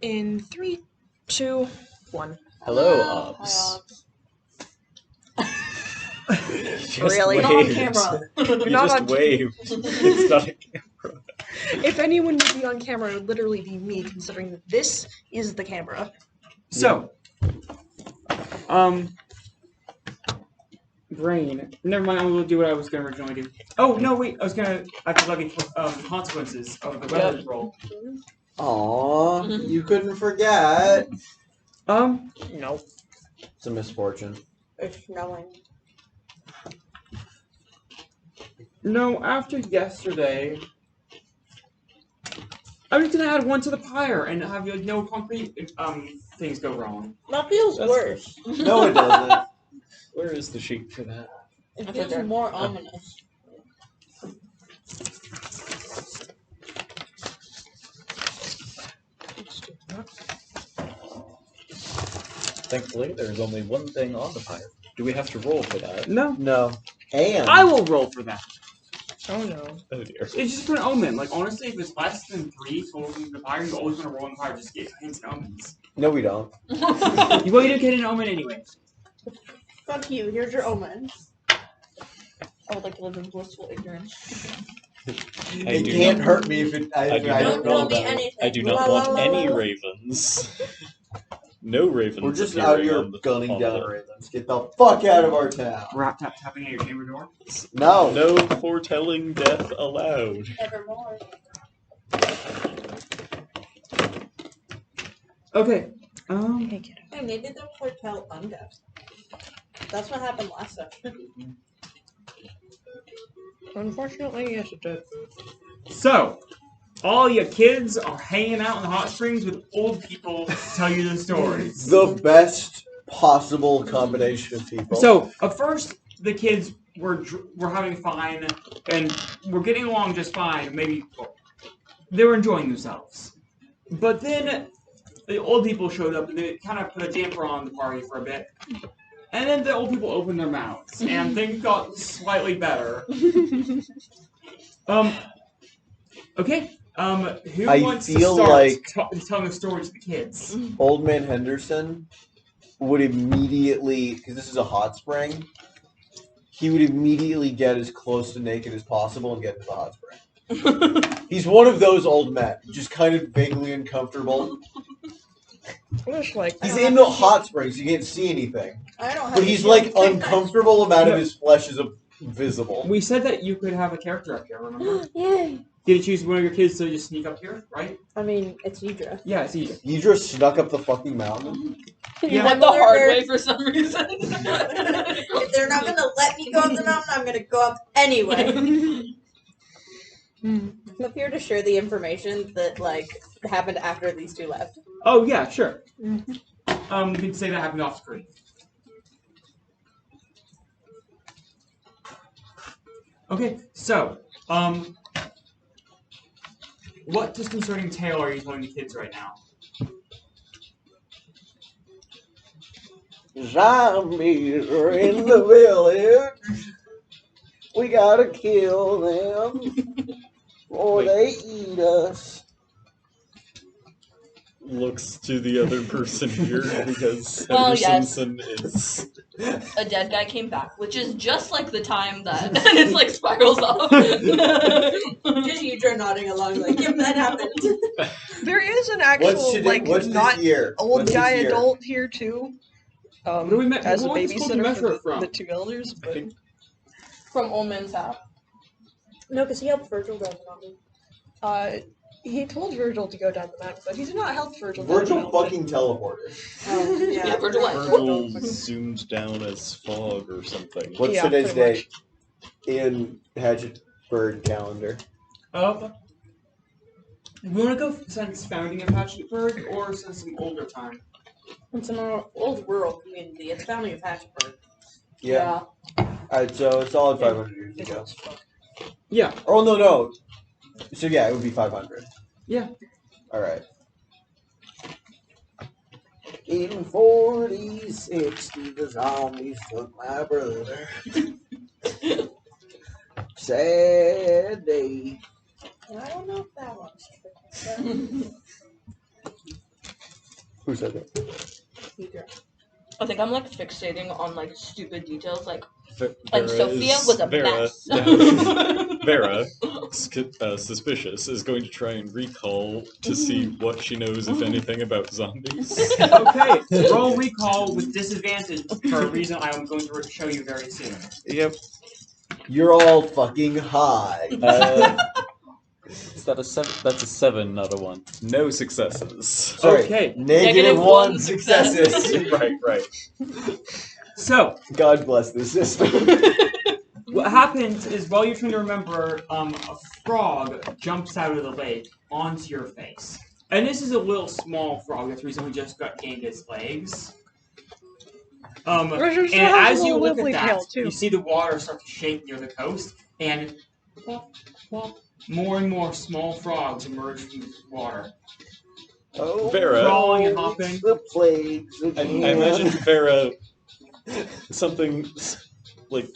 In 3, 2, 1. Hello, Obs. Really? Not on camera. You're not just on waved. It's not a camera. If anyone would be on camera, it would literally be me, considering that this is the camera. So, brain. Never mind. I'm gonna do what I was gonna originally do. Oh no, wait. I could levy consequences of the weather roll. Aww, you couldn't forget. No. It's a misfortune. It's snowing. No, after yesterday, I'm just gonna add 1 to the pyre and have no concrete things go wrong. That feels That's worse. No, it doesn't. Where is the sheet for that? It feels more ominous. Thankfully, there's only one thing on the pyre. Do we have to roll for that? No, No. And I will roll for that. Oh no. Oh dear. It's just for an omen. Like honestly, if it's less than 3 total in the pyre, you always want to roll in the pyre just to get hints and omens. No, we don't. You don't get an omen anyway. Fuck you. Here's your omen. I would like to live in blissful ignorance. It can't hurt me if it. I do I not don't know want. about it. anything. I do not want any ravens. No ravens. We're just appearing out here on the gunning down holiday. ravens. Get the fuck out of our town. Tapping at your chamber door. No. No foretelling death allowed. Evermore. Okay. Hey, kiddo. Hey, maybe they'll foretell undeath. That's what happened last session. Unfortunately, yes, it did. So, all you kids are hanging out in the hot springs with old people to tell you the stories. The best possible combination of people. So, at first, the kids were having fun, and were getting along just fine. Maybe they were enjoying themselves. But then, the old people showed up, and they kind of put a damper on the party for a bit. And then the old people opened their mouths, and things got slightly better. Okay. Who I wants to feel start like- telling a story to the kids? Old Man Henderson would immediately, because this is a hot spring, he would immediately get as close to naked as possible and get into the hot spring. He's one of those old men, just kind of vaguely uncomfortable. Just like He's in the hot springs, so you can't see anything. I don't have But he's like uncomfortable amount of his flesh is visible. We said that you could have a character up here, remember? Yay! Did you choose one of your kids to just sneak up here, right? I mean, it's Idra. Yeah, it's easy. You just snuck up the fucking mountain. You Yeah. went the hard there. way for some reason. If they're not gonna let me go up the mountain, I'm gonna go up anyway. I'm up here to share the information that happened after these two left. Oh yeah, sure. You can say that happened off screen. Okay, so what disconcerting tale are you telling the kids right now? Zombies are in the village. We gotta kill them or they eat us. Looks to the other person here because Well, yes. Henderson is. A dead guy came back, which is just like the time that it's like spirals off. Just Idra nodding along, like, yep, that happened. there is an actual What's not this year? old What's guy this year? adult here too. What do we As a what was it supposed to babysitter measure for it from? the 2 elders, I but think From Old Man's house. No, because he helped Virgil down the mountain. he told Virgil to go down the mountain, but he did not help Virgil. Virgil down the mountain. fucking teleported. Oh, yeah. Yeah, Virgil went. Virgil zoomed down as fog or something. What's Yeah, today's pretty date in Hatchetbird calendar? We want to go since founding of Hatchetburg or since some older time? It's an old rural community. It's founding of Hatchburg. Yeah. Alright, so it's all 500 years ago. Yeah. Oh, no. So yeah, it would be 500. Yeah. Alright. In 4060, the zombies took my brother. Sad day. I don't know if that one's true. Who said that? I think I'm like fixating on like stupid details, like Vera and Sophia is- was a Vera, mess. Vera, suspicious, is going to try and recall to see what she knows, if anything, about zombies. Okay, roll recall with disadvantage for a reason I am going to show you very soon. Yep. You're all fucking high. Is that a 7? That's a 7, not a 1. No successes. Sorry, Okay. negative -1 one success. successes. right. So, God bless this system. what happens is while you're trying to remember, a frog jumps out of the lake onto your face. And this is a little small frog that's recently just gained its legs. And Richard still as has a you little look wibbly at that, tail, too. you see the water start to shake near the coast, and more and more small frogs emerge from the water. Oh, Vera. Crawling and hopping. The plagues I again. imagine Vera, something like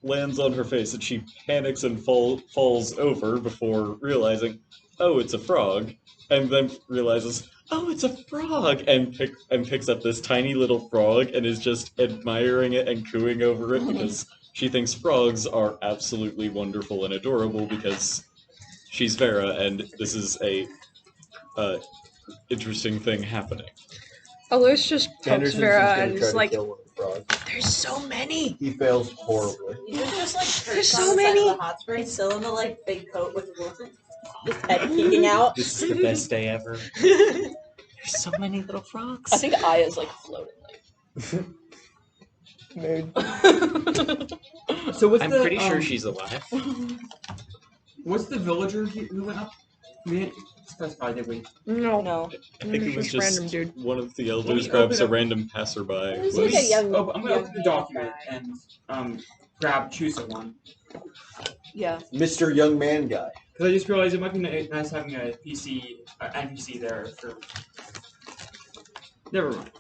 lands on her face and she panics and falls over before realizing, oh, it's a frog, and then realizes, oh, it's a frog, and picks up this tiny little frog and is just admiring it and cooing over it because she thinks frogs are absolutely wonderful and adorable because she's Vera and this is a interesting thing happening. Alois just pokes Anderson's Vera just gonna and try is to like, kill one of the frogs. there's so many. He fails horribly. He's just like There's perched so on the side many. of the hot spring, still in the like big coat with just head peeking out. This is the best day ever. There's so many little frogs. I think Aya's like floating. So what's I'm the, pretty sure she's alive. What's the villager who went up? We didn't specify, did we? No. No. I think it was Just just random dude. one of the Let elders me grabs open a up- random passerby. It was Let like me a young. I'm gonna open the young document guy. and choose one. Yeah. Mr. Young Man Guy. Because I just realized it might be nice having a NPC there for. Never mind.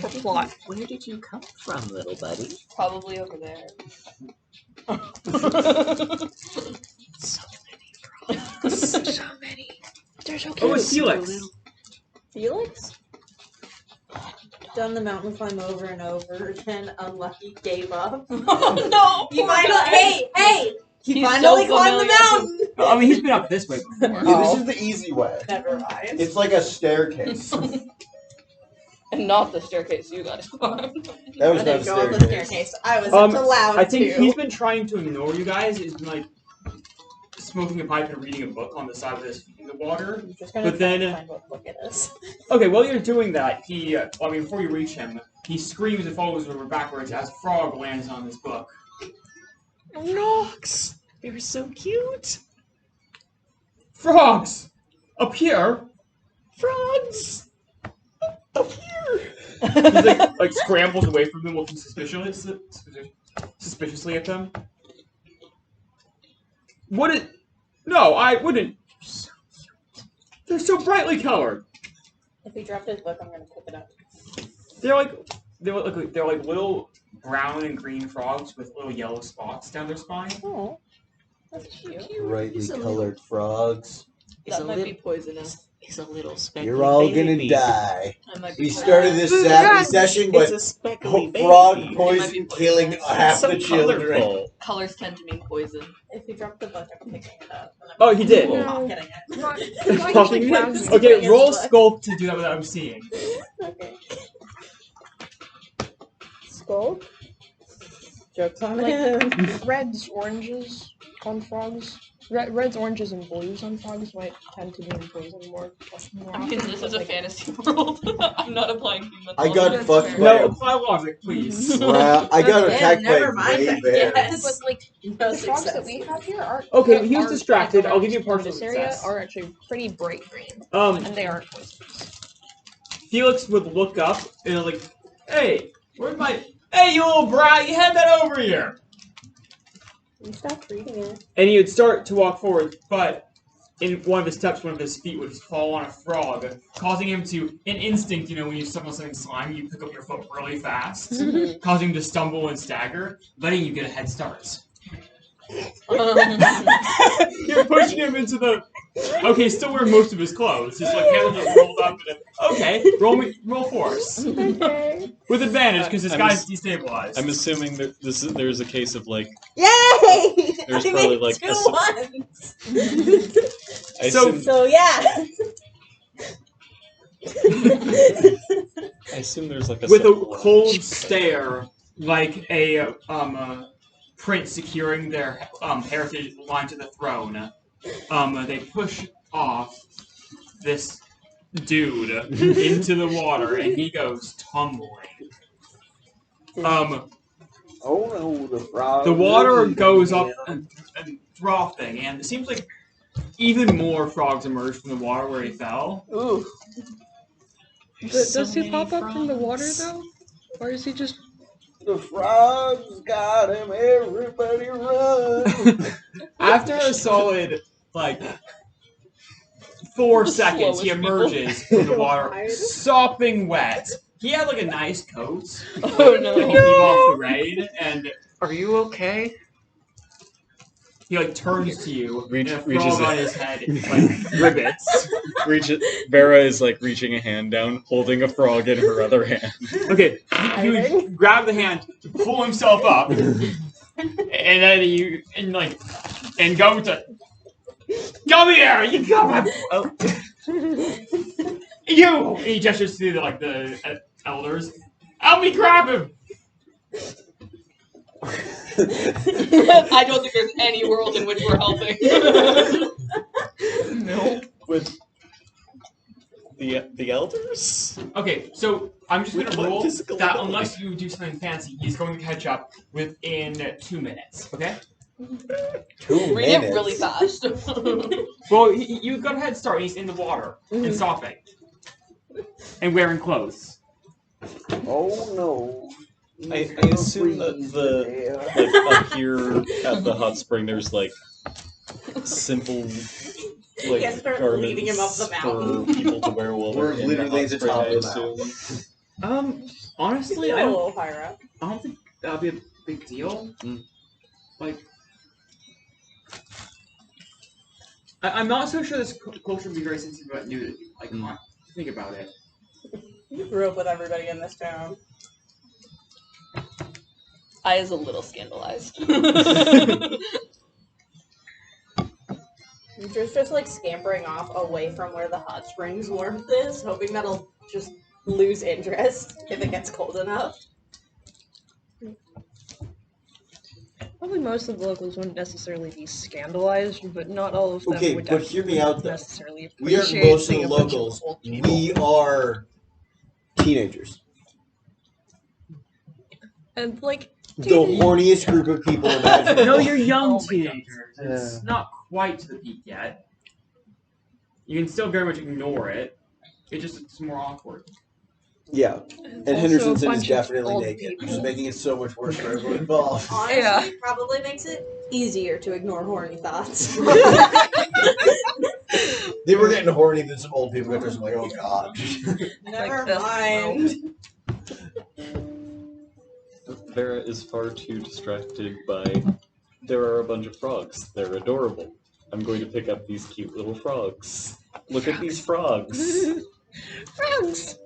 For plot. Where did you come from, little buddy? Probably over there. So many frogs. So many. They're so Oh, cute. it's Felix. Felix? Done the mountain climb over and over again. Unlucky, gave up. Oh no! He poor finally, guy. hey! He He's finally so climbed the familiar. mountain. I mean, he's been up this way before. Yeah, this is the easy way. Never mind. It's like a staircase. And not the staircase you guys climbed. That was I not a didn't go up the staircase. staircase. I wasn't Um, allowed I think to. he's been trying to ignore you guys. He's been like smoking a pipe and reading a book on the side of this in the water. I'm just gonna But try then- and find what book it is. Okay, while you're doing that, he, before you reach him, he screams and falls over backwards as Frog lands on this book. Frogs! They're so cute! Frogs! Appear! Frogs! Up here! He like scrambles away from them, looking suspiciously at them. What is... No, I wouldn't... They're so brightly colored! If he dropped his book, I'm gonna pick it up. They're like little brown and green frogs with little yellow spots down their spine. Oh, that's cute. Brightly colored frogs. That might be poisonous. He's a little speckly You're all baby. gonna die. I might We be started this Food sappy gun. session It's a with speckly baby. frog It might poison be killing poisonous. half so the children. colorful. Colors tend to mean poison. If you drop the book, I'm picking it up. And I'm Oh, he did. No. pocketing it. Not, Fucking not usually browns and Okay, His roll book. sculpt to do that without him seeing. Okay. Skull? Joke's on him. reds, oranges on frogs. Reds, oranges, and blues on frogs might tend to be in poison more. I mean, this is a fantasy world. I'm not applying human I got That's fucked fair. by No, a apply logic, please. I got Okay, attacked by never a mind, gray I bear. guess. But like No the frogs that success. we have here are Okay, he was are- distracted. are I'll give you a in partial this area success. are actually pretty bright green, Um, and they aren't poisonous. Felix would look up and like, hey, where's my... Hey, you little brat, you hand that over here! You stopped reading it. And he would start to walk forward, but in one of his steps, one of his feet would fall on a frog, causing him to, in instinct, you know, when you step on something slimy, you pick up your foot really fast, causing him to stumble and stagger, letting you get a head start. You're pushing him into the. Okay, still wearing most of his clothes. His like hands are rolled up. Okay, roll force Okay. with advantage because this I'm guy's ass- destabilized. I'm assuming that there's a case of like Yay! There's I probably, made like, 2 a ones. I So- assume, So yeah. I assume there's like a With a supplement. cold stare, like a prince securing their heritage line to the throne. They push off this dude into the water, and he goes tumbling. Oh no, the frog. The water goes up and frothing, and it seems like even more frogs emerge from the water where he fell. Ooh. Does he pop up from the water though? Or is he just The frogs got him. Everybody run. After a solid, like, 4 The seconds, he slowest people. emerges from the water, Tired. sopping wet. He had, like, a nice coat. Oh, no. To keep off the rain, and are you okay? he, like, turns to you, Reach- and a reaches frog on it. his head, like, ribbits. Vera is like reaching a hand down, holding a frog in her other hand. Okay, he would grab the hand to pull himself up, and then and go to, come here, you come up, you. And he gestures to the elders. Help me grab him. I don't think there's any world in which we're helping. No. With the elders? Okay, so I'm just gonna With what roll physical that ability? unless you do something fancy, he's going to catch up within 2 minutes. Okay. 2 Read minutes. it really fast. Well, you got a head start. He's in the water and sopping and wearing clothes. Oh no. I assume that like up here at the hot spring there's like simple like Yeah, start garments leading him up the for mountain. people to wear while We're they're in literally the at the hot top spring, of the I mountain. assume. Honestly, a I little higher up. don't think that'll be a big deal. Mm. Like, I'm not so sure this culture would be very sensitive about nudity. Like, come on, think about it. You grew up with everybody in this town. I is a little scandalized. Drew's just like scampering off away from where the hot springs warmth is, hoping that'll just lose interest if it gets cold enough. Probably most of the locals wouldn't necessarily be scandalized, but not all of them Okay, would but hear me out, though. necessarily We aren't appreciate most of seeing the a bunch locals. old people. We are teenagers. And like The horniest group of people imaginable. No, you're young Oh my teenagers. It's not quite to the peak yet. You can still very much ignore it. It's more awkward. Yeah, and also a Hendersonson is bunch of definitely old naked, which is people. making it so much worse for everyone involved. Honestly, Yeah. probably makes it easier to ignore horny thoughts. They were getting horny, then some old people got there. So I'm like, oh god. Never this, mind. Vera is far too distracted by there are a bunch of frogs. They're adorable. I'm going to pick up these cute little frogs. Look at these frogs. Frogs!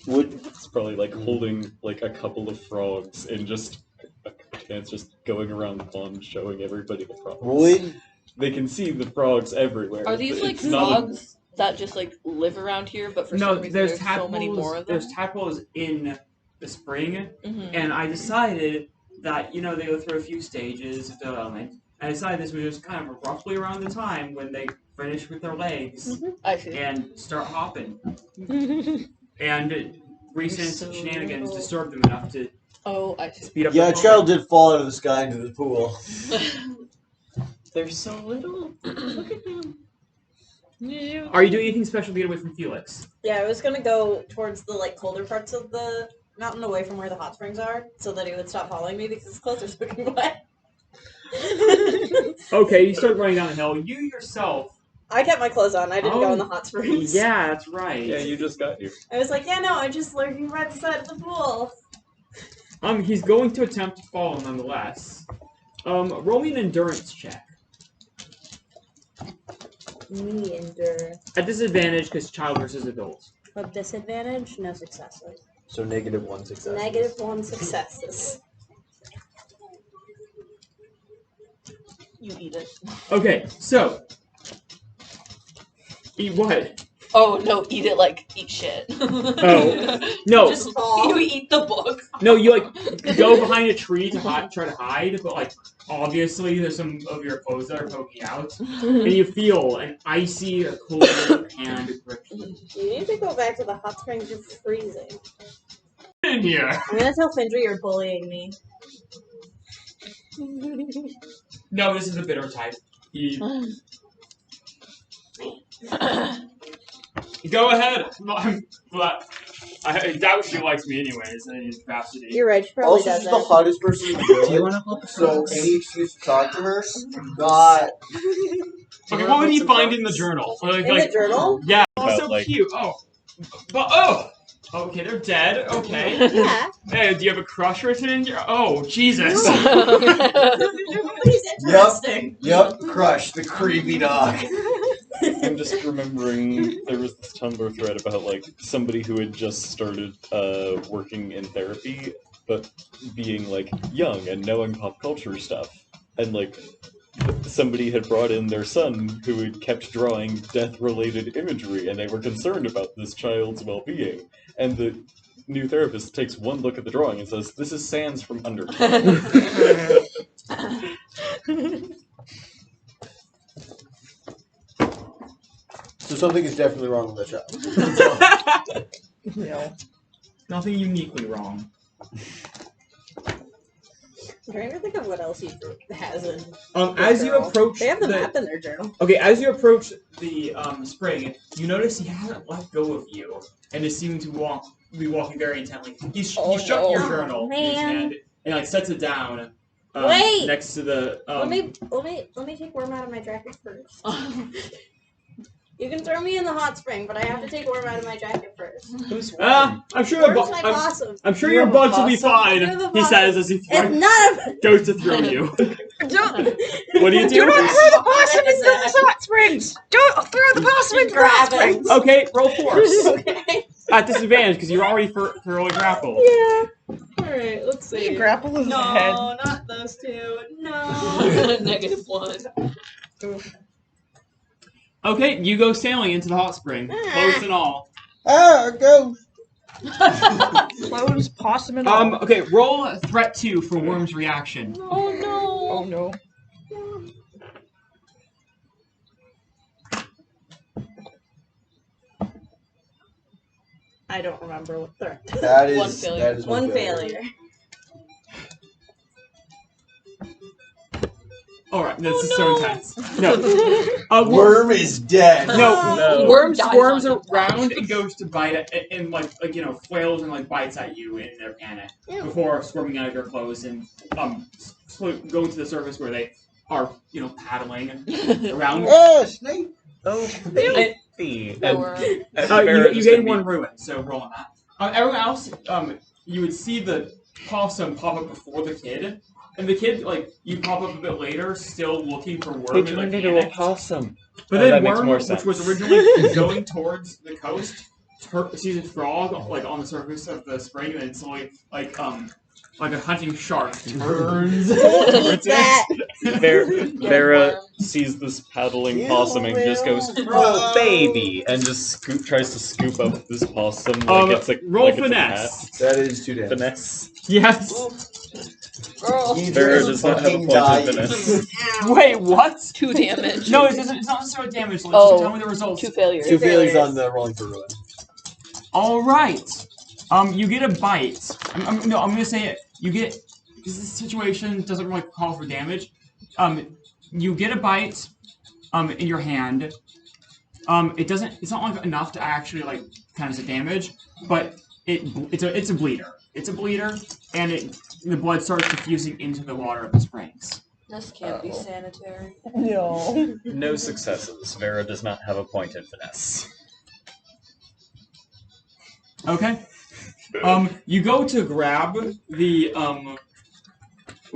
It's probably like holding like a couple of frogs and just a chance just going around the pond showing everybody the frogs. Would They can see the frogs everywhere. Are these but like it's not a- frogs that just like live around here, but for No, some reason there's there's so many more of them? There's tadpoles in the spring, Mhm. and I decided that they go through a few stages of development. I decided this was just kind of roughly around the time when they finish with their legs I see. and start hopping. And recent so shenanigans little. disturbed them enough to Oh, I see. speed up. yeah, a their child did fall out of the sky into the pool. They're so little. Look at them. movement. Are you doing anything special to get away from Felix? Yeah, I was gonna go towards the like colder parts of the mountain away from where the hot springs are, so that he would stop following me because his clothes are soaking wet. Okay, you start running down the hill. You yourself. I kept my clothes on. I didn't go Oh, in the hot springs. Yeah, that's right. Yeah, you just got here. I was like, yeah, no, I'm just lurking right beside the pool. He's going to attempt to follow nonetheless. Roll me an endurance check. Me endure. At disadvantage because child versus adult. With disadvantage, no successes. So -1 success. -1 successes. You eat it. Okay, so eat what? Oh no, eat it like eat shit. Oh. No. Just you eat the book. No, you like go behind a tree to try to hide, but like obviously there's some of your clothes that are poking out, and you feel an icy, cold hand grip you. You need to go back to the hot springs. You're freezing. In here. I'm gonna tell Findry you're bullying me. No, this is the bitter type. Go ahead. I doubt she likes me anyways. Any capacity. You're right. She probably Also, she's the doesn't. hottest person in the village, so any excuse to talk to her, not... Okay, what would he find in the journal? In the journal? Yeah. Oh, About, so like- cute. Oh. Okay, they're dead. Okay. Yeah. Hey, do you have a crush written in here? Oh, Jesus. Nobody's interesting. Yep, Crush, the creepy dog. I'm just remembering there was this Tumblr thread about like somebody who had just started working in therapy, but being like young and knowing pop culture stuff, and like somebody had brought in their son who had kept drawing death-related imagery, and they were concerned about this child's well-being. And the new therapist takes one look at the drawing and says, "This is Sans from Undertale." So something is definitely wrong with that child. No. Nothing uniquely wrong. I'm trying to think of what else he has in. As you journal. approach They have the map in their journal. Okay, as you approach the spring, you notice he hasn't let go of you, and is seeming to be walking very intently. He's shut your no. journal in his Man. hand and like sets it down Wait! next to the. Let me take Worm out of my jacket first. You can throw me in the hot spring, but I have to take Worm out of my jacket first. Who's I'm sure your Worm's my possum. I'm sure You your have a buds will be possum? fine. You're the He says as he It's not goes to throw you. Don't, What do you do? do not throw the possum What is into that? the hot springs! Don't throw the possum into the Grab hot it. springs! Okay, roll force Okay. at disadvantage because you're already thoroughly grappled. Yeah. Alright, let's You see. grapple his head. No, not those two. No. -1. Okay, you go sailing into the hot spring, clothes and all. Ah, go! Clothes, possum, and all. Okay, roll threat 2 for Worm's reaction. Oh no. Oh no. I don't remember what they're. That is One failure. That is One failure. Alright, this is no. so intense. No. Worm is dead. No, No. Worm Dies squirms on around and goes to bite it, and like flails and like bites at you in their panic before squirming out of your clothes and going to the surface where they are paddling around. Oh, snake! Oh, They and were- You gain 1 ruin, so roll on that. Everyone else, you would see the possum pop up before the kid, and the kid, you pop up a bit later, still looking for Worm. They and, turned into a panicked. possum. But Oh, then that makes Worm, more which sense. was originally going towards the coast, sees a frog on the surface of the spring, and then slowly, like a hunting shark, turns towards that. Vera sees this paddling Ew, possum and just goes, Will. "Oh, baby!" and just tries to scoop up this possum like it's a roll like it's a finesse. cat. That is 2 damage. Finesse. Yes. Girl. Vera does not have a point of finesse. Wait, what? 2 damage. No, it's not necessarily damage. Let's Oh, just tell me the results. 2 failures. 2 failures on the rolling for ruin. All right. You get a bite. I'm gonna say it. You get, because this situation doesn't really call for damage. You get a bite. In your hand. It's not like enough to actually kind of say damage, but it's a bleeder. It's a bleeder, and the blood starts diffusing into the water of the springs. This can't be sanitary. No. No successes. Vera does not have a point in finesse. Okay. You go to grab the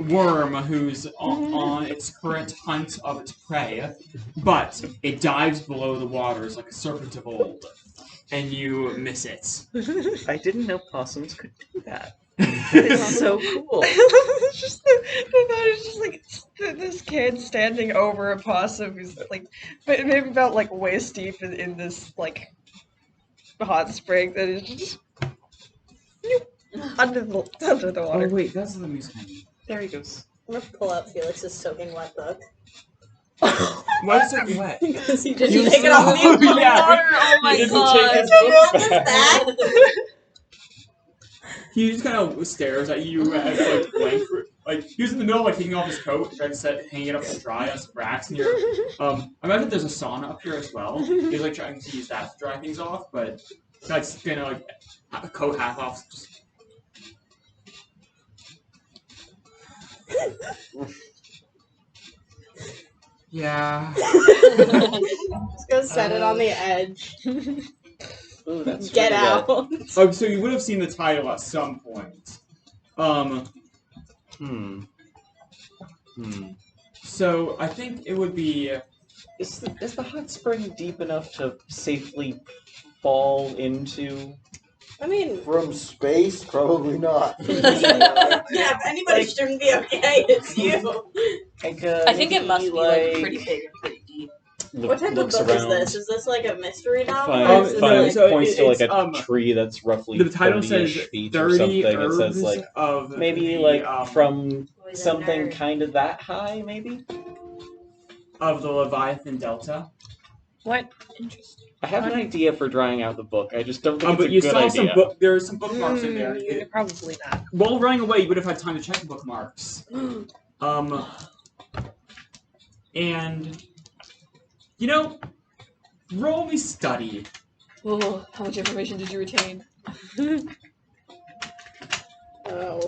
worm who's on its current hunt of its prey, but it dives below the waters like a serpent of old, and you miss it. I didn't know possums could do that. It's so cool. It's just the thought is just like this kid standing over a possum who's like, but maybe about like waist deep in this like hot spring that is just under the Oh water. wait, that's the music. There he goes. I'm gonna pull out Felix's soaking wet book. Why is it wet? Because he You didn't take it off the saw- yeah. Water, oh my He doesn't god. take his Not book this back. back. He just kind of stares at you as like blank. Like he was in the middle of like taking off his coat, trying to hang it up to dry on some racks. And you're, I imagine there's a sauna up here as well. He's like trying to use that to dry things off, but that's kind of like a coat half off. Just... Yeah. Just go set it on the edge. Ooh, that's Get really out. Oh, so you would have seen the title at some point. So I think it would be. Is the hot spring deep enough to safely fall into? I mean, From space? Probably not. yeah, if anybody shouldn't be okay, it's you. Like, I think it must be like like pretty big and pretty deep. What type of looks book around, is this? Is this like a mystery novel? Fine, or is this no, like... so points to like it's, a tree that's roughly The title says 30-ish feet or 30 something. It herbs says like of maybe the, like from Boy, that something nerd. kind of that high, maybe. of the Leviathan Delta. What? Interesting. I have an idea for drying out the book. I just don't think But it's a you good saw idea. some book. There are some bookmarks in there. Probably not. While running away, you would have had time to check the bookmarks. And you know, roll me study. Oh, how much information did you retain? We'll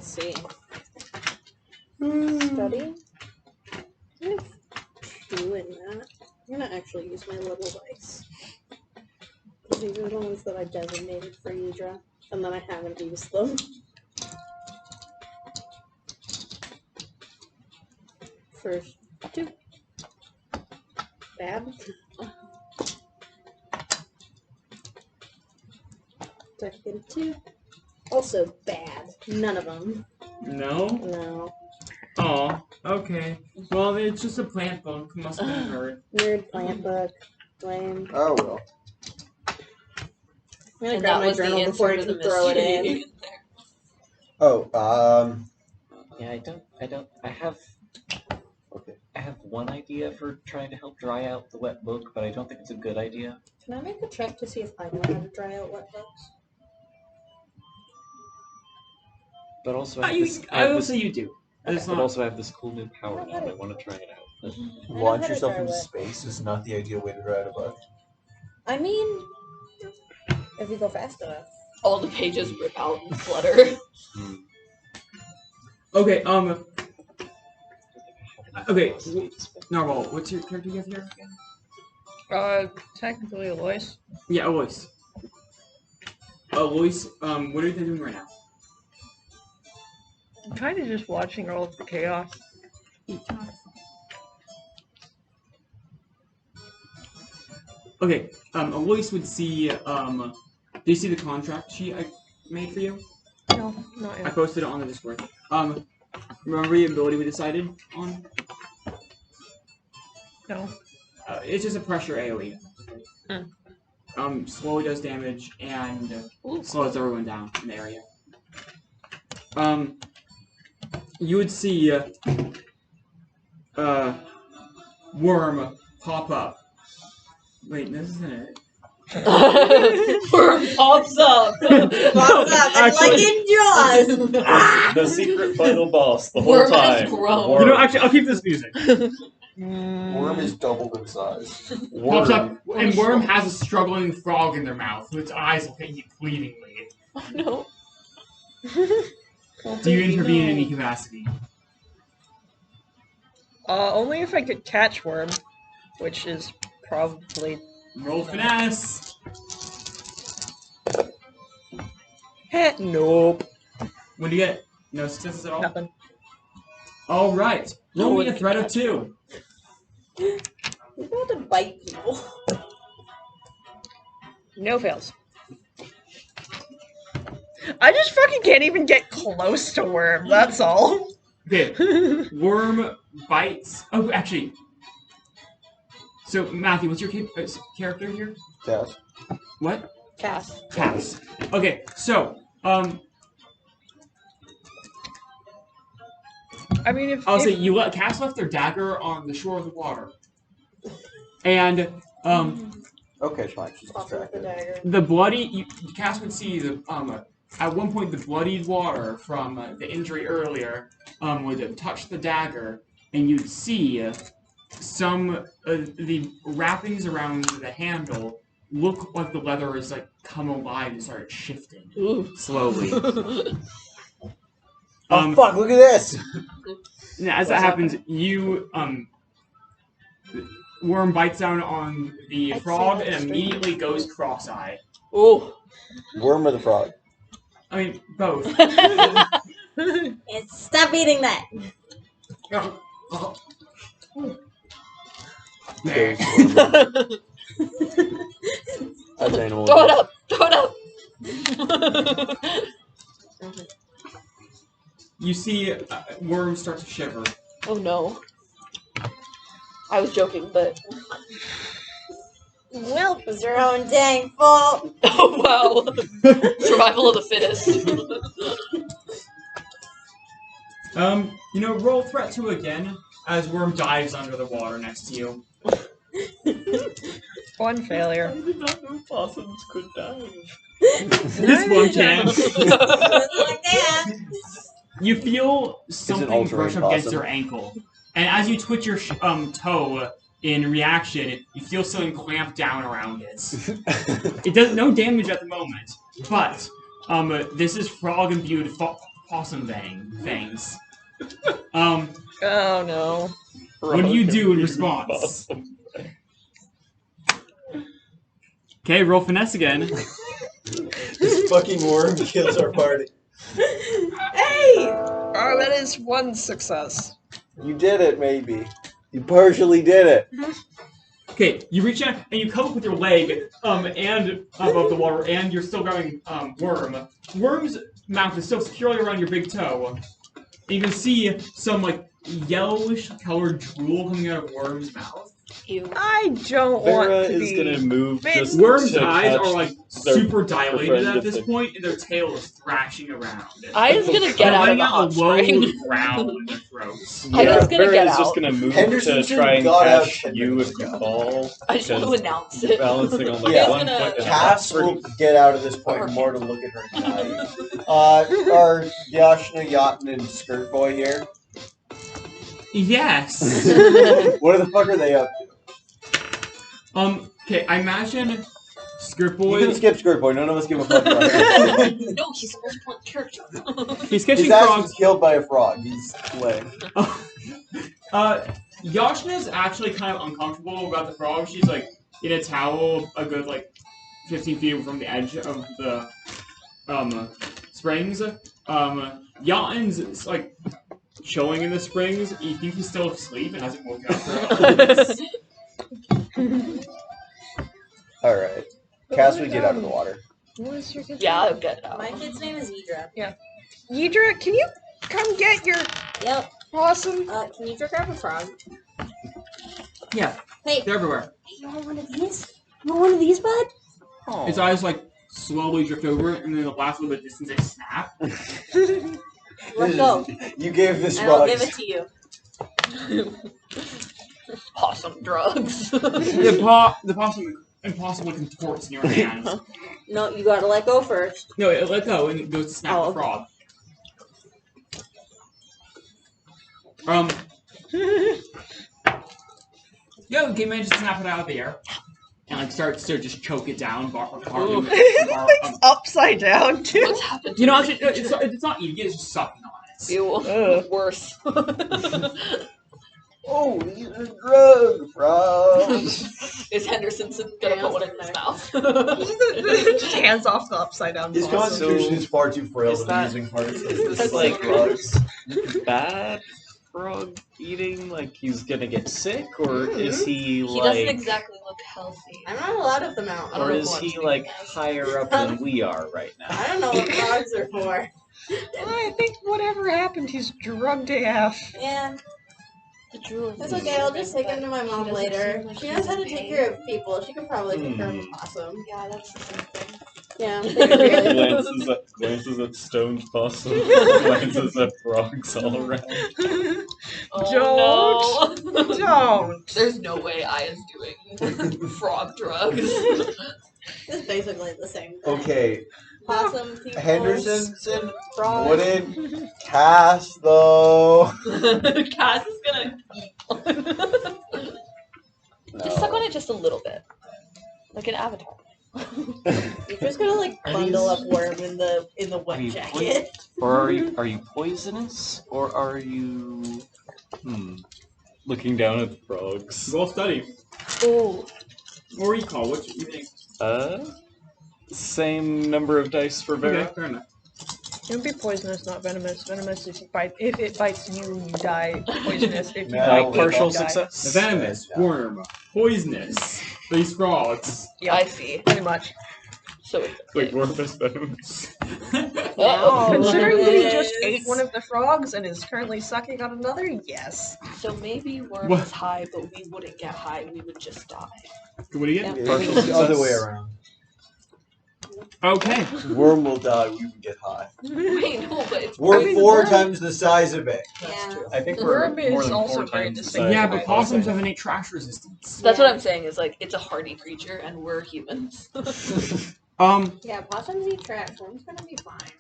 see. Study? I have 2 in that. I'm gonna actually use my little dice. These are the ones that I designated for Yidra, and then I haven't used them. First 2. Bad. Second 2. Also bad. None of them. No. No. Oh. Okay. Well, it's just a plant book. Must be hurt. Weird plant book. Lame. Oh well. I'm gonna And grab that my was the journal answer before I to the can throw it in. mystery. Oh, Yeah, I have. Okay. I have one idea for trying to help dry out the wet book, but I don't think it's a good idea. Can I make a check to see if I know how to dry out wet books? But also, I will say you do. It's but not. also I have this cool new power now, and I want to try it out. But launch how to yourself dry into wet. space is not the ideal way to dry out a book. I mean, if you go fast enough. All the pages rip out and flutter. Okay. Okay. Narwhal, what's your character you have here? Technically Alois. Yeah, Alois. Alois, what are they doing right now? I'm kind of just watching all of the chaos. Okay, Alois would see, do you see the contract sheet I made for you? No, not I yet. posted it on the Discord. Remember the ability we decided on? No. It's just a pressure AoE. Hmm. Slowly does damage and slows everyone down in the area. You would see Worm pop up. Wait, this isn't it. Worm pops up. Pops up, and like in Jaws! the secret final boss the whole Worm has time. grown. Worm. You know, actually, I'll keep this music. Worm is doubled in size. Pops up, and Worm has a struggling frog in their mouth, whose eyes look at you pleadingly. Oh no. Do you intervene in any capacity? Only if I could catch Worm, which is probably. Roll finesse. Nope. What do you get? No successes at all? Nothing. All right. Roll me a threat of 2. He's about to bite people. No fails. I just fucking can't even get close to Worm, that's all. Okay. Worm bites. Oh, actually. So, Matthew, what's your character here? Yes. What? Cass. Cass. Okay, so, I mean, if I'll say Cass left their dagger on the shore of the water. And, Okay, fine. She's Also with the distracted. dagger. the bloody, Cass would see at one point the bloodied water from the injury earlier would touch the dagger, and you'd see some the wrappings around the handle look like the leather is like come alive and started shifting slowly. Oh fuck! Look at this. And as that happens, you Worm bites down on the I'd say frog that's and immediately goes cross-eyed. Ooh. Worm or the frog? I mean, both. Stop eating that. Those That's animal. Throw it up! Throw it up! You see Worm start to shiver. Oh no. I was joking, but. Well, it was your own dang fault. Oh wow. Survival of the fittest. Roll threat 2 again as Worm dives under the water next to you. one failure. I did not know possums could dive. This one can. Like that. You feel something ultra brush up possum. against your ankle, and as you twitch your toe in reaction, you feel something clamp down around it. It does no damage at the moment, but this is frog imbued possum fangs. Oh no. What do you do in response? Okay, roll finesse again. This fucking worm kills our party. Hey! Oh, that is one success. You did it, maybe. You partially did it. Okay, you reach out and you come up with your leg, and above the water, and you're still grabbing Worm. Worm's mouth is still securely around your big toe. And you can see some like yellowish colored drool coming out of Worm's mouth. Ew. I don't want Vera to is be. gonna move bitten. just Worm's to eyes catch are like their- super their dilated friend at if this they- point, and their tail is thrashing around. I was gonna get They're out of letting the out hot a low spring. growl in their throats. I was gonna Vera get is just out. gonna move Henderson to try and got out catch 10 you minutes if you ago. fall. I just want to because announce you're it. balancing on like Yeah. one Gonna- foot. and Cass a half. will get out at this point Okay. more to look at her die. Are Yashna, Yatin, and Skirt Boy here? Yes. What the fuck are they up to? Okay, I imagine Skirt You Boy. can skip Skirt Boy. None of us give a fuck about him. No, he's supposed to play character. He's catching His ass frogs. was killed by a frog. He's lame. Yashna's actually kind of uncomfortable about the frog. She's like in a towel a good like 15 feet from the edge of the springs. Yatin's like chilling in the springs. You think he's still asleep and hasn't woken up. Alright. Cass, we get out of the water. What is your Yeah, I'll get out. My kid's name is Idra. Yidra, can you come get your Yep. possum? Can you grab a frog? Yeah, Hey, they're everywhere. you want one of these? You want one of these, bud? His eyes like slowly drift over, and then the last little bit of distance they snap. Let go. You gave this And I'll frog. give it to you. Possum drugs. The possum impossibly contorts in your hands. No, you gotta let go first. No, it let go and it goes to snap Oh, the okay. frog. Okay, man, just snap it out of the air. And like starts to just choke it down, barking. It's upside down too. What's happened? You know, actually, it's not eating it, it's just sucking on it. Ew. Ugh. Worse. Oh, these are drugs, bro. Is Henderson gonna put one in his mouth? Just hands off the upside down His possum. constitution is far too frail Is to be that- using parts of Is this That's like gross. bad? frog eating? Like he's gonna get sick, or is he He like? doesn't exactly look healthy. I'm not allowed of the mountain. I don't Or know is who he wants to be like nice. higher up than we are right now? I don't know what frogs are for. I think whatever happened, he's drugged AF. Yeah, The drool is that's okay. I'll just take him to my He mom doesn't later. seem like She he's knows how in to take pain. care of people. She can probably take care of a possum. Yeah, that's the same thing. Yeah, figured. glances at stoned possum, glances at frogs all around. Oh, no. Don't. There's no way I is doing frog drugs. It's basically the same thing. Okay, Possum, people, Henderson frogs. wouldn't cast though. Cass is gonna just suck on it just a little bit, like an avatar. You're just gonna like Are bundle these- up Worm in the wet you jacket. Or are you poisonous, or are you looking down at the frogs? Roll study. Ooh. Or recall, what you think? Same number of dice for Vera. Okay, fair enough. It would be poisonous, not venomous. Venomous if it bites you, you die. Poisonous if you No, bite me, Partial you die. success. Venomous, worm, poisonous, these frogs. Yeah, I see. pretty much. So it's Like worm is venomous. Uh-oh. Considering that he Yes. just ate one of the frogs and is currently sucking on another, yes. So maybe Worm What? is high, but we wouldn't get high. We would just die. What do you get? Partial It's the other success. way around. Okay. Worm will die, we would get high. Wait, no, but it's We're I mean, 4 worm- times the size of it. Yeah. I think we're Worm is more than also 4 very times the distinct. size Yeah, of but a possums possum. have innate trash resistance. That's what I'm saying. Is like it's a hardy creature, and we're humans. Yeah, possums eat trash. Worm's gonna be fine.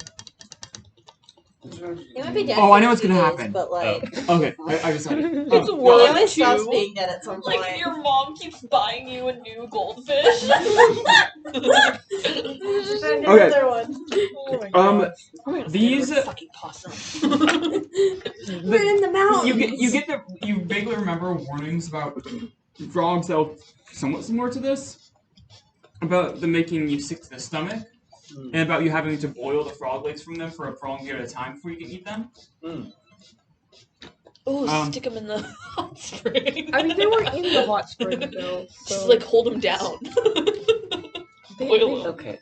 He might be dead. Oh, for I know a what's few gonna days, happen. But like, Okay, I decided. It's a he worm. always stops too. being dead at some point. Like your mom keeps buying you a new goldfish. Find Okay. another one. Oh my God. These fucking possum. We're in the mountains. you vaguely remember warnings about frogs that look somewhat similar to this, about them making you sick to the stomach, and about you having to boil the frog legs from them for a prolonged period of time before you can eat them. Ooh, Um, stick them in the hot spring. I mean, they were in the hot spring though. So Just like hold them down. boil 'em. Okay.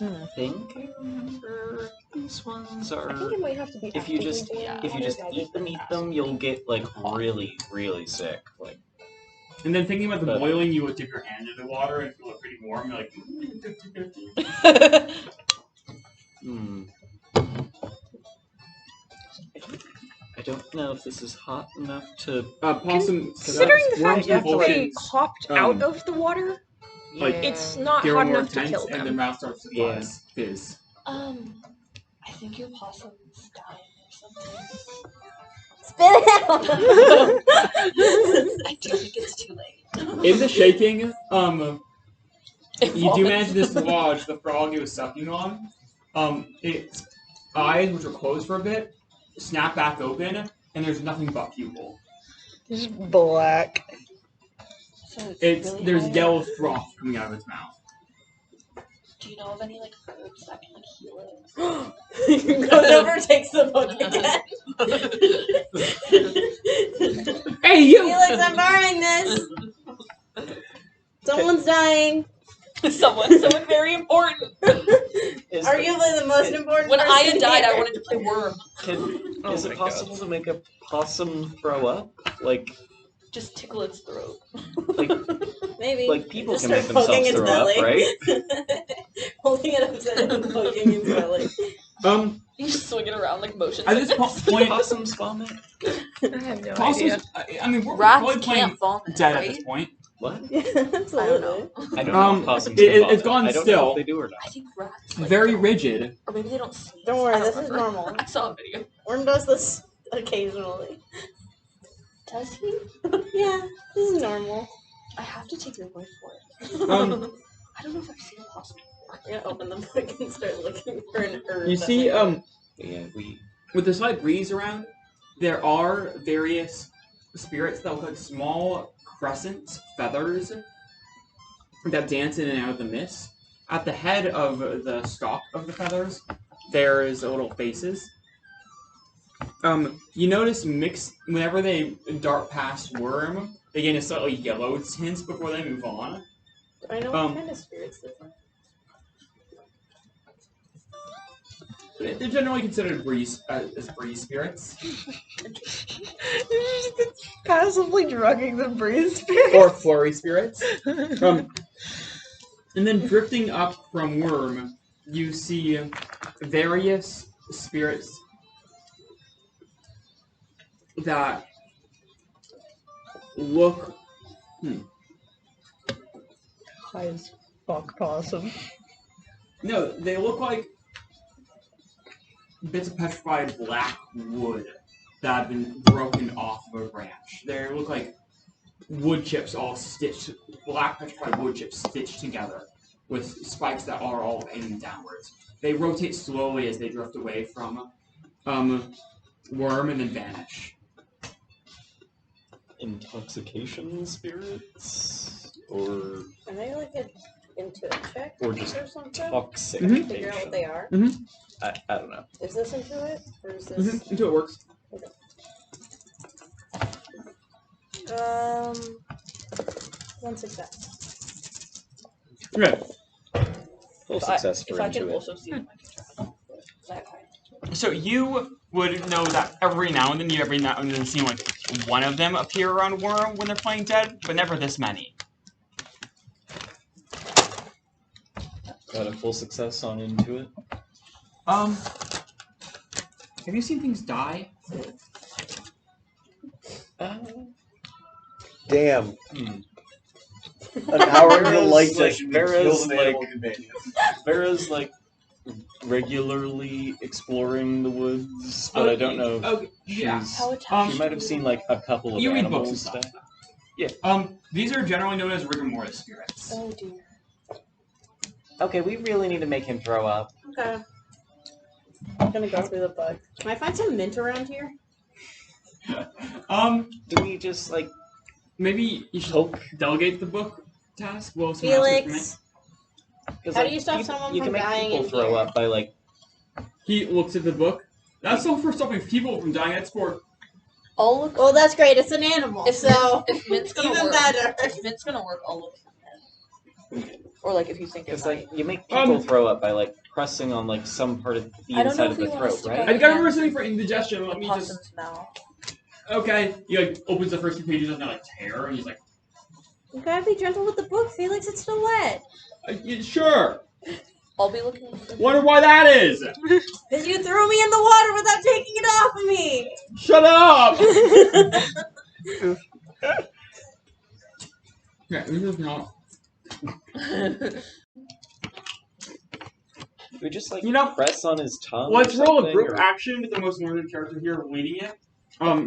I think I remember these ones I think are. it might have to be. If you just eat them, you'll get like really, really sick. Like And then thinking about the But- boiling, you would dip your hand in the water and feel it pretty warm. You're like, 50-50. I don't know if this is hot enough to. Possum. Considering the worms fact that and they vultures, hopped out of the water, like, it's not they're hot more enough to intense kill and their them. mouth starts to Yeah. fizz. I think your possum's dying or something. Spit it out. I do think it's too late. In the shaking, you do vomits. manage to dislodge the frog it was sucking on. Its eyes, which were closed for a bit, snap back open, and there's nothing but pupil. Just black. So It's really there's high yellow up. froth coming out of its mouth. Do you know of any like herbs that can like heal it? Goes over, takes the book again. Hey you! Felix, I'm borrowing this. Someone's dying. someone very important. Is Arguably the most important. When Aya person died, I here. wanted to play Worm. Is it possible to make a possum throw up? Like Just tickle its throat. Maybe. like people Just can make start poking themselves its throw up, belly. right? Holding it upside down and poking its belly. You just swing it around like motion. At this point, Possums vomit. I have no idea. possums. I mean, we're Rats probably playing can't vomit, dead right? at this point. What? Yeah, absolutely. I don't know if possums can vomit. it's gone I don't know still. if they do or not. I think rats. Like, Very don't. rigid. Or maybe they don't sneeze. Don't worry, I this is remember. normal. I saw a video. Worm does this occasionally. Does he? Yeah, this is normal. I have to take your word for it. I don't know if I've seen a possum before. I'm gonna open the book and start looking for an herb. You that see, might- Yeah, we. with the slight breeze around, there are various spirits that look like small crescent feathers that dance in and out of the mist. At the head of the stalk of the feathers, there's little faces. You notice whenever they dart past Worm, they gain a slightly yellow tint before they move on. I know what kind of spirits this are. They're generally considered as breeze spirits. You're just passively drugging the breeze spirit. Or flurry spirits. And then drifting up from Worm, you see various spirits that look High as fuck possum. no, they look like bits of petrified black wood that have been broken off of a branch. They look like wood chips all stitched, black petrified wood chips stitched together with spikes that are all aiming downwards. They rotate slowly as they drift away from Worm and then vanish. Intoxication spirits? Or Are they like an intuit check or just something? toxic? Mhm. Figure out what they are. I don't know. Is this intuit or is this? Until it works. One success. Okay. Full success for If I can Intuit. also see them, I can try. So you would know that every now and then you see like one of them appear around Worm when they're playing dead, but never this many. Got a full success on Intuit. Have you seen things die? Damn. An hour into the Vera's light like- session, we Vera's killed an like- animal companion. Vera's like regularly exploring the woods, but I don't know. Okay, yeah. She's, How attached she might have seen like a couple of You read books and animals stuff. die. Yeah. These are generally known as rigor mortis spirits. Oh dear. Okay, we really need to make him throw up. Okay. I'm gonna go through the book. Can I find some mint around here? Do we just like Maybe you should Poke. delegate the book task. Well, someone else has Felix. Because How do you stop someone you from can make dying people in throw here? up by like He looks at the book. That's not for stopping people from dying. That's for I'll look. Well, that's great. It's an animal, so if Mint's gonna even work, better. if Mint's gonna work, I'll look. Or like if you think because it's like you make people Um, throw up by like pressing on like some part of the I don't know inside if of the we want us throat, to right? go- I gotta remember something for indigestion. Let me just. possum's mouth. Okay. He like opens the first few pages and like tear, and he's like, You gotta be gentle with the book, Felix. It's still wet. yeah, "Sure. I'll be looking. Wonder why that is. Because you threw me in the water without taking it off of me. Shut up." Yeah, this is not. We just like You know, press on his tongue. let's or roll a something, group or- action with the most learned character here leading it.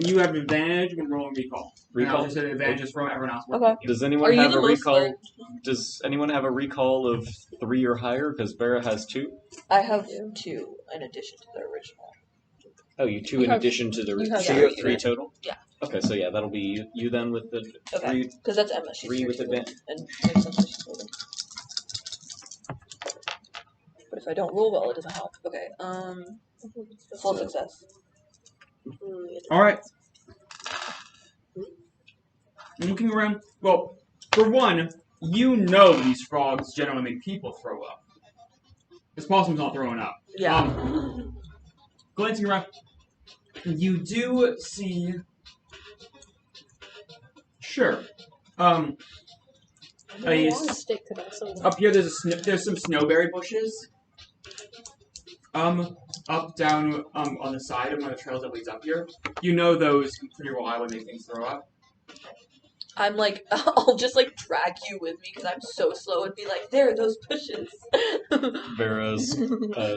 You have advantage when rolling recall. And I'll Recall? just say advantages from everyone else. Okay. Does Are anyone you have the a most recall? learned? Does anyone have a recall of 3 or higher? Because Vera has 2. I have 2 in addition to the original. Oh, you 2 You in have- addition to the. you have So you have 3, 3 right? total. Yeah. Okay, so yeah, that'll be you then with the Okay. 3. Because that's Emma. She's 3 here with too, advantage. and makes sense that she's holding. But if I don't roll well, it doesn't help. Okay. Full success. All right. Looking around. Well, for one, you know these frogs generally make people throw up. This possum's not throwing up. Yeah. Glancing around, you do see. Sure. I A want to stick to that. So Up here, there's some snowberry bushes. Up, down, on the side of one of the trails that leads up here. You know those can pretty rely when they things throw up. I'm like, I'll just like drag you with me because I'm so slow and be like, there are those bushes. Vera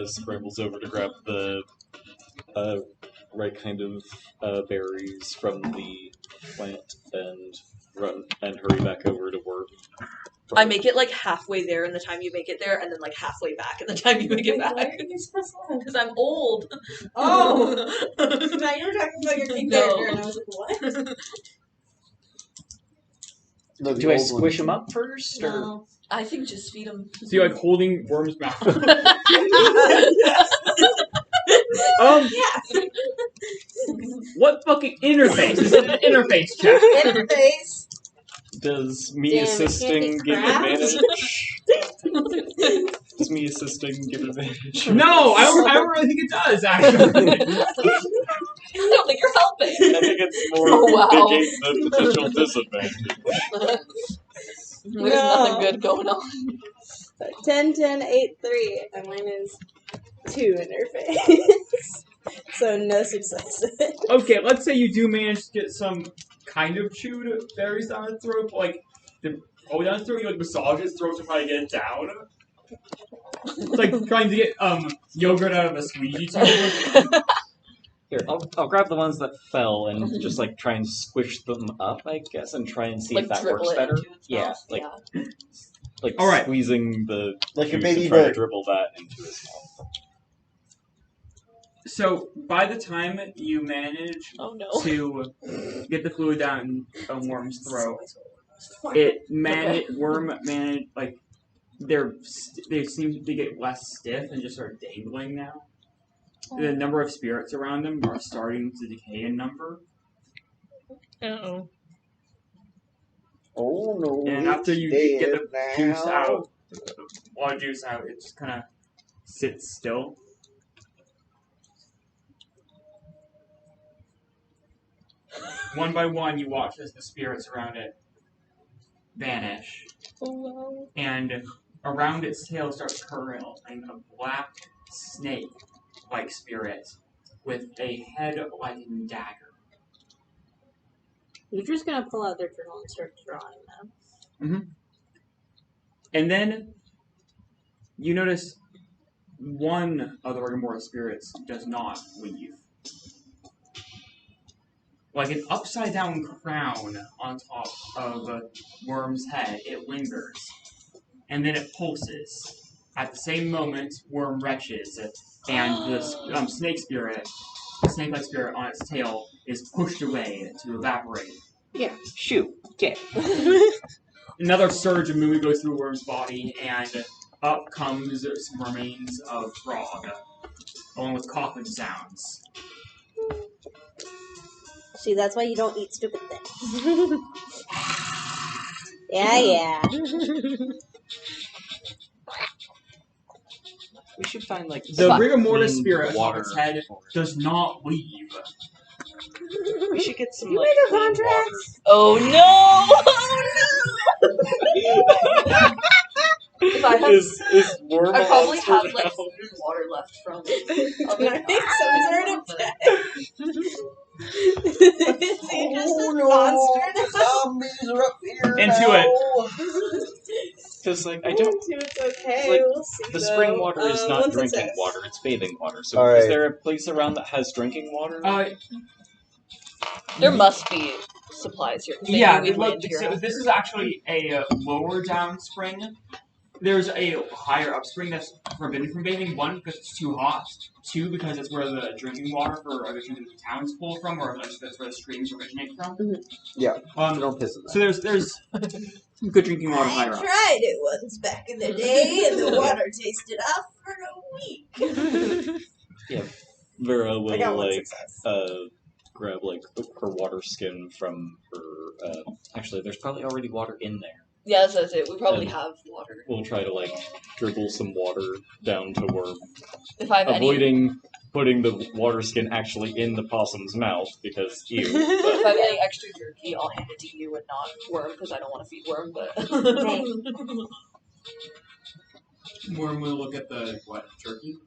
scrambles over to grab the right kind of berries from the plant and run and hurry back over to work. I make it like halfway there in the time you make it there, and then like halfway back in the time you make it back. Because I'm old. Oh! Now you were talking about your king No. character, and I was like, what? No, the Do I old one. squish him up first, or No. I think just feed them. So you're like holding Worm's mouth. Yeah. What fucking interface? This is an interface check. Interface. Does me Damn, it assisting can't be give crafts. advantage? Does me assisting give advantage? No, I don't really think it does, actually. I don't think you're helping. I think it's more Oh, wow. negate the potential disadvantage. There's No. nothing good going on. 10, 10, 8, 3. And mine is 2 interface. So no successes. Okay, let's say you do manage to get some kind of chewed berries down his throat, like down his throat, you like massage his throat to try to get it down. It's like trying to get yogurt out of a squeegee tube. Here, I'll grab the ones that fell and just like try and squish them up, I guess, and try and see Like if that dribble works it better. into its Yeah, mouth. like Yeah. like All right. Squeezing the Like a juice baby and try to bird. dribble that into his mouth. So by the time you manage Oh no. to get the fluid down a worm's throat, worm managed like they seem to get less stiff and just start dangling now. The number of spirits around them are starting to decay in number, Uh-oh. Oh no. and after you it's get the dead juice now. out, water juice out, it just kind of sits still. One by one, you watch as the spirits around it vanish, Oh wow. and around its tail starts curling a black snake-like spirit with a head like a dagger. You're just gonna pull out their journal and start drawing them. And then you notice one of the rigor spirits does not leave. Like an upside down crown on top of a worm's head, it lingers. And then it pulses. At the same moment, worm retches, and the snake-like spirit on its tail is pushed away to evaporate. yeah, shoot, get. Another surge of movement goes through worm's body, and up comes some remains of frog, along with coughing sounds. See, that's why you don't eat stupid things. Yeah. We should find like The some rigor mortis clean spirit on water. its head does not leave. We should get some You like make a clean contract? water. Oh no! If I have, Is worm I probably monster have like now? water left from. Can I make some sort of check? Is he just a monster now? Zombies are up here Into now. Because like I don't. It's okay. Like, We'll see. The though. spring water is not one drinking success. water; it's bathing water. So, All is right. there a place around that has drinking water? There must be supplies here. 'cause they Yeah, knew we'd land so here. this is actually a lower down spring. There's a higher up spring that's forbidden from bathing. One, because it's too hot. Two, because it's where the drinking water for other towns pull from, or that's where the streams originate from. Yeah. Um, Don't piss in that. so there's some good drinking water higher I up. tried it once back in the day, and the water tasted off for a week. Vera I will got one like success. grab like her water skin from her. Actually, there's probably already water in there. Yeah, that's it. We probably And- have water. We'll try to like dribble some water down to Worm, If I have any, avoiding putting the water skin actually in the possum's mouth because ew. if But I have any extra jerky, I'll hand it to you and not Worm because I don't want to feed Worm. But Worm will look at the jerky.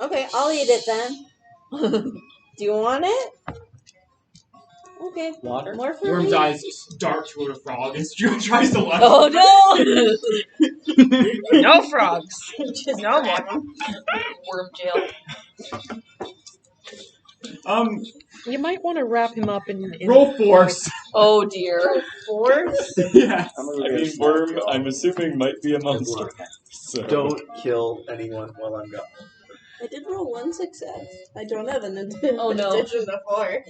Okay, I'll eat it then. Do you want it? Okay. Water? More for Worm's me. eyes dart toward a frog and tries to laugh. oh no! No frogs. Just No grab one. Worm jail. You might want to wrap him up in Roll force. Oh dear. Force? Yeah. I'm I gonna mean, Worm, I'm assuming might be a monster. So Don't kill anyone while I'm gone. I did roll one success. I don't have an Oh, no. addition to 4.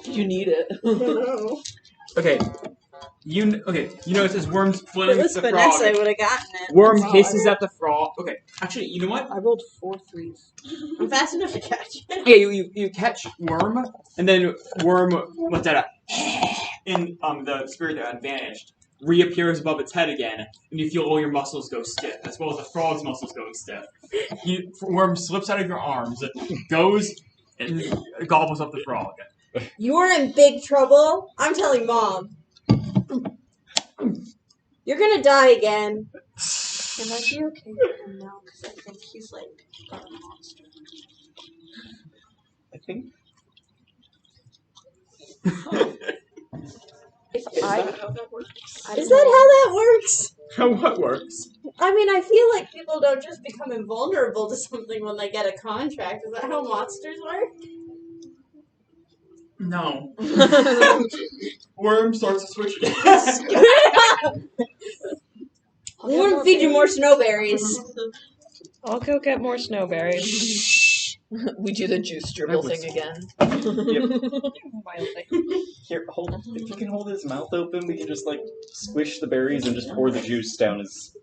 You need it. No. Okay. You notice as Worm If it flings was the finesse, frog. I would have gotten it. Worm That's all. hisses at the frog. Okay, actually, you know what? I rolled 4 3s. I'm fast enough to catch it. Yeah, you catch Worm, and then Worm lets out a and the spirit that had vanished reappears above its head again, and you feel all your muscles go stiff, as well as the frog's muscles going stiff. Worm slips out of your arms, goes and gobbles up the frog. You're in big trouble. I'm telling Mom. You're gonna die again. It might be okay with him now because I think he's like got a monster. I think. If Is I that how that works? Is that how that works? What works? I mean, I feel like people don't just become invulnerable to something when they get a contract. Is that how monsters work? No. Worm starts to switch again. We wouldn't feed you more snowberries. I'll go get more snowberries. We do the juice dribble thing again. Mildly. Here, hold. If you can hold his mouth open, we can just like squish the berries and just pour the juice down his.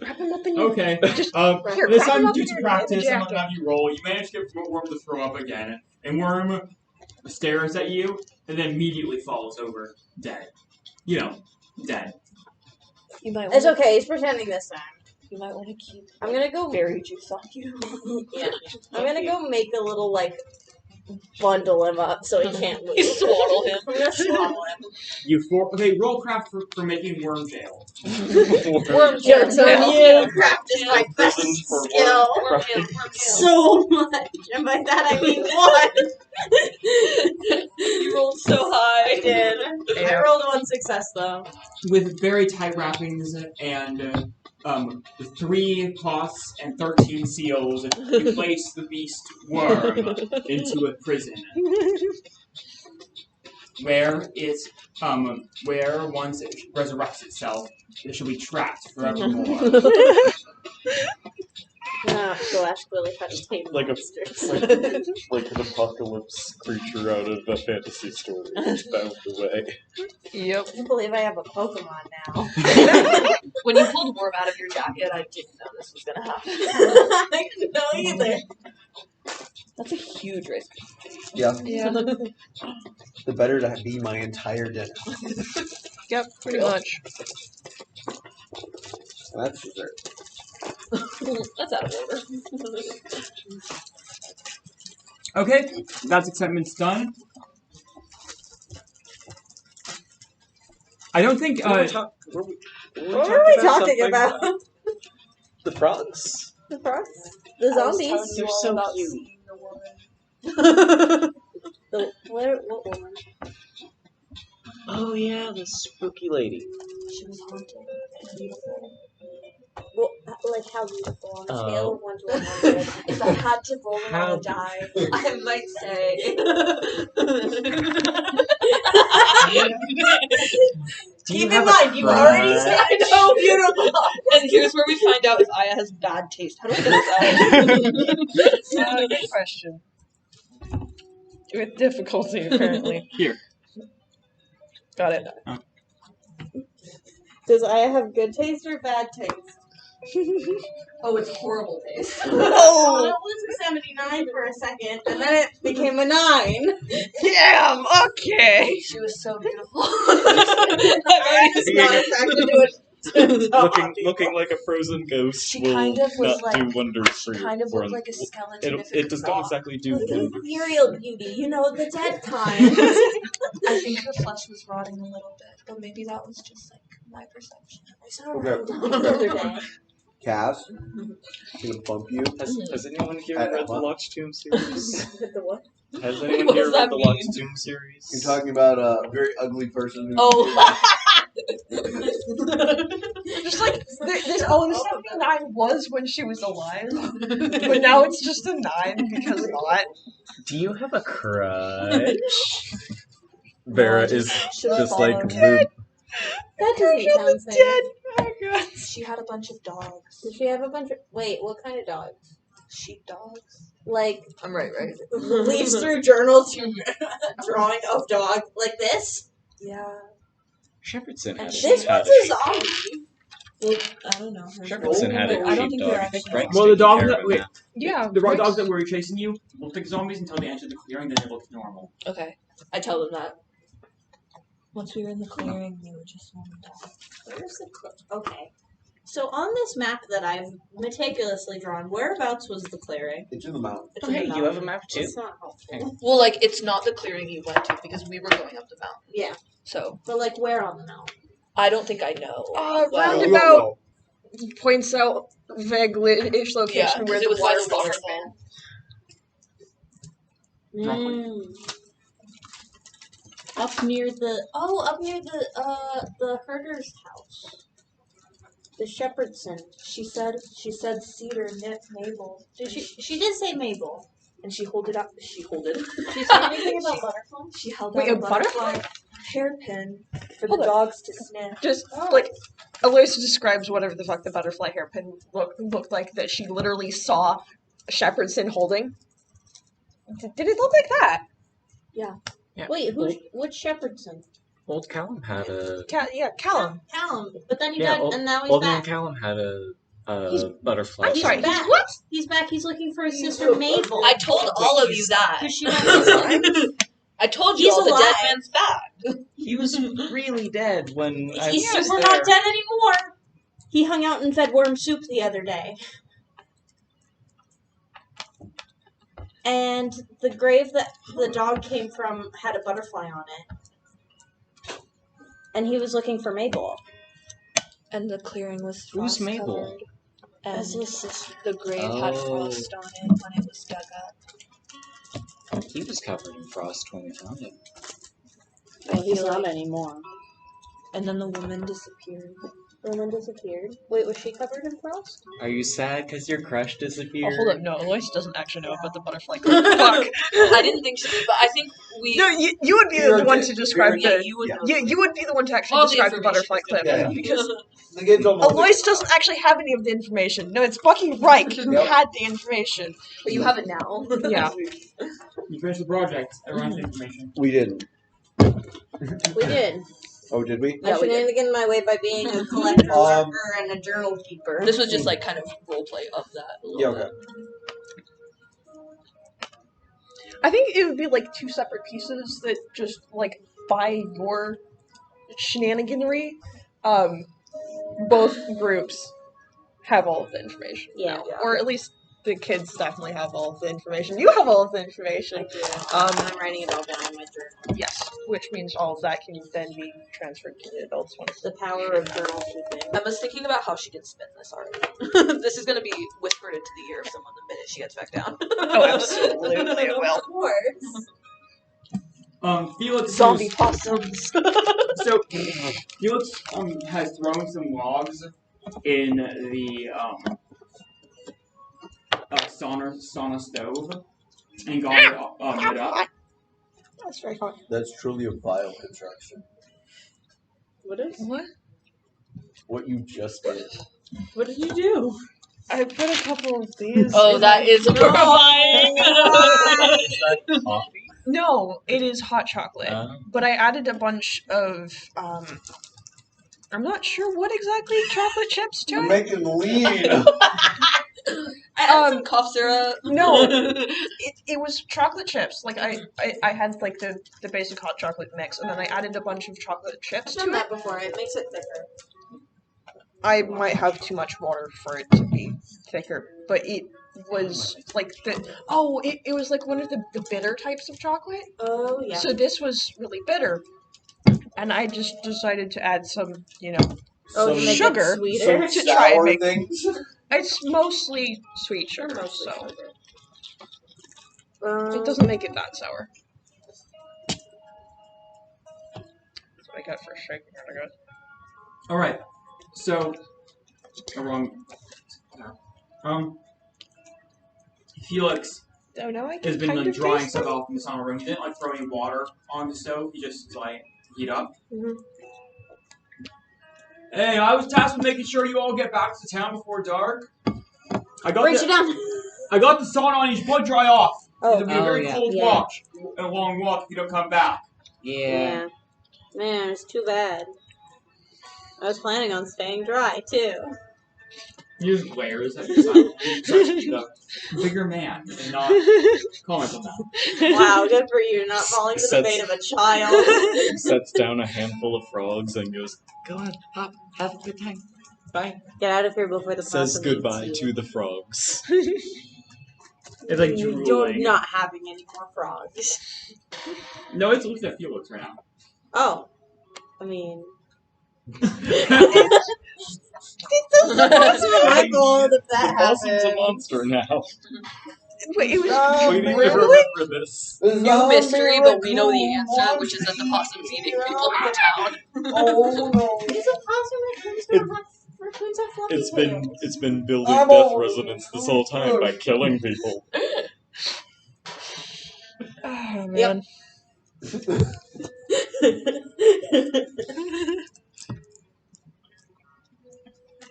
Wrap him up in your... Okay. Here, This wrap him time, up due in to your practice, I'm jacket. gonna have you roll. You manage to get Worm to throw up again, and Worm stares at you, and then immediately falls over, dead. You know, dead. You might It's want okay. He's pretending this time. You might want to keep I'm gonna go. berry juice on you. Yeah. I'm gonna go make a little bundle him up so he can't move. You swaddle him. I'm gonna swaddle him. Okay, roll craft for making worm jail. Worm Joke's jail. on you. Practice my best Prison for worm. skill Worm jail. Worm jail. so much, and by that I mean one. You rolled so high. I did. I rolled one success though. With very tight wrappings and 3 cloths and 13 seals, you place the beast worm into a prison. Where once it resurrects itself, it shall be trapped forevermore. Ah, go ask Willie how to tame Like a- monsters. Like an apocalypse creature out of a fantasy story, bound away. Yep. I can't believe I have a Pokemon now. When you pulled Worm out of your jacket, I didn't know this was gonna happen. I didn't know either. That's a huge risk. Yeah. Yeah. The better to be my entire dinner. Yep, pretty much. That's dessert. That's out of order. Okay, that's acceptance done. I don't think. What were we talking about? The frogs. The frogs? The zombies? They're They're so about cute. seeing the woman. What woman? Oh yeah, the spooky lady. She was haunted and beautiful. Well, like how beautiful on a Oh. scale of 1 to 100. If I had to roll them on How a die, I might say. Keep in mind, you already said so beautiful. And here's where we find out if Aya has bad taste. How do we get that? Good question. With difficulty, apparently. Here. Got it. Does Aya have good taste or bad taste? Oh, it's horrible taste. Oh, it was a 79 for a second, and then it became a 9. Damn, okay. She was so beautiful. I'm just not attracted to it. Looking like a frozen ghost She will kind of was not like- do wonders for She you. kind of for looked an- like a skeleton. if It does could not walk. exactly do Like wonders. ethereal beauty, you know, the dead kind. I think her flesh was rotting a little bit, but maybe that was just like my perception. I saw her Okay. the other day. Cass, gonna bump you. Has anyone here At read the what? Locked Tomb series? The what? Has anyone What here does read that the mean? Locked Tomb series? You're talking about a very ugly person who. Oh, Just like, this 79 was when she was alive, but now it's just a 9 because not. Do you have a crush? Vera is should've just like followed. Lube. That doesn't sound safe. Dead. Oh god. she had a bunch of dogs. Did she have a bunch of... Wait, what kind of dogs? Sheepdogs. Like I'm right. leaves through journal to drawing of dog like this. Yeah. Shepherdson had And a this had one's a a sheep. zombie. Well, I don't know. Shepherdson had a I don't think they're sheepdog. I think actually. Frank's Well, the taking dog care that of him wait, now. Yeah. the Frank's- dogs that were chasing you will pick zombies until they enter the clearing. Then they look normal. Okay. I tell them that. Once we were in the clearing, they were just normal dogs. Where's the okay? So on this map that I've meticulously drawn, whereabouts was the clearing? It's in the mountain. It's in the Okay, you mountain. have a map too. It's not helpful. Well, like it's not the clearing you went to because we were going up the mountain. Yeah, So but like where on the mountain? I don't think I know. Well, Well, You don't roundabout know. points out vague-ish yeah, location where because the it was by the waterfall has been. waterfall. Up near the herder's house. The Shepherdson. She said Cedar knit Mabel. Did she did say Mabel. And she hold it up. She hold it. Did she say anything about butterflies? She held Wait, out a a butterfly? hairpin for Hold the on. dogs to sniff. Just Oh. like Aloysia describes whatever the fuck the butterfly hairpin looked like that she literally saw Shepherdson holding. Did it look like that? Yeah. Wait, which Shepherdson? Old Callum had a. Callum. Callum. But then he Yeah, died, and now he's Old Man back. Callum had a He's- butterfly. I'm He's sorry. back. He's what? He's back. He's looking for his sister Mabel. I told all of you that. Because she went missing. I told you He's all the alive. dead man's back. He was really dead when I He's was super there. not dead anymore. He hung out and fed worm soup the other day. And the grave that the dog came from had a butterfly on it. And he was looking for Mabel. And the clearing was Who's frost Mabel? covered. And As his sister. the grave had Oh. frost on it when it was dug up. He was covered in frost when we found him. Oh, he's feel not like- anymore. And then the woman disappeared. Roman disappeared. Wait, was she covered in frost? Are you sad because your crush disappeared? Oh, hold up. No, Aloysia doesn't actually know about the butterfly. Fuck. I didn't think she did, but I think we. No, you would be You're the one okay. to describe yeah, the. you would know. You would be the one to actually All the describe the information butterfly is clip Yeah. because The kids don't know. Aloysia doesn't actually have any of the information. No, it's fucking Reich who Yep. had the information. But you have it now. Yeah. You finished the project. Everyone has the information. We didn't. We did. Oh, did we? I Yeah, we did. shenanigan my way by being a collector worker and a journal keeper. This was just like kind of roleplay of that. A little Yeah, okay. I think it would be like two separate pieces that just like by your shenaniganery, both groups have all of the information. Yeah. now. Or at least the kids definitely have all of the information. You have all of the information. I'm writing it all down in my journal. Yes, which means all of that can then be transferred to the adults once. The power of journal keeping. Emma's thinking about how she can spin this already. This is going to be whispered into the ear of someone the minute she gets back down. Oh, absolutely it will. Of course. Felix Zombie possums. So Felix has thrown some logs in the sauna stove and got it lit up. That's very fun. That's truly a vile construction. What is? What? What you just did. What did you do? I put a couple of these. Oh, in that my- is horrifying. Is that coffee? No, it is hot chocolate. But I added a bunch of I'm not sure what exactly chocolate chips to You're it. making me lean. I had some cough syrup. No. It was chocolate chips. Like I had like the basic hot chocolate mix, and then I added a bunch of chocolate chips I've to done it. that before. It makes it thicker. I might have too much water for it to be thicker, but it was like it was like one of the bitter types of chocolate. Oh yeah. So this was really bitter, and I just decided to add some, Oh, to make sugar. it sweeter. Some to try and sour make- things. It's mostly sweet sugar, Mostly so sugar. it doesn't make it that sour. That's what I got for a shake. All right. So, wrong. Felix Oh no, I has can been kind like of drying taste stuff them. off in the sauna room. He didn't like throw any water on the stove. He just like heat up. Mhm. Hey, I was tasked with making sure you all get back to town before dark. I got Break the- it down. I got the sauna on. You should probably dry off. Oh, It'll be a very yeah. cold Yeah. walk and a long walk if you don't come back. yeah. Man, it's too bad. I was planning on staying dry too. He just glares at you silently. He's such a bigger man and not comment on that. Wow, good for you, not falling for the Sets- bait of a child. Sets down a handful of frogs and goes, "Go on, hop, have a good time. Bye." Get out of here before the Says possum eats goodbye you. to the frogs. It's like You're drooling. not having any more frogs. No, it's looking at Felix right now. Oh, I mean, It's my goal if that Possum's a happens. monster now. Wait, it was We need to really? remember this. new mystery, but we know the answer, which is that the possum's eating people in the town. Oh no. There's a possum raccoons have fluffy tails. It's been building I'm death all- resonance this whole time by killing people. Oh man.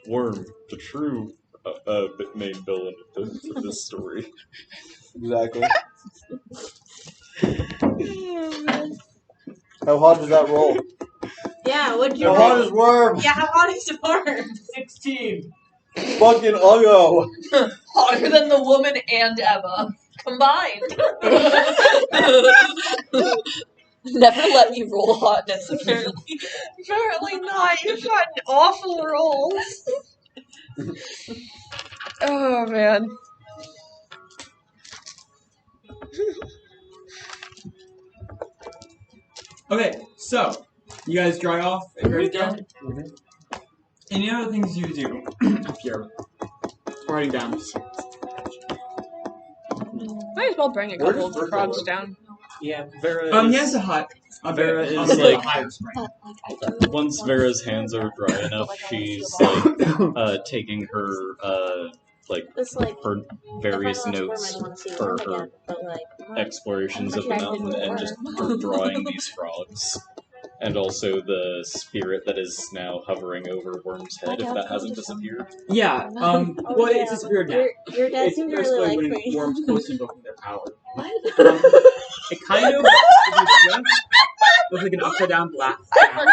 Worm, the true main villain of this story. Exactly. Oh, man. How hot does that roll? Yeah, what'd you How hot roll? is Worm? Yeah, how hot is Worm? 16. Fucking Uggo. Hotter than the woman and Emma combined. Never let me roll hotness, apparently. Apparently not. You've gotten awful rolls. Oh man. Okay, so you guys dry off and ready to go? Any other things you do if you're writing down? Might as well bring a Where couple does of Virgo frogs live? down. Yeah, Vera He is... has a hut. Vera is a like- higher spring. Once Vera's hands are dry enough, she's taking her It's like her various if I lost notes Worm, I'd want to see for Worm her again, but like, explorations of the mountain and just her drawing these frogs. And also the spirit that is now hovering over Worm's head, if that hasn't disappeared. Yeah, well, it's a spirit now. Your dad It's seemed to basically really when like me. worms close to invoking their power. It kind of, if you squint, looks like an upside down black cloud.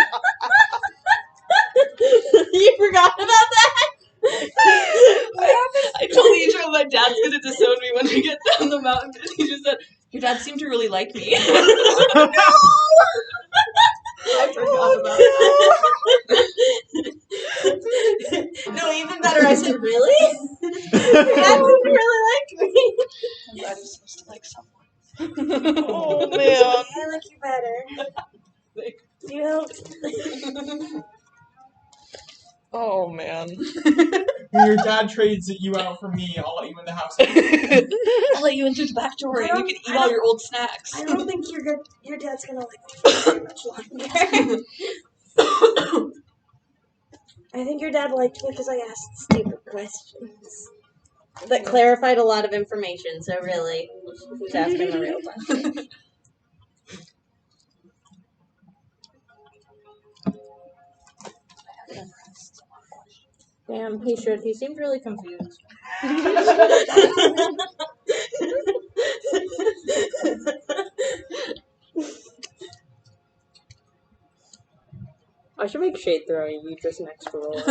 You forgot about that? I told Idra my dad's gonna disown me when we get down the mountain, and he just said, "Your dad seemed to really like me." I forgot about that. No, even better, I said, really? Your dad seemed to really like me. Your dad is supposed to like someone. Oh man. I like you better. You helped. Oh man. When your dad trades you out for me, I'll let you in the house. I'll let you in through the back door, and you can eat I all don't- your old snacks. I don't think your dad's gonna like me for very much longer. I think your dad liked me because I asked stupid questions that clarified a lot of information. So really, who's asking the real question? Damn, he should. He seemed really confused. I should make shade throwing you just next to roll.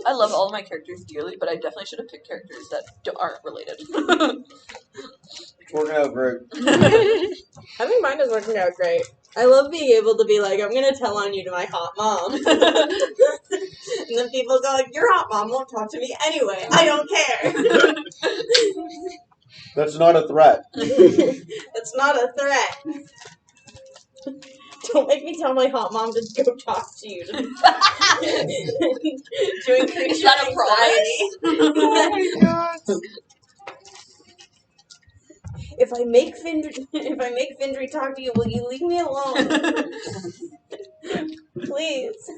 I love all of my characters dearly, but I definitely should have picked characters that aren't related. It's working out great. I think mine is working out great. I love being able to be like, I'm gonna tell on you to my hot mom. And then people go like, your hot mom won't talk to me anyway. I don't care. That's not a threat. That's not a threat. Don't make me tell my hot mom to go talk to you. To increase Is that your a promise? anxiety. Oh my god. If I make Findry talk to you, will you leave me alone? Please.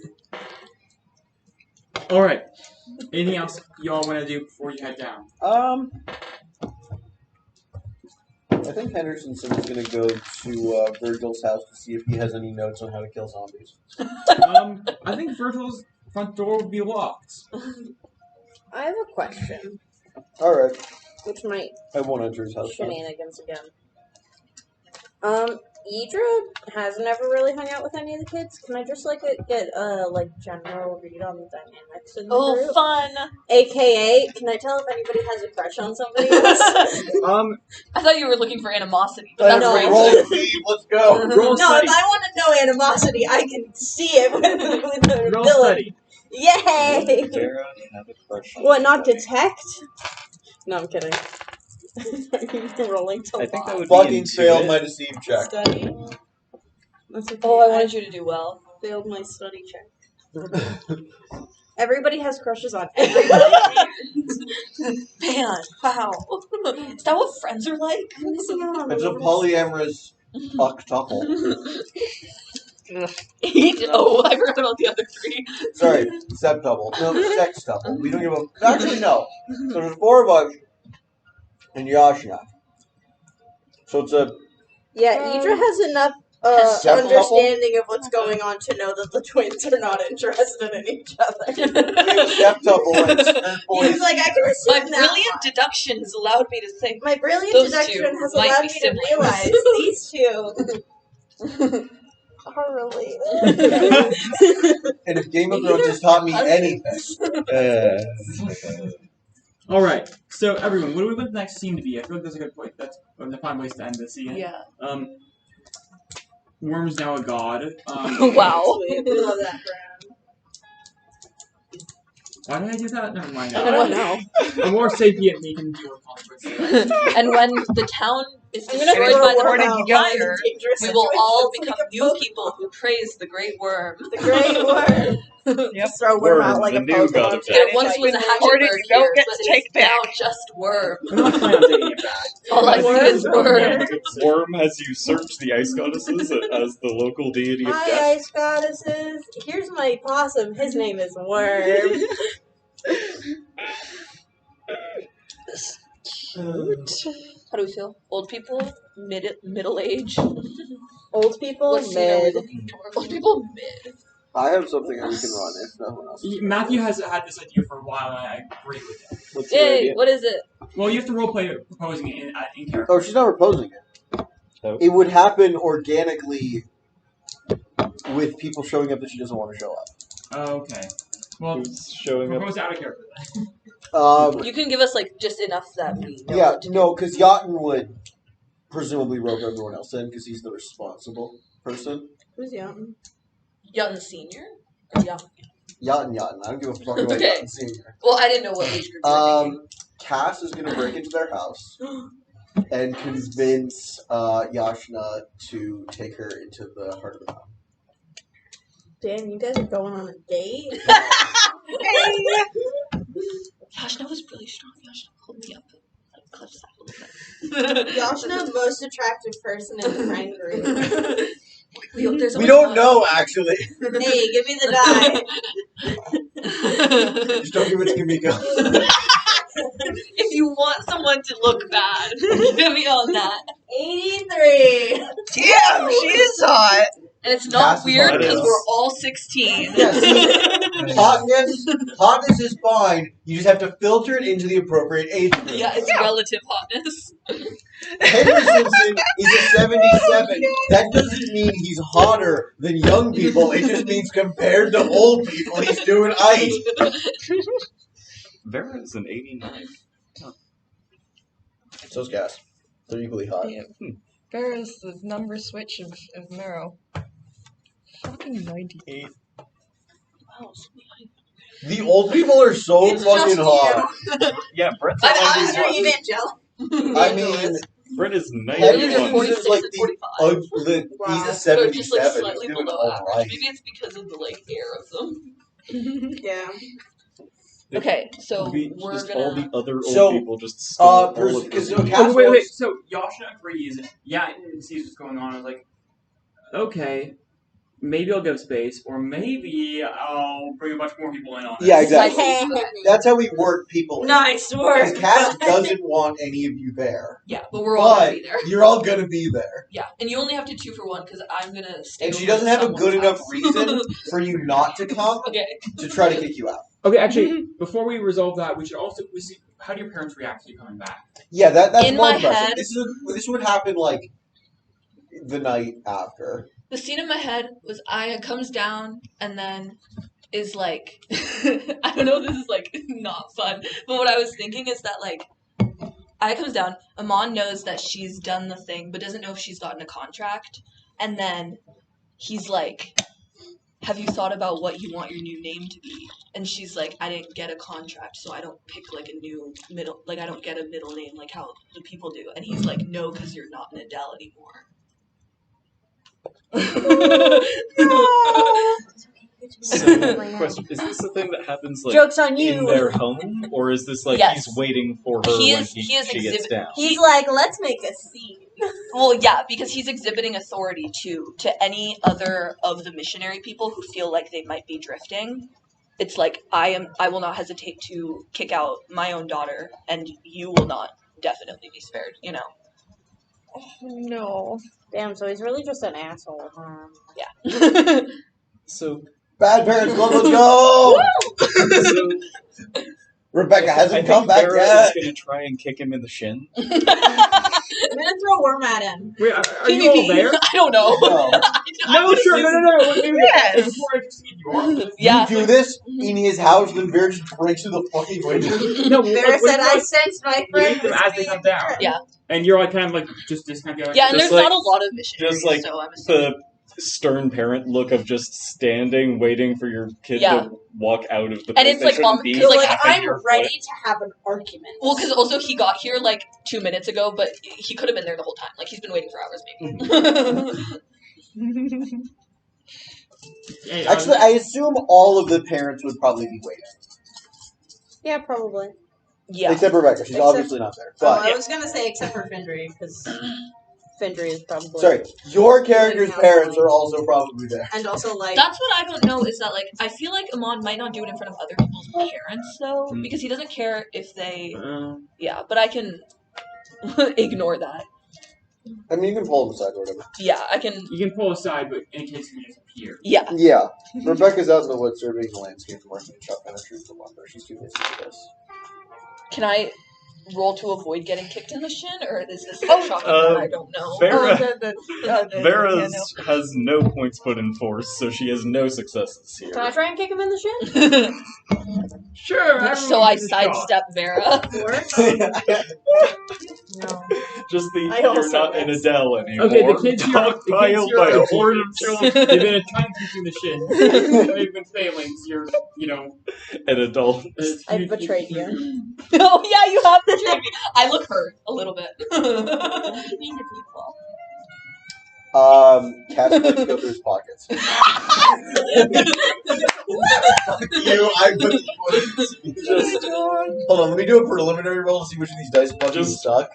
Alright. Anything else y'all want to do before you head down? I think Henderson's gonna go to Virgil's house to see if he has any notes on how to kill zombies. I think Virgil's front door would be locked. I have a question. Alright. which might I won't enter his house. shenanigans again. Idra has never really hung out with any of the kids. Can I just get general read on the dynamics in the group? fun! AKA, can I tell if anybody has a crush on somebody else? I thought you were looking for animosity, but that's Roll great. the feed, let's go. Roll No, study. if I want to know animosity, I can see it with the Roll ability. study. Yay! Vera have a crush on What, not somebody. detect? No, I'm kidding. Rolling to I think that would Fucking be failed intuit. my deceive check. Study. That's okay. Oh, I wanted you to do well. failed my study check. Everybody has crushes on everybody. Man, wow. Is that what friends are like? It's a polyamorous octuple. Oh, I forgot about the other three. Sorry, septuple. No, sextuple. We don't give a. Actually, no. So there's 4 of us and Yashna. So it's a. Yeah, Idra has enough Septuple? understanding of what's going on to know that the twins are not interested in each other. Septuple and boys. He's like, I can My assume that. brilliant deduction has allowed me to think. My brilliant Those deduction two has might allowed be me to siblings. realize these two are related. And if Game of Thrones has taught me anything, All right. So everyone, what do we want the next scene to be? I feel like that's a good point. That's one of the fun ways to end this scene. Yeah. Worm's now a god. Wow. Sweet. We love that for Why did I do that? Never mind. I don't know. A more sapient me can deal with consequences. And when the town is I'm destroyed gonna by the throw According Worm to out. Pyre, Dangerous we will all situations become like a new Pokemon. people who praise the great worm. The great worm. Yep. Just throw Worm out Worm, like the a new Pokemon. god of death. It once was a Recorded, hatchet bird you don't here, get but to it take is now back. just worm. I'm not planning on taking it back. All I see is worm. Worm has usurped the ice goddesses as the local deity of Hi, death. ice goddesses. Here's my possum. His name is Worm. How do we feel? Old people? Middle age? Old people, What scene are we mid. looking for? Old people, mid. I have something that we can run if no one else. Matthew has had this idea for a while, and I agree with it. What's your Yay, idea? what is it? Well, you have to roleplay proposing it in character. Oh, she's not proposing it. Oh. It would happen organically with people showing up that she doesn't want to show up. Okay. Well, Who's showing up? propose out of character then. You can give us just enough that we know Yeah, what to do. no, because Yachten would presumably rope everyone else in because he's the responsible person. Who's young? Young senior? Or young? Yachten. I don't give a fuck about Okay. Yachten Senior. Well, I didn't know what age group you were thinking. Cass is going to break into their house and convince Yashna to take her into the heart of the mountain. Damn, you guys are going on a date? Yashna was really strong. Yashna pulled me up. Like, clutched that a little bit. Yashna, most attractive person in the friend group. There's We only don't one. know, actually. Hey, give me the die. Just don't give it to Kimiko. If you want someone to look bad, give me on that. 83. Damn, she is hot. And it's not Cass is weird hot, because yes. we're all 16. Yes. Hotness is fine. You just have to filter it into the appropriate age group. Yeah, it's relative hotness. Henry Simpson is a 77. That doesn't mean he's hotter than young people. It just means compared to old people, he's doing ice. Vera is an 89. So's Cass. They're equally hot. Yeah. Vera's the number switch of Marrow. Fucking 98. Wow, so The old people are so It's fucking just hot. Yeah, Brett's I'm a honestly 91. evangelical. I mean, Brett is Henry Henry's 91. Simpson's like and the 45. ugly. Wow. He's a They're 77. just like He's slightly doing below all average. right. Maybe it's because of the air of them. Yeah. Okay, so We we're just all gonna. the other old So, people just stole all of because her- Cass Wait. wants- So Yashna agrees. Yeah, and sees what's going on. I was like, okay, maybe I'll give space, or maybe I'll bring a bunch more people in on it. Yeah, exactly. Okay. That's how we work people in. Nice work. Because Cass doesn't want any of you there. Yeah, but we're all gonna But be there. you're all gonna be there. Yeah, and you only have to 2 for 1 because I'm gonna stay. And she over doesn't have a someone's good enough house. reason for you not to come Okay. to try to kick you out. Okay, actually, before we resolve that, we should also how do your parents react to you coming back? Yeah, that's In more my impressive. head- This would happen like the night after. The scene in my head was Aya comes down and then is like, I don't know if this is like not fun, but what I was thinking is that like, Aya comes down, Amon knows that she's done the thing, but doesn't know if she's gotten a contract, and then he's like, have you thought about what you want your new name to be? And she's like, I didn't get a contract, so I don't pick like a new middle, like I don't get a middle name like how the people do. And he's like, no, because you're not an Adele anymore. So, question: is this a thing that happens like Joke's on in you. their home, or is this like Yes. he's waiting for her He when is she gets exhibit- down? He's like, let's make a scene. Well, yeah, because he's exhibiting authority to any other of the missionary people who feel like they might be drifting. It's like I will not hesitate to kick out my own daughter, and you will not definitely be spared. You know. Oh, no. Damn, so he's really just an asshole, huh? Yeah. So, Bad Parents Club, let's go! so Rebecca I hasn't think come back Vera yet. is gonna try and kick him in the shin. I'm gonna throw a worm at him. Wait, are you all there? I don't know. No. No, sure, no. Maybe Yes. it's more interesting if you are. Yeah. You do this in his house, then Vera just breaks through the fucking window. No, Vera what said, if, I like, sensed my you friend meet them was as they being come down. tricked. Yeah. And you're like kind of like just disconnected. Yeah, and Just there's like- not a lot of missionaries, just like so I'm assuming. The stern parent look of just standing, waiting for your kid Yeah. to walk out of the And place it's they like, shouldn't be. You're like, tapping I'm your ready foot. to have an argument. Well, because also he got here like 2 minutes ago, but he could have been there the whole time. Like he's been waiting for hours, maybe. Hey, Actually, I assume all of the parents would probably be waiting. Yeah, probably. Yeah. Except Rebecca. She's Except- obviously not there. Oh, But, I was gonna say except for Findry, because Findry is probably. sorry, your character's parents are also probably there. And also, like, That's what I don't know is that like I feel like Amon might not do it in front of other people's parents though, Hmm. because he doesn't care if they. Yeah, but I can ignore that. I mean, you can pull them aside or whatever. Yeah, I can. you can pull aside, but in case he disappears. Yeah. Yeah. Rebecca's out in the woods surveying the landscape and working in shotgun and trees for lumber. She's too busy for this. Can I roll to avoid getting kicked in the shin, or is this so Oh, shocking uh, that I don't know? Vera, Yeah, Vera no. has no points put in force, so she has no successes here. can I try and kick him in the shin? Sure. So I sidestep Vera. No. Just the I you're also not an miss. Adele anymore. Okay, the kids here, Piled by a horde of children. They've been trying to kick you in the shin. They've been failing. So you're, An adult. I betrayed you. Oh yeah, you have betrayed me. I look hurt a little bit. Don't be mean to people. Cat likes to go through his pockets. You, I put hold on, let me do a preliminary roll to see which of these dice fucking Just- suck.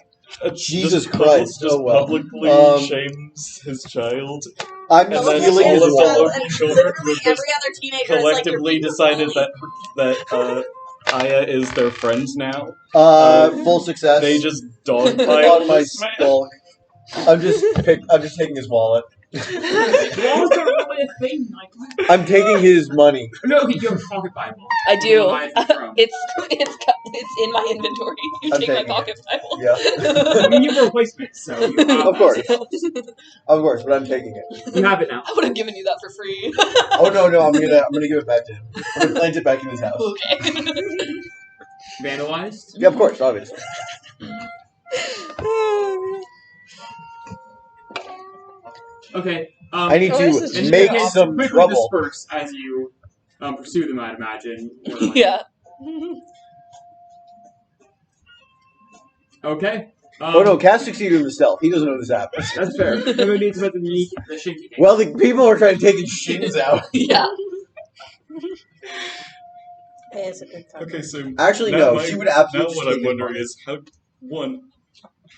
Jesus Just Christ, just oh well. publicly shames his child, I'm and stealing then his all of the wallet. local children who Literally have every just other teenager is like, collectively you're decided that Aya is their friend now. Full success. They just dogpile on my this man. skull. I'm just taking his wallet. Walls are really a thing. Like, I'm taking his money. no, you have a pocket Bible. I do. Where do you buy it from? It's in my inventory. You I'm take my taking it. pocket Bible. Yeah. I mean, you have a replacement, so you have Of course. Of course, but I'm taking it. You have it now. I would have given you that for free. Oh no, I'm gonna give it back to him. I'm gonna plant it back in his house. Okay. Vandalized? Yeah, of course, obviously. Okay. I need Oh, to this is and make you can some quickly trouble. disperse as you pursue them, I'd imagine. Or like- Yeah. Okay. Oh no, Cass succeeded in the stealth. He doesn't know this happens. That's fair. Maybe we need to let them unique the shin kicking. Well, the people are trying to take his shins out. Yeah. Hey, it's a good time. Okay, so Actually, now no. my- She would now absolutely. what take I'm his wondering money. is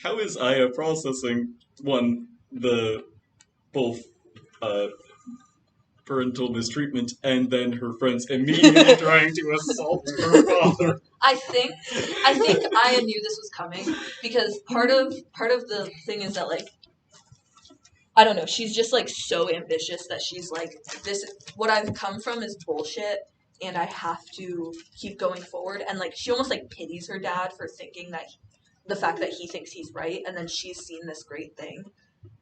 how is Aya processing the both parental mistreatment and then her friends immediately trying to assault her father. I think Aya knew this was coming because part of the thing is that like I don't know, she's just like so ambitious that she's like this what I've come from is bullshit and I have to keep going forward. And like she almost like pities her dad for thinking that the fact that he thinks he's right, and then she's seen this great thing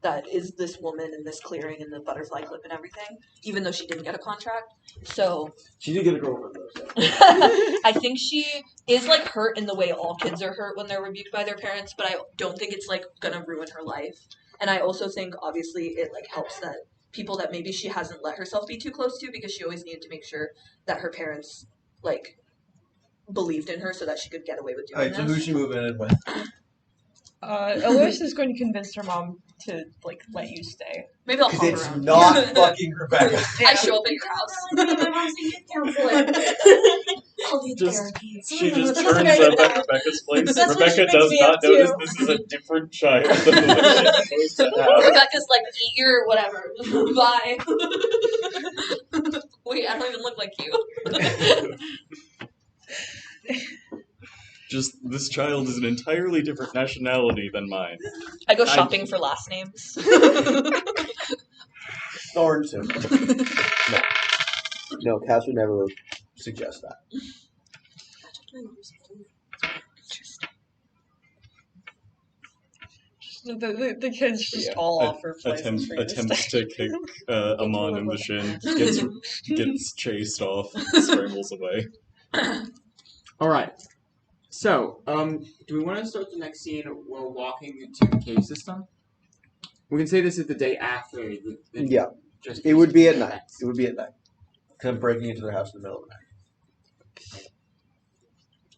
that is this woman and this clearing and the butterfly clip and everything, even though she didn't get a contract. So She did get a girlfriend though. So. I think she is like hurt in the way all kids are hurt when they're rebuked by their parents, but I don't think it's like gonna ruin her life. And I also think obviously it like helps that people that maybe she hasn't let herself be too close to, because she always needed to make sure that her parents like believed in her so that she could get away with doing Alright, so who's this. she moving in with? Eloise is going to convince her mom to like let you stay. Maybe I'll Because hop it's around. not fucking Rebecca. I show up at your house. My mom's a youth counselor. All these Just- guarantees. She just That's turns right. up at Rebecca's place. That's what Rebecca she makes does me not up notice to. this is a different child than the one she's supposed to have. Rebecca's like, eat your whatever. Bye. Wait, I don't even look like you. Just, this child is an entirely different nationality than mine. I go shopping for last names. Thornton. No. No, Cass would never suggest that. The kids just Yeah. all offer places Attempt, for you to attempts stay. to kick Amon in the shin, gets chased off, scrambles away. Alright. So, do we want to start the next scene while walking into the cave system? We can say this is the day after. Yeah. Just It would be at night. It would be at night. Because I'm breaking into their house in the middle of the night.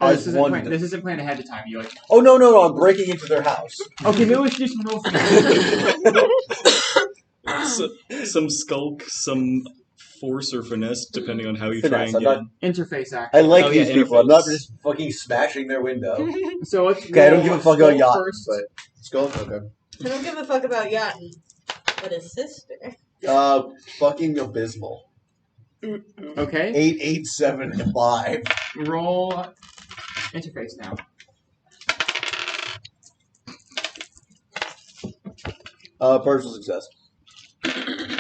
Oh, As one this isn't planned ahead of time. You like? Oh, no, I'm breaking into their house. Okay, maybe we should do some roll for now. Some skulk, some force or finesse, depending on how you try Finesse, and I'm get not- in. Interface act. I like Oh, yeah, these people. I'm not interface. just fucking smashing their window. So let's Okay, I don't roll give a fuck about skull yacht, first. but skull. Okay. I don't give a fuck about Yatten. But his sister. Fucking abysmal. Okay, 8875. roll interface now. Partial success.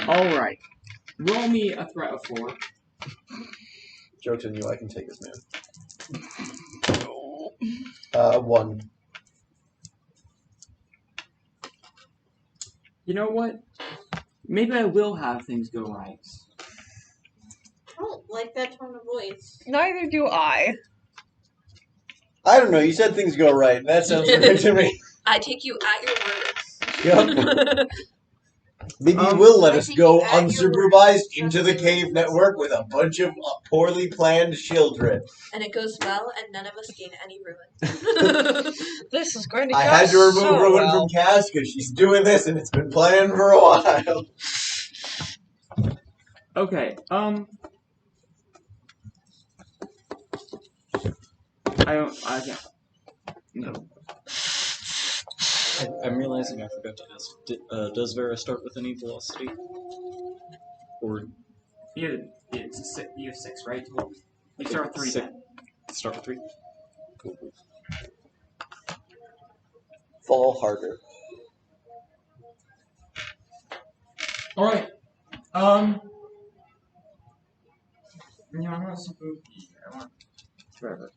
All right, roll me a threat of 4. Joke's on you. I can take this, man. 1. You know what? Maybe I will have things go right. I don't like that tone of voice. Neither do I. I don't know. You said things go right, and that sounds right to me. I take you at your Yep. word. Maybe you will let I us think go you add your unsupervised words. into the cave network with a bunch of poorly planned children. And it goes well, and none of us gain any ruin. This is going to go I had to remove so Ruin well. from Cass because she's doing this and it's been planned for a while. Okay, yeah. No. I'm realizing I forgot to ask. Does Vera start with any velocity? Or You have 6, right? You start with 3 Six. then. start with 3? Cool. Fall harder. Alright. Yeah, I want some food. I want whatever.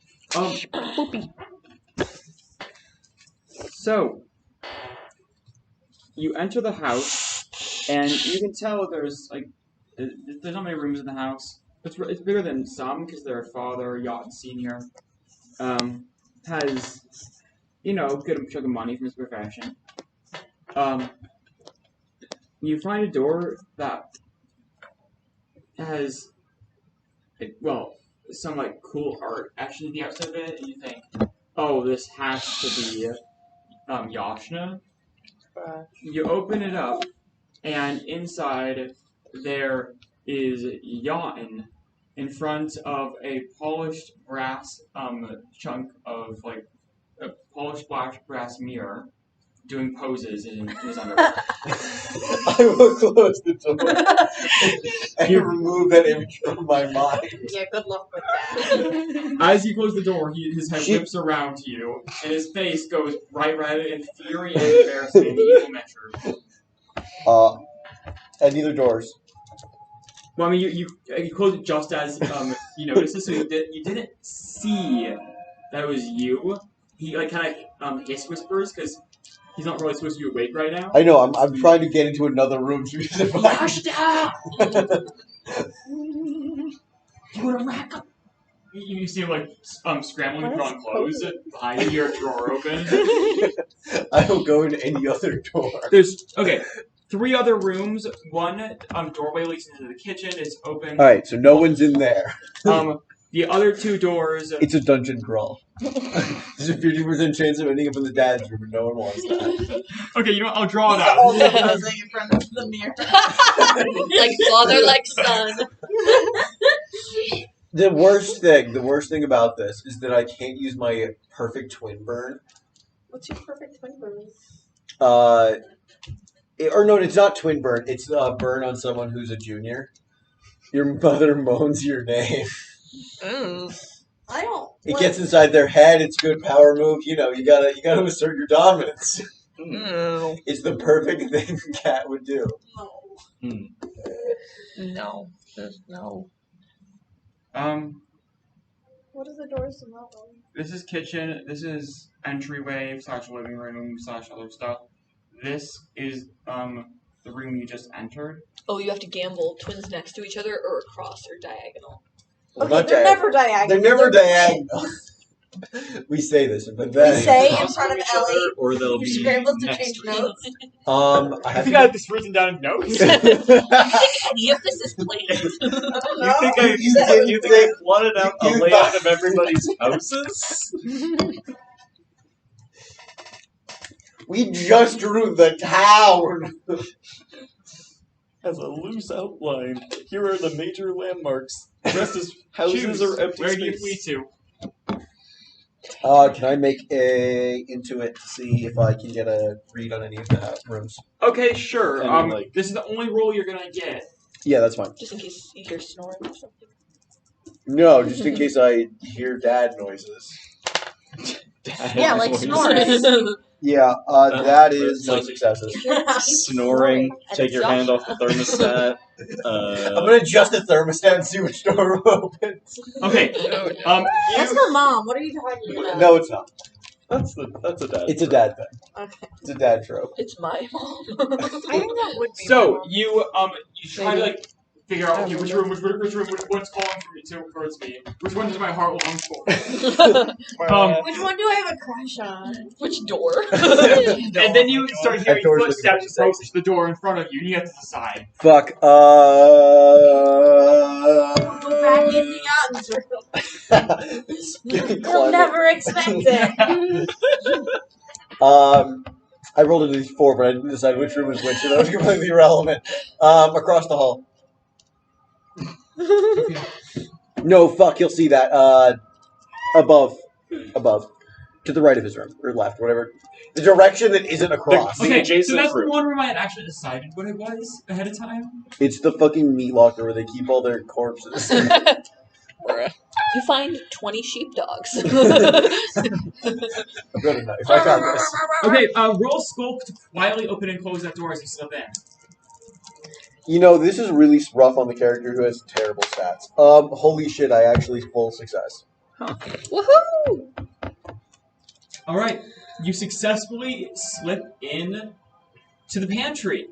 So you enter the house, and you can tell there's there's not many rooms in the house. It's bigger than some because their father, Yacht Senior, has good chunk of money from his profession. You find a door that has some cool art etched into the outside of it, and you think, oh, this has to be Yashna. You open it up, and inside there is Yatin in front of a polished brass chunk of a polished black brass mirror, doing poses in his underwear. I will close the door and remove that image from my mind. Yeah, good luck with that. As you close the door, his head whips around to you, and his face goes bright red in fury and embarrassment in equal measure. And neither doors. Well, I mean, you closed it just as you noticed this, so you didn't see that it was you. He like kind of hiss whispers because he's not really supposed to be awake right now. I know. I'm trying to get into another room. So Hush down! You gonna rack up? You see him like scrambling to put on clothes behind you. Your drawer open. I don't go into any other door. There's 3 other rooms. One doorway leads into the kitchen. It's open. All right, so no one's in there. The other 2 doors. It's a dungeon crawl. There's a 50% chance of ending up in the dad's room, and no one wants that. Okay, you know what? I'll draw it He's out. also posing in front of the mirror. Like father, like son. The worst thing about this is that I can't use my perfect twin burn. What's your perfect twin burn? Or no, it's not twin burn. It's burn on someone who's a junior. Your mother moans your name. Ooh. I don't. It gets inside their head. It's a good power move. You know, you gotta assert your dominance. No. It's the perfect thing Cat would do. No. No. What are the doors to that one? This is kitchen. This is entryway / living room / other stuff. This is the room you just entered. Oh, you have to gamble twins next to each other or across or diagonal. Well, Okay, not they're diagonal. never diagonal. They're never diagonal. We say this, but then We say in Across front from of each other, Ellie. or they'll You be scrambled to next change to each other. notes. I I have think I have this written down in notes. You think any of this is planned? You think You I plotted out a you layout thought- of everybody's houses? We just drew the town. Has a loose outline. Here are the major landmarks. The rest is houses Choose. or empty Where do you space. flee to? Can I make a Intuit to see if I can get a read on any of the rooms? Okay, sure. And, like- This is the only roll you're gonna get. Yeah, that's fine. Just in case you hear snoring or something. No, just in case I hear dad noises. Yeah, like snoring. Yeah, that That's is like- successes. Snoring. Take your hand off the thermostat. I'm gonna adjust the thermostat and see which door opens. Okay. That's her mom. What are you talking about? No, it's not. That's a dad. It's a dad thing. Okay. It's a dad trope. It's my mom. I think that would be. So you try to Maybe. like figure out okay, which room, what's calling for me towards me, which one does my heart long for? Which one do I have a crush on? Which door? And then you start hearing door's footsteps looking pretty approach the door in front of you, and you have to decide. Fuck. Go back in the answer. You'll never expect it. I rolled into these 4, but I didn't decide which room was which, so that was completely irrelevant. Across the hall. No, fuck, you'll see that. Above. To the right of his room, or left, whatever. The direction that isn't across. The Okay, so adjacent that's the room. one room I had actually decided what it was ahead of time. It's the fucking meat locker where they keep all their corpses. You find 20 sheepdogs. I've got a knife. I got this. Okay, roll skulk to quietly open and close that door as you slip in. You know, this is really rough on the character who has terrible stats. Holy shit, I actually full success. Woohoo! All right, you successfully slip in to the pantry.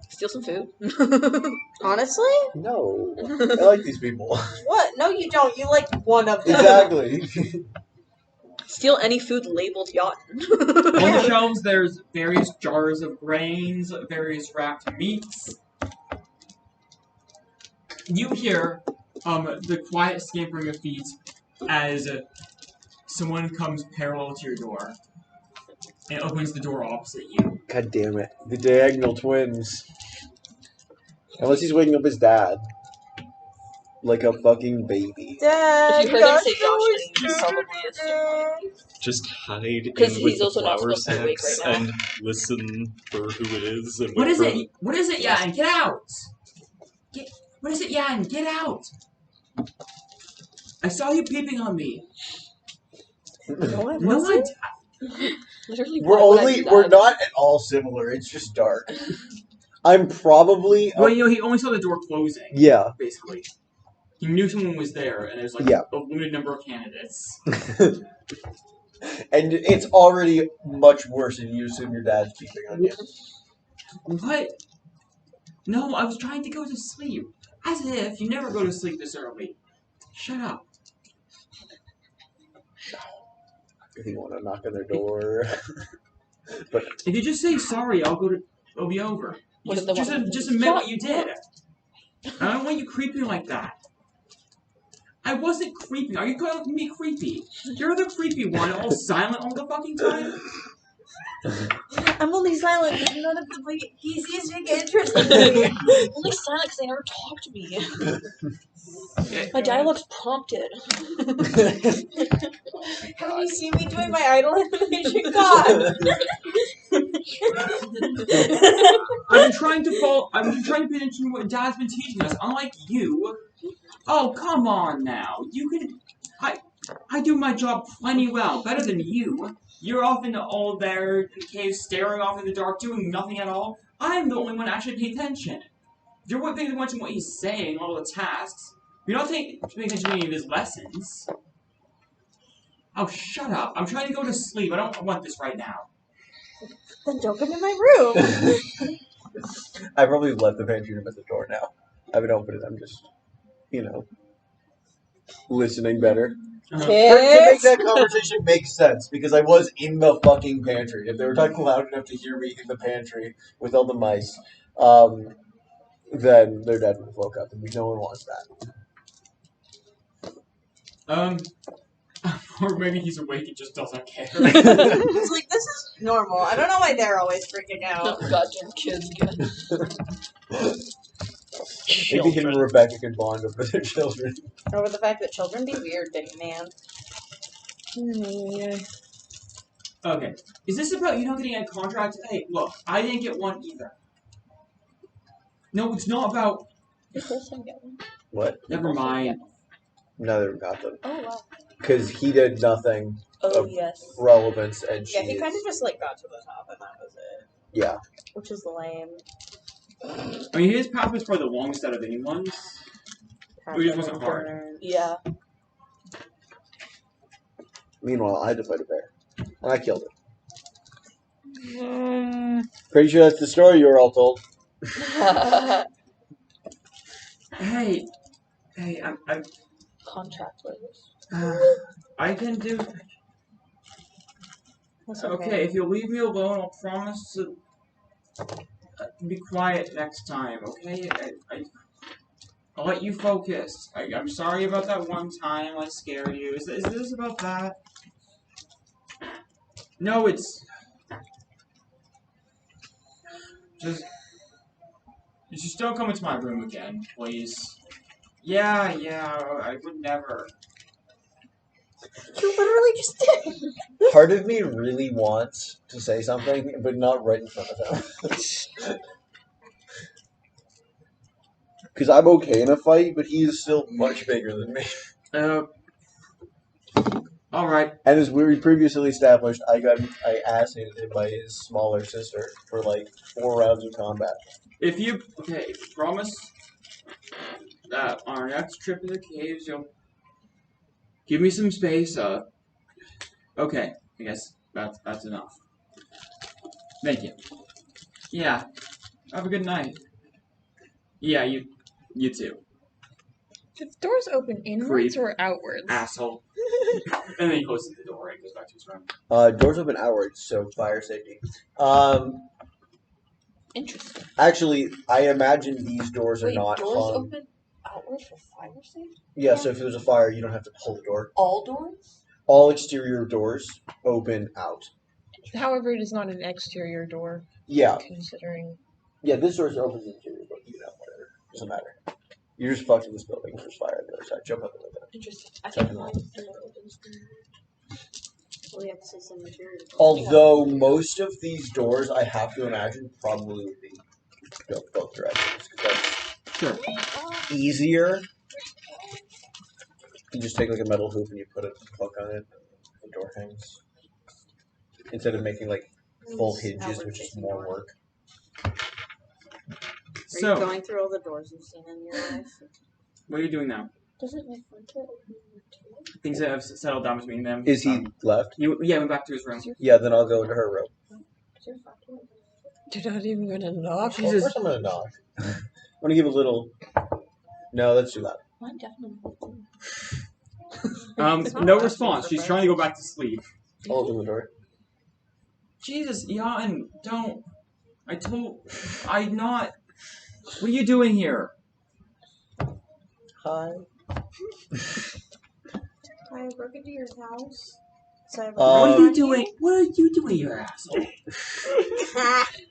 Steal some food. Honestly? No. I like these people. What? No, you don't. You like one of them. Exactly. Steal any food labeled Yachten. On the shelves, there's various jars of grains, various wrapped meats. You hear the quiet scampering of feet as someone comes parallel to your door and opens the door opposite you. God damn it. The diagonal twins. Unless he's waking up his dad. Like a fucking baby. Dad, If you heard him say Josh, then you probably assume. Just hide in 'Cause with he's the also not flour supposed to be awake sacks right now. and listen for who it is. And What wait is for it? What is it, Yan? Get out! What is it, Yan? Get out! I saw you peeping on me. No, I No wasn't. one. Literally, We're why would I do we're that? not at all similar. It's just dark. I'm probably. Well, you know, he only saw the door closing. Yeah. Basically, he knew someone was there, and there's like Yeah. a limited number of candidates. And it's already much worse if you assume your dad's cheating on you. What? No, I was trying to go to sleep. As if you never go to sleep this early. Shut up. If you want to knock on their door. But If you just say sorry, it'll be over. What if they want to- Just admit what you did. I don't want you creeping like that. I wasn't creeping. Are you calling me creepy? You're the creepy one, all silent all the fucking time. I'm only silent because none of the he sees you get interested in me. I'm only silent because they never talk to me. My dialogue's prompted. Have you seen me doing my idol animation? God. I've been trying to pay attention to what Dad's been teaching us. Unlike you. Oh, come on now. You can. I do my job plenty well, better than you. You're often all there in the cave, staring off in the dark, doing nothing at all. I'm the only one actually paying attention. You're paying attention to what he's saying, all the tasks. You're not paying attention to any of his lessons. Oh, shut up. I'm trying to go to sleep. I don't want this right now. Then don't come in my room. I probably left the pantry room at the door now. I haven't opened it. I'm just, listening better. To make that conversation make sense, because I was in the fucking pantry. If they were talking loud enough to hear me in the pantry with all the mice, then their dad would have woke up, and no one wants that. Or maybe he's awake and just doesn't care. He's like, this is normal. I don't know why they're always freaking out. Goddamn kids again. Maybe him and Rebecca can bond over their children. Over the fact that children be weird, big man. Okay. Is this about you not getting a contract? Hey, look, I didn't get one either. No, it's not about... What? Never mind. Neither got them. Oh, wow. Because he did nothing Oh, of yes. relevance, and Yeah, he kind of just, got to the top, and that was it. Yeah. Which is lame. I mean, his path was probably the longest out of anyone's. It just wasn't hard. Yeah. Meanwhile, I had to fight a bear. And I killed it. Pretty sure that's the story you were all told. Hey, I'm Contract waivers. I can do... That's Okay, if you'll leave me alone, I'll promise to be quiet next time, okay? I'll let you focus. I'm sorry about that one time I scared you. Is this about that? No, it's... Just don't come into my room again, please. Yeah, I would never. You literally just did. Part of me really wants to say something, but not right in front of him. Because I'm okay in a fight, but he is still much bigger than me. Alright. And as we previously established, I ass-handed him by his smaller sister for 4 rounds of combat. If you promise that on our next trip to the caves, you'll give me some space, okay, I guess that's enough. Thank you. Yeah, have a good night. Yeah, you too. Did the doors open inwards Creep. or outwards? Asshole. And then he closes the door and goes back to his room. Doors open outwards, so fire safety. Interesting. Actually, I imagine these doors are Wait, not doors hung. open outward for fire safety? Yeah, so if there's a fire, you don't have to pull the door. All doors? All exterior doors open out. However, it is not an exterior door, Yeah. considering. Yeah, this door's open interior, but whatever. Doesn't matter. You're just fucked in this building. There's fire on the other side. Jump out the window. Interesting. I think Second my one. door opens. We have to say some material. Although most of these doors, I have to imagine, probably would be built both directions. Because Sure. that's easier. You just take a metal hoop and you put a hook on it, and the door hangs. Instead of making full hinges, which is more work. Are So- you going through all the doors you've seen in your life? What are you doing now? Doesn't my front door open too? Things that have settled down between them. Is he left? Yeah, went back to his room. Yeah, then I'll go into her room. Is your front door open? You're not even gonna knock. Of course I'm gonna knock. I'm gonna give a little. No, that's too loud. Mine definitely open. No response. She's trying to go back to sleep. I'll open the door. Jesus, Jan, don't. I'm not. What are you doing here? Hi. I broke into your house. So I What are Uh, you doing? What are you doing, you asshole?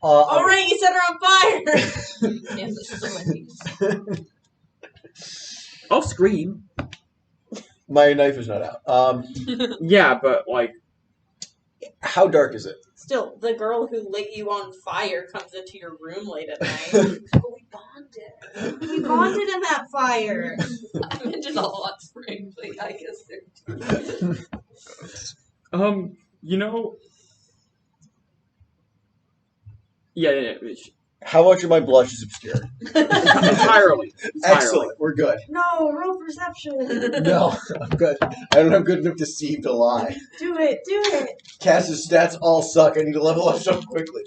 Alright, you set her on fire! Yeah, this is my piece. I'll scream. My knife is not out. Yeah, but like, How dark is it? Still, the girl who lit you on fire comes into your room late at night. Oh, we bonded. We bonded in that fire! I mentioned a hot spring, but I guess they're you know. Yeah. How much of my blush is obscured? Entirely. Excellent. We're good. No, roll perception! No, I'm good. I don't have good enough deceive to lie. Do it, do it! Cass's stats all suck. I need to level up so quickly.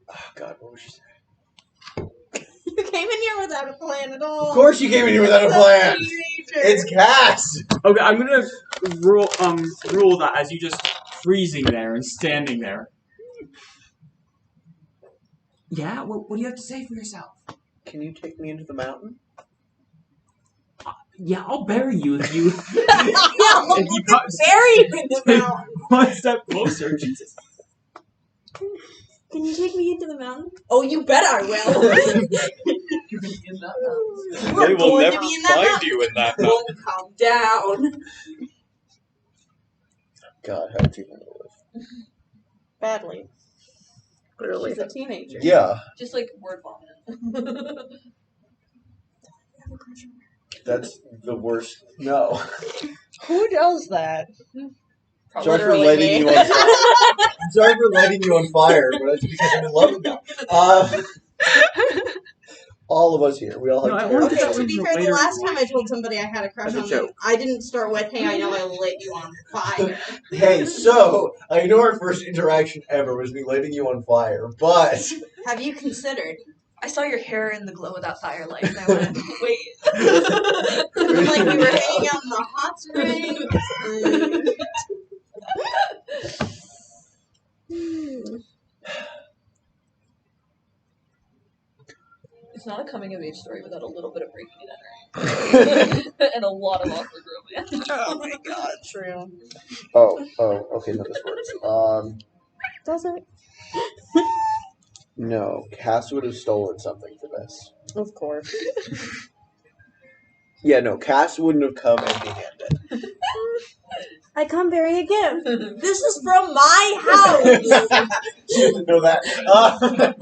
Oh God, what was she saying? You came in here without a plan at all. Of course you came in here without a plan. It's Cass. Okay, I'm gonna rule that as you just freezing there and standing there. Yeah, what do you have to say for yourself? Can you take me into the mountain? Yeah, I'll bury you if you Yeah, if you cut bury you in the mountain. one step closer. Jesus. Can you take me into the mountain? Oh, you bet I will. You're gonna be in that mountain. We're They will going never to be in that find mountain. you in that mountain. Won't calm down. God, how did you handle this? Badly. She's a teenager. Yeah, Just like word vomit. that's the worst. No. Who does that? Sorry for Literally letting me. you on fire. I'm sorry for letting you on fire, but it's because I'm in love with you. All of us here, we all No, have I wanted terrible- Okay, to be fair, the Later last in time I told somebody I had a crush As a on them, joke. I didn't start with, hey, I know I lit you on fire. Hey, so I know our first interaction ever was me lighting you on fire, but Have you considered? I saw your hair in the glow of that firelight, and I went, wait. Like we were hanging out in the hot springs. It's not a coming of age story without a little bit of breaking and entering. And a lot of awkward romance. Oh my god. True. oh, okay, no, this works. Does it? No, Cass would have stolen something for this. Of course. Yeah, no, Cass wouldn't have come empty-handed. I come bearing a gift. This is from my house. She didn't know that.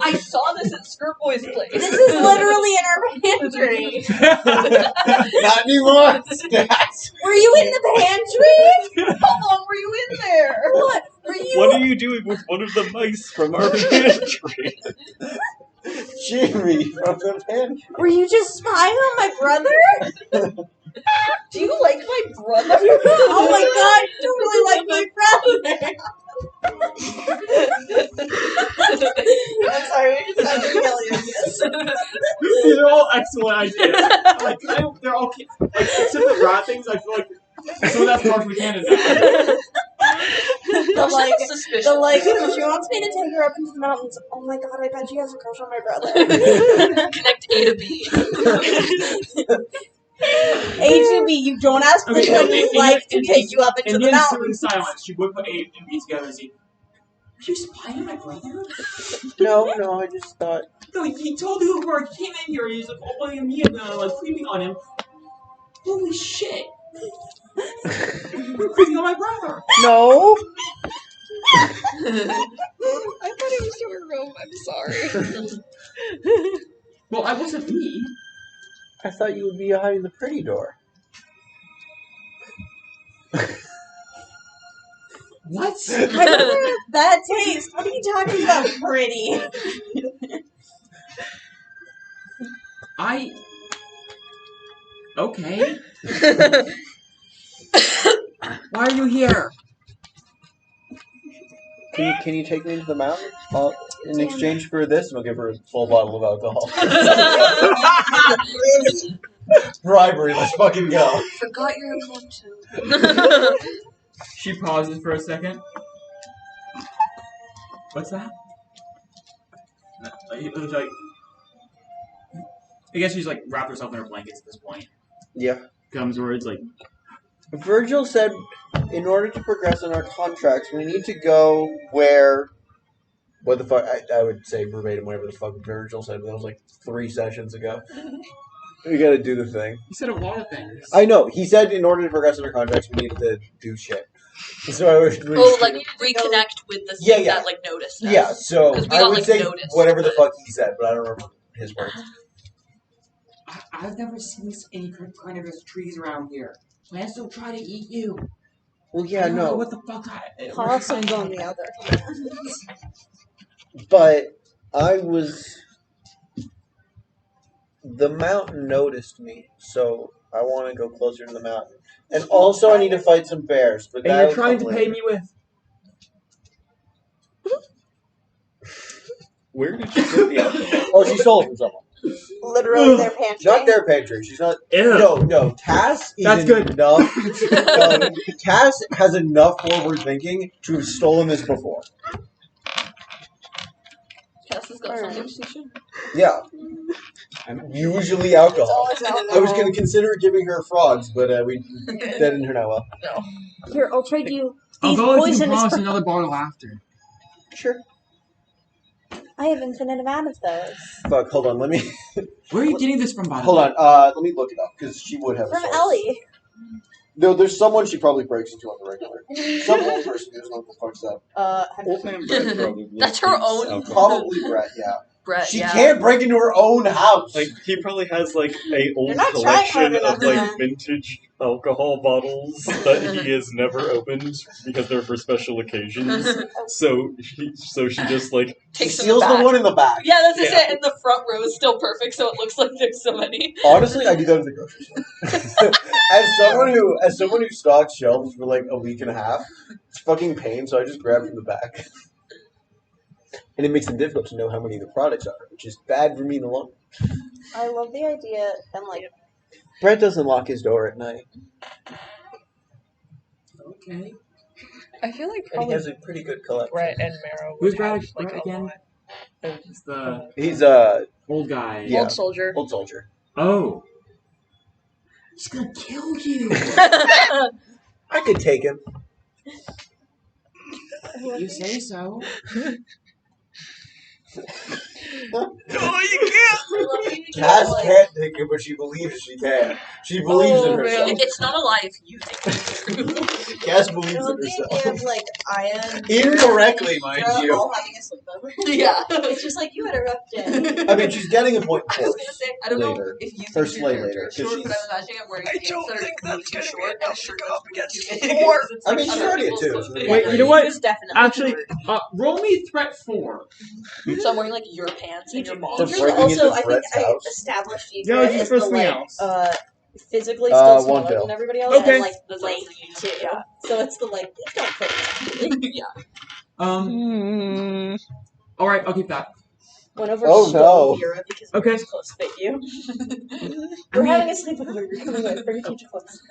I saw this at Skirt Boy's place. This is literally in our pantry. Not anymore. Cass. Were you in the pantry? How long were you in there? What? Were you? What are you doing with one of the mice from our pantry? Jimmy from the pantry. Were you just spying on my brother? Do you like my brother? Oh my god, you totally like my brother. I'm sorry, I just had to yell at you. These are all excellent ideas. Like, they're all like, except the rat things. I feel like some of that's partially canon now. Suspicious. The like, she wants me to take her up into the mountains. Oh my god, I bet she has a crush on my brother. Connect A to B. A to B, you don't ask for Okay, someone you like to in- take you up into And the then in mountains. silence, she would put A and B together and say, "Are you spying on my brother?" No, I just thought. No, he told you who he came in here and he's like, "Oh, well, me and like creeping on him." Holy shit! You're creeping on my brother. No. I thought it was your room. I'm sorry. Well, I wasn't me. I thought you would be behind the pretty door. What? I never have bad taste. What are you talking about, pretty? Okay. Why are you here? Can you take me into the mountain in exchange for this? And I'll give her a full bottle of alcohol. Bribery. Let's fucking go. Forgot you're a concho. She pauses for a second. What's that? Like, I guess she's like wrapped herself in her blankets at this point. Yeah. Comes words like, Virgil said, in order to progress in our contracts, we need to go where. What the fuck? I would say verbatim whatever the fuck Virgil said, but that was like 3 sessions ago. We gotta do the thing. you said a lot of things. I know. He said in order to progress in our contracts, we need to do shit. So I was. Like reconnect with the thing Yeah. that like noticed us. Yeah, so 'Cause we I got, would like, say noticed, whatever the but- fuck he said, but I don't remember his words. I've never seen any kind of trees around here. Plants don't try to eat you. Well, I yeah, don't know no. what the fuck Possums on the other hand. But I was. The mountain noticed me, so I want to go closer to the mountain. And also, I need to fight some bears. But And that you're trying to pay me with. Where did you put the alcohol? Oh, she stole it from someone. Literally their pantry. Not their pantry. She's not. Ew. No. Cass is That's good. enough. Cass has enough forward thinking to have stolen this before. Cass has got something she should. Yeah. Usually It's alcohol. always alcohol. I was going to consider giving her frogs, but that didn't turn out well. Here, I'll trade you I'll these go if you poisonous. promise another bottle after. Sure. I have infinite amount of those. Fuck, hold on, let me... Where are you getting this from, by the Hold way? on, let me look it up, because she would have a From source. Ellie. No, there's someone she probably breaks into on the regular. Some old person who doesn't know what the fuck's up. Old man Brett probably. That's her keeps own- alcohol. Probably Brett, yeah. Brett, She yeah. can't break into her own house! Like he probably has like a old not trying hard collection enough, of like man. vintage alcohol bottles that he has never opened because they're for special occasions. So she just like she Takes them steals back. the one in the back. Yeah, that's just Yeah. it. And the front row is still perfect, so it looks like there's so many. Honestly, I do that at the grocery store. as someone who stocks shelves for like a week and a half, it's fucking pain, so I just grab from the back. And it makes it difficult to know how many of the products are, which is bad for me in the long run. I love the idea, and like, Brett doesn't lock his door at night, Okay. I feel like and he probably has a pretty good collection. Brett and Marrow Who's would have Brett like a again? lot of It's the He's old guy. Yeah. old soldier. old soldier. Oh. He's gonna kill you. I could take him. You say so. No, you can't. Cass can't take him, but she believes she can. She believes in Oh, herself. man. It's not a lie if you think it's true. Cass believes I in love the idea herself. of like Aya Incorrectly, mind Dra you. all having a sleepover. Yeah. It's just like you had a rough day. I mean, she's getting a point I was course. gonna say, I don't know Later. if you Or think slay your character later, is 'cause short, but she's- I'm imagining I'm wearing I pants don't that are think way that's too gonna short get and a shirt up that's way against too big. four. It's I mean, like she's other already at people's two, clothes so fit. Wait, you know what? It's definitely Actually, roll me threat 4. So I'm wearing like your pants and your For mom's. breaking also, into I think Brett's I house. established you No, just as for the something like else. physically still One smaller bill. than everybody else, Okay. and like That's late what too. Yeah. So it's the like you don't fit. Yeah. Hmm. All right, I'll keep that. Went over Oh, stole no. Vera because Okay. we were close fit you. I We're mean- having a sleepover. You're coming with. Bring your teacher clothes.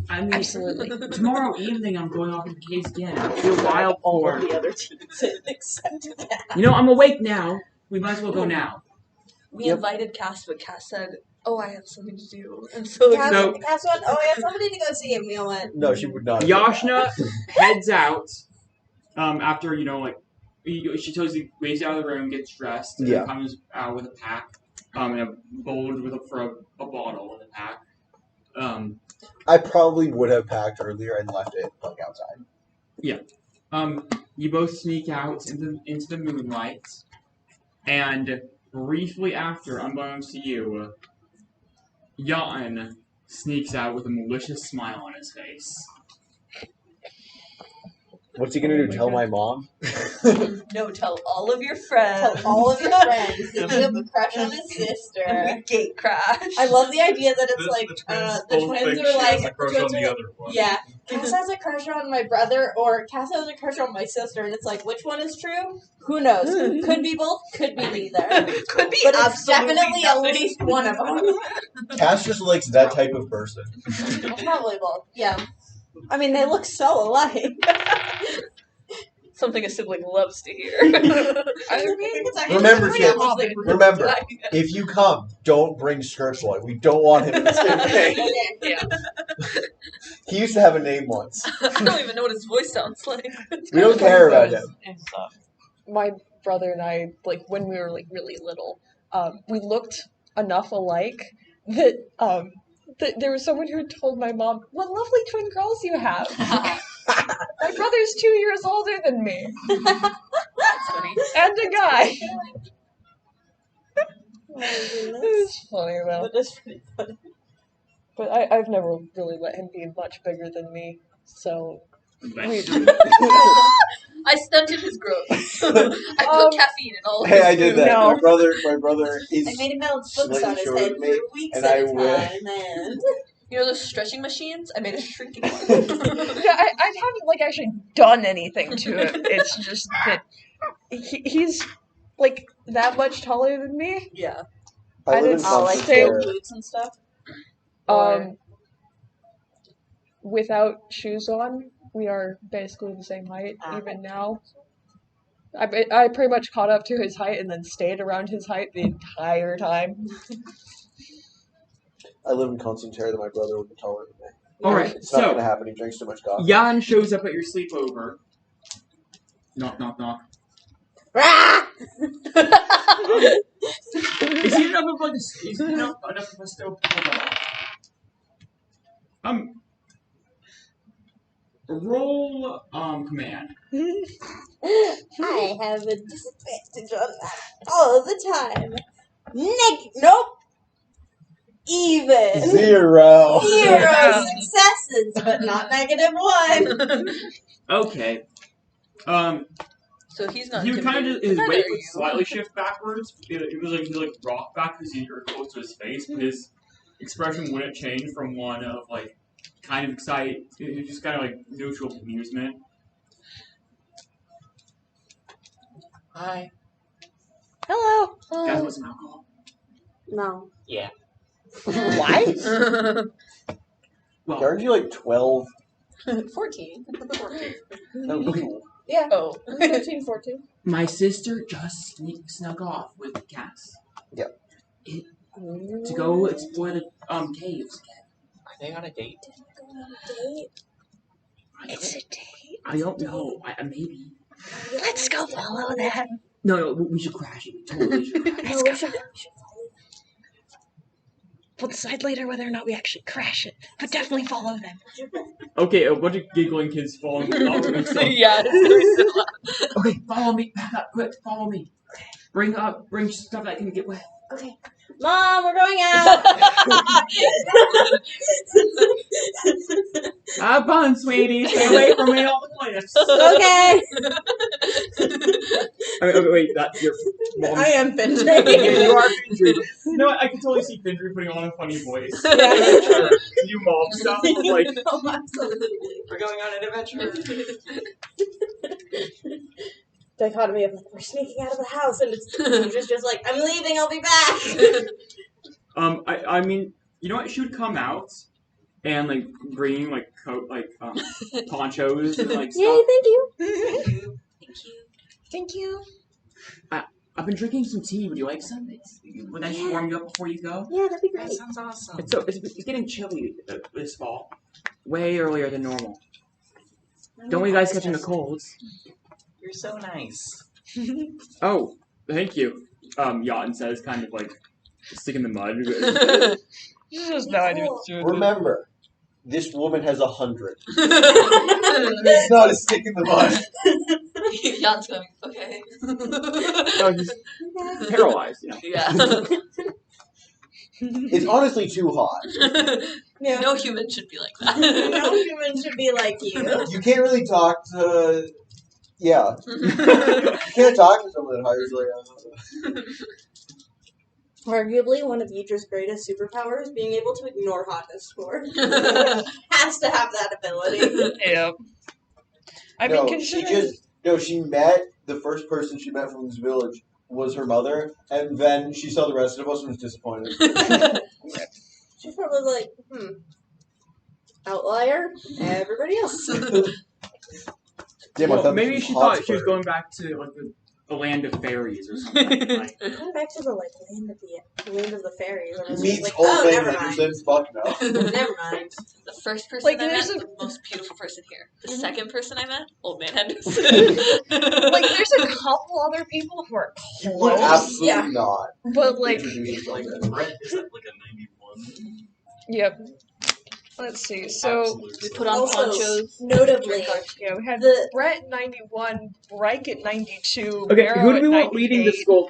I mean, Absolutely. tomorrow evening I'm going off in the case again. I feel wild All for. of the other teams in except that. You know, I'm awake now. We might as well go now. We Yep. invited Cass, but Cass said, "Oh, I have something to do," and so Cass, No. Cass went, oh, I have somebody to go see, and we all went. No, she would not. Yashna heads out after, she totally waves out of the room, gets dressed, and Yeah. comes out with a pack, and a bowl for a bottle in a pack. I probably would have packed earlier and left it like outside. You both sneak out into the moonlight, and briefly after, unbeknownst to you, Yaten sneaks out with a malicious smile on his face. What's he gonna do? Tell my mom? No, tell all of your friends. Tell all of your friends. You have a crush on his sister. Gate crash. I love the idea that it's The like twins the both twins think are she like has a crush twins on are the like, other one. yeah. Cass has a crush on my brother, or Cass has a crush on my sister, and it's like, which one is true? Who knows? Could be both. Could be neither. Could be But it's absolutely definitely at nothing. least one of them. Cass just likes that type of person. Probably both. Yeah. I mean, they look so alike. Something a sibling loves to hear. I mean, it's actually Remember, pretty kids, much like- remember, if you come, don't bring Skirtboy. We don't want him in the same thing. Okay. Yeah. He used to have a name once. I don't even know what his voice sounds like. We don't care about him. My brother and I, like when we were like really little, we looked enough alike that there was someone who had told my mom, "What lovely twin girls you have." My brother's 2 years older than me, That's funny. and a guy. Oh my goodness. It's funny though. That is pretty funny. But I've never really let him be much bigger than me, so we, I stunted his growth. I put caffeine in all of Hey, his I did food. that. No. My brother is I made him balance books slightly on his shorter head than me, for weeks and at I a will- time, and You know those stretching machines? I made a shrinking one. yeah, I haven't like actually done anything to him. It's just that he's like that much taller than me. Yeah. I live in didn't constant say- terror. boots and stuff. Or- Without shoes on, we are basically the same height even now. I pretty much caught up to his height and then stayed around his height the entire time. I live in constant terror that my brother would be taller than me. Alright, It's not so gonna happen. He drinks too much coffee. Jan shows up at your sleepover. Knock, knock, knock. Rah! Is he enough of like a, is he enough of a still? Roll command. I have a disadvantage on that all the time. Nope. Even. Zero. Zero successes, but not -1. Okay. So he's not. He would kind of intimidated. his Neither weight are would you. slightly shift backwards. It was like he like rocked back because you're close to his face, but his expression wouldn't change from one of like kind of excited. It was just kind of like neutral amusement. Hi. Hello. Guys, want some alcohol? No. What? Well, Aren't you like 12? 14. No. Yeah. Oh. 13, 14. my sister just snuck off with Cass. Yep. To go explore the caves again. Are they on a date? It's a date. I don't know. Maybe. Let's go follow them. No, we should crash it. We totally should crash it. No, we should. We'll decide later whether or not we actually crash it, but definitely follow them. Okay, a bunch of giggling kids following me. Yeah, it's very Okay, follow me. Back up, quick. Follow me. Bring stuff that can get wet. Okay. Mom, we're going out. Have fun, sweetie. Stay away from me all the cliffs. Okay. Okay, wait, that's your mom. I am Yeah, Findry. you are Findry. You know what? I can totally see Findry putting on a funny voice. Yeah. Trying to do mom stuff. Like, Oh, absolutely. We're going on an adventure. Dichotomy of like, we're sneaking out of the house, and it's Teacher's just like, I'm leaving, I'll be back. I mean, you know what? She would come out and like bring like coat, like ponchos and like Yay, stuff. thank you. Thank you. Thank you. I've been drinking some tea. Would you like some? Would I just warm you up before you go? Yeah, that'd be That great. sounds awesome. It's getting chilly this fall, way earlier than normal. Don't want you guys catching the colds. You're so nice. Oh, thank you. Yachten says, kind of like stick in the mud. This is no idea what to do. Remember, this woman has 100. It's not a stick in the mud. Jan's coming. Okay. No, he's paralyzed. You know. Yeah. It's honestly too hot. Yeah. No human should be like that. No human should be like you. You can't really talk to. Yeah. You can't talk to someone that hires like. Arguably, one of Yidra's greatest superpowers, being able to ignore hotness score. Has to have that ability. Yeah. I mean, considering She met the first person she met from this village was her mother, and then she saw the rest of us and was disappointed. She's probably like, outlier, everybody else. Damn, I Well, thought maybe this she was thought she was Hotspur. going back to like the land of fairies or something. Like, Going back to the land of the fairies. And I was Meets like, old oh, man never Henderson. mind. Fuck no. Never mind. The first person Like, I met, there's the most beautiful person here. The second person I met, old man Henderson. like there's a couple other people who are You would close, absolutely Yeah. not but like, introduce yourself Like, as. Brett is at like a 91. yep. Let's see. So Absolute We slut. put on Also, ponchos. notably, yeah, we had the Brett at 91, Bryke at 92. okay, Mero who do at we want leading the 98. skull?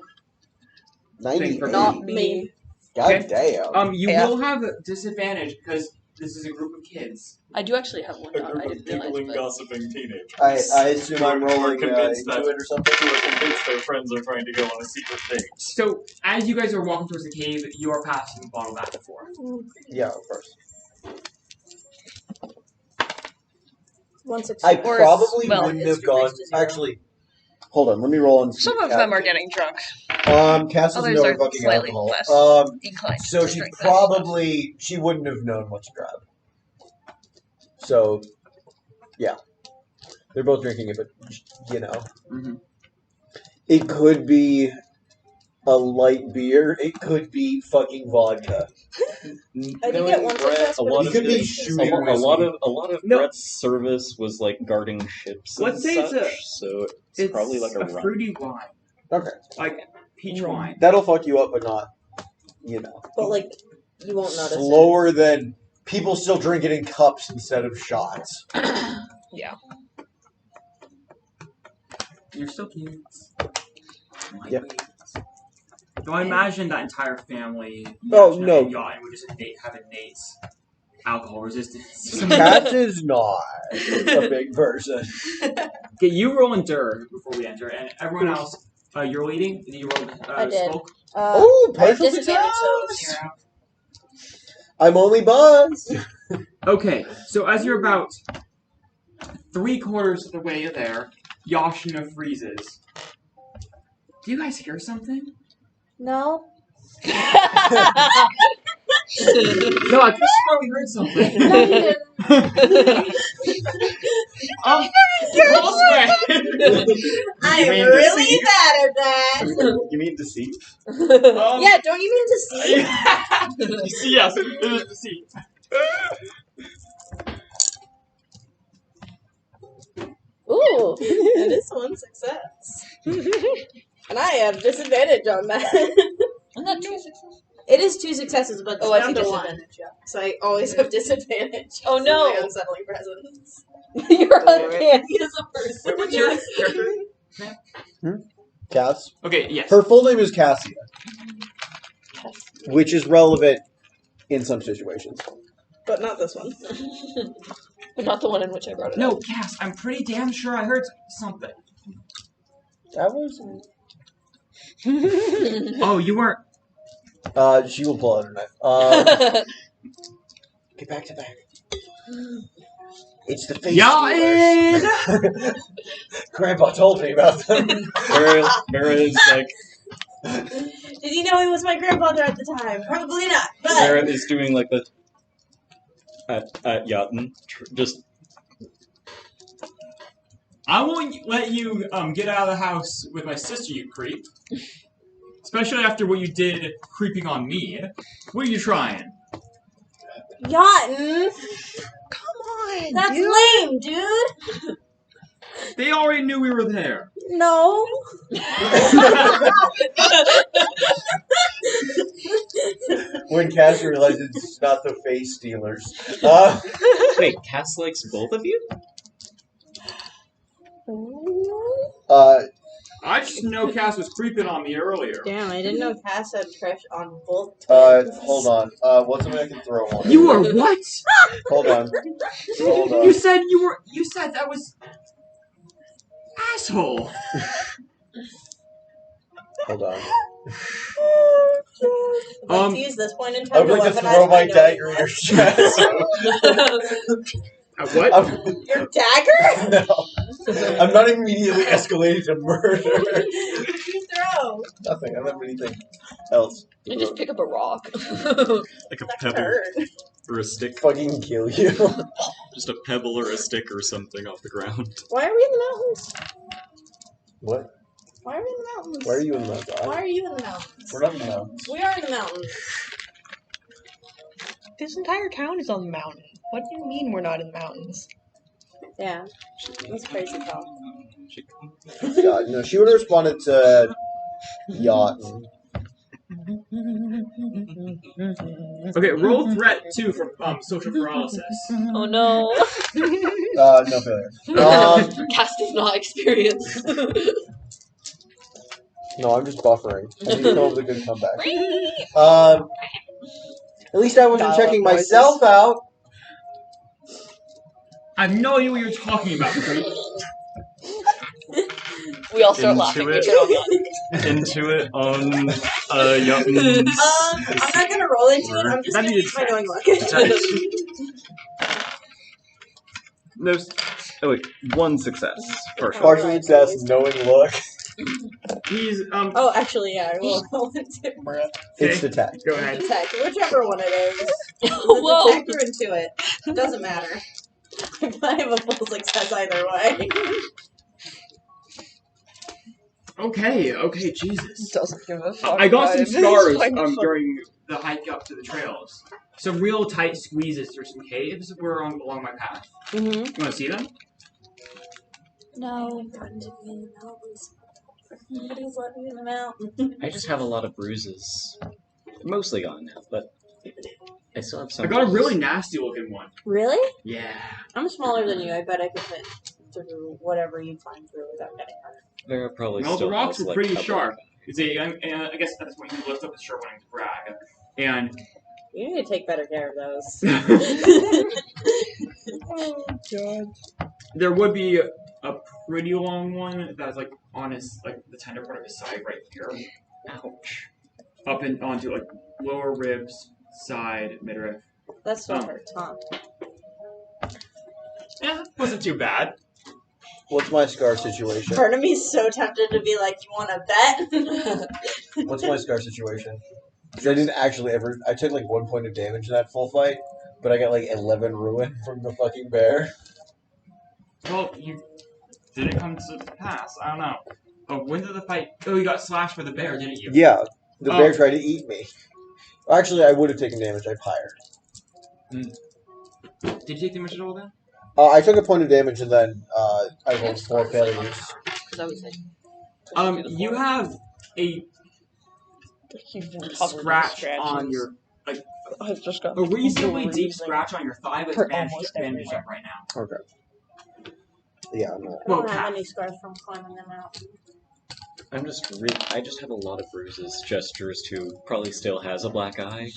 98. Not Me. me. God Okay. damn. You Yeah. will have a disadvantage because this is a group of kids. I do actually have one A dog. group I of didn't realize, giggling, but gossiping teenagers. I assume I'm Who are rolling convinced into that- it or something. Who are convinced their friends are trying to go on a secret date. So as you guys are walking towards the cave, you are passing the bottle back and forth. Yeah, of course. 160. I Or- probably well, wouldn't it's have gone. decreased to 0. Actually, hold on. Let me roll and see. Some of them are getting drunk. Cass doesn't Others know are her fucking slightly alcohol. less inclined So to she drink that probably she wouldn't have known what to grab. So, yeah, they're both drinking it, but you know, Mhm. it could be a light beer. It could be fucking vodka. I did get one Brett, success, a but lot You of could be his- shooting a lot whiskey. of No. Brett's service was like guarding ships and Let's say it's such, so it's probably like a run. fruity wine, Okay, like peach wine. that'll fuck you up, but not, you know, But like, you won't notice it. slower than people still drink it in cups instead of shots. Yeah. You're still kids. Yep. So I imagine that entire family. Oh, no. Yacht would just have innate alcohol resistance. Cat is not a big person. Okay, you roll endure before we enter, and everyone else, you're leading. Did you roll I did. smoke? Oh, I have partial disadvantage, success! so I'm only buzzed. Okay, so as you're about 3/4 of the way there, Yashina freezes. Do you guys hear something? no. No, I just swear we heard something. No, you didn't. Crossway. I am mean really deceive? bad at that. You mean deceit? Yeah, don't you mean to see? Yes, it is deceit. Ooh, that is one success. And I have disadvantage on that. Isn't that 2 successes? It is 2 successes, but it's Oh, I down see to 1. disadvantage, yeah. So I always have disadvantage. Oh, It's no. my unsettling presence. You're uncanny as a person. Wait, what's your character? Cass. Okay, yes. Her full name is Cassia, which is relevant in some situations. But not this one. But not the one in which I brought it No, up. Cass, I'm pretty damn sure I heard something. That was. Oh, you weren't. She will pull out her knife. Get back to back. It's the face stealers. Grandpa told me about them. Mara is like Did he know he was my grandfather at the time? Probably not. Mara But is doing like the at Yachten, just I won't let you get out of the house with my sister, you creep. Especially after what you did creeping on me. What are you trying? Yachten, Come on, that's dude. lame, dude. They already knew we were there. No. When Cassia realizes it's not the face stealers. wait. Cass likes both of you. I just know Cass was creeping on me earlier. Damn, I didn't know Cass had crush on both twins. Hold on. What's something I can throw on? You are what? Hold on. Hold on. You said you were. You said that was. Asshole. Hold on. Like to use this point in I time would like to weaponize throw my know dagger in anymore. your chest. What? Your dagger? No. I'm not immediately escalating to murder. What did you throw? Nothing. I don't have anything else. I just pick up a rock. Like a That pebble hurt. or a stick. Fucking kill you. Just a pebble or a stick or something off the ground. Why are we in the mountains? What? Why are we in the mountains? Why are you in the mountains? Why are you in the mountains? We're not in the mountains. We are in the mountains. This entire town is on the mountain. What do you mean we're not in the mountains? Yeah. That's crazy talk. Yeah, no, she would have responded to yacht. Okay, roll threat 2 from social paralysis. Oh no. No failure. Cass does not experience. No, I'm just buffering. I need to come up with a good comeback. At least I wasn't Dial-up checking noises. myself out. I have no idea what you're talking about, creep. We all start laughing. Into We turn on the Into it on Yutton's. I'm not gonna roll into it. I'm just That'd gonna be use my a knowing look. No. Oh wait, one success. Partial. Partial success, knowing look. He's Oh, actually, yeah, I will roll into It's attack. Go ahead. detect, whichever one it is. Whoa. Detect or into it. Doesn't matter. I have a full success either way. Okay, Jesus. Doesn't give a fuck. I got some about it. scars It's fine. during the hike up to the trails. Some real tight squeezes through some caves that were along my path. Mm-hmm. You want to see them? No. Nobody's let me in the mountain. I just have a lot of bruises. Mostly gone now, but I still have some. I got a bruises. really nasty looking one. Really? Yeah. I'm smaller than you. I bet I could fit through whatever you climb through without getting hurt. There are probably Well, the still rocks has, were like, pretty a couple sharp. of- See, I guess that's when you lift up the shirt wanting to brag. And You need to take better care of those. Oh god. there would be a pretty long one that's like on his the tender part of his side right here. Ouch. Up and onto like lower ribs, side, midriff. That still Oh. hurts, huh? Yeah, wasn't too bad. What's my scar situation? Part of me is so tempted to be like, you want to bet? What's my scar situation? Because I didn't actually ever. I took like 1 point of damage in that full fight, but I got like 11 ruin from the fucking bear. Well, you didn't come to pass. I don't know. Oh, when did the fight? Oh, you got slashed by the bear, didn't you? Yeah, the Oh. bear tried to eat me. Actually, I would have taken damage. I Pyre. Did you take damage at all then? I took a point of damage and then I rolled 4 failures. Because I was like, You have a You've been covered in scratch scratches. on your I've just got a reasonably deep bruising. scratch on your thigh, but it's Hurt bandaged, almost bandaged everywhere. up right now. Okay. Yeah, I'm not. I Well, don't have Kat. any scars from climbing the mountain. I just have a lot of bruises. Gestures to probably still has a black eye.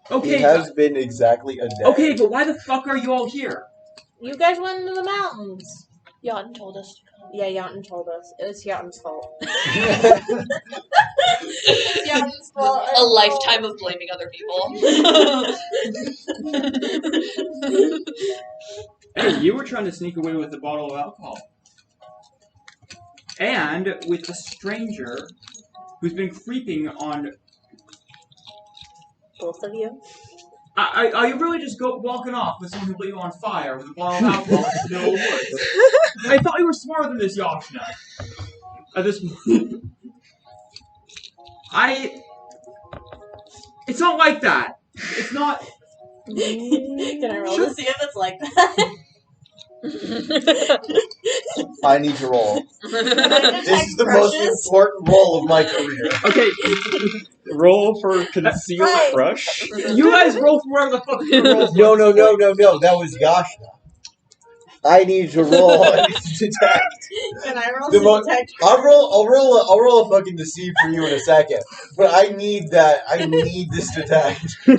Okay, It has been exactly a day. okay, but why the fuck are you all here? You guys went into the mountains. Jan told us to come. Yeah, Yonton told us. It was Yonton's fault. Yonton's fault. A lifetime of blaming other people. Hey, you were trying to sneak away with a bottle of alcohol. And with a stranger who's been creeping on. Both of you? Are you really just walking off with someone who lit you on fire with a bottle of alcohol in the middle of the woods? I thought you were smarter than this, Yashna. At this point. It's not like that. It's not. Can I roll Sure. to see if it's like that? I need to roll. Can I This detect is the most crushes? important roll of my career. Okay, Roll for concealed Right. crush. you guys roll for whatever the fuck you roll for. No. That was Yashna. I need to roll. I need to detect. Can I roll The to mo- detect? I'll roll a fucking deceive for you in a second. But I need that. I need this detect. Can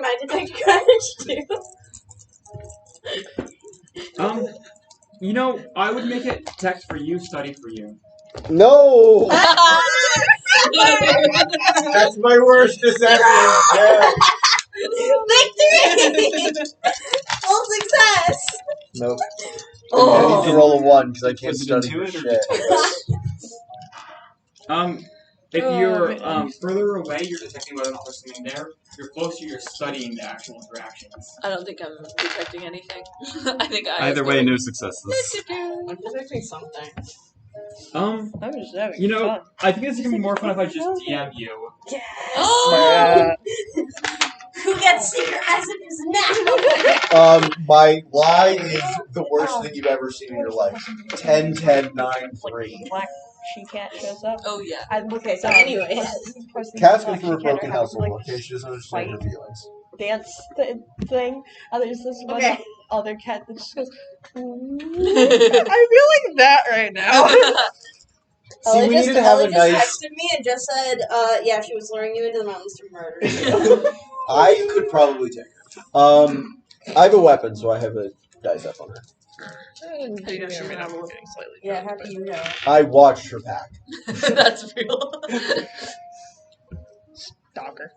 I detect courage too? You know, I would make it detect for you, study for you. No, that's my worst deception. Yeah. Victory! Full success! Nope. I Oh. need to roll a 1 because I can't Was it study for intuit or shit. details? If Oh, you're man. further away, you're detecting whether or not there's something there. If you're closer, you're studying the actual interactions. I don't think I'm detecting anything. I think I. Either way, no successes. I'm detecting something. I'm just having You know, fun. I think it's gonna be more fun if I just DM you. Yes! Yeah. Who gets secret messages now? My lie is the worst thing you've ever seen in your life. 10, 10, 9, 3. Black she cat shows up. Oh yeah. Okay, so anyway. Cass goes from a broken household. Okay, she doesn't understand her feelings. Dance thing. And there's this one Okay. other cat that just goes. I feel like that right now. See, we needed to have a Ellie nice. just texted me and just said, yeah, she was luring you into the mountains to murder you. I could probably take her. I have a weapon, so I have a dice up on her. I'm getting slightly. Yeah, how do you know? I watched her pack. That's real. Stalker.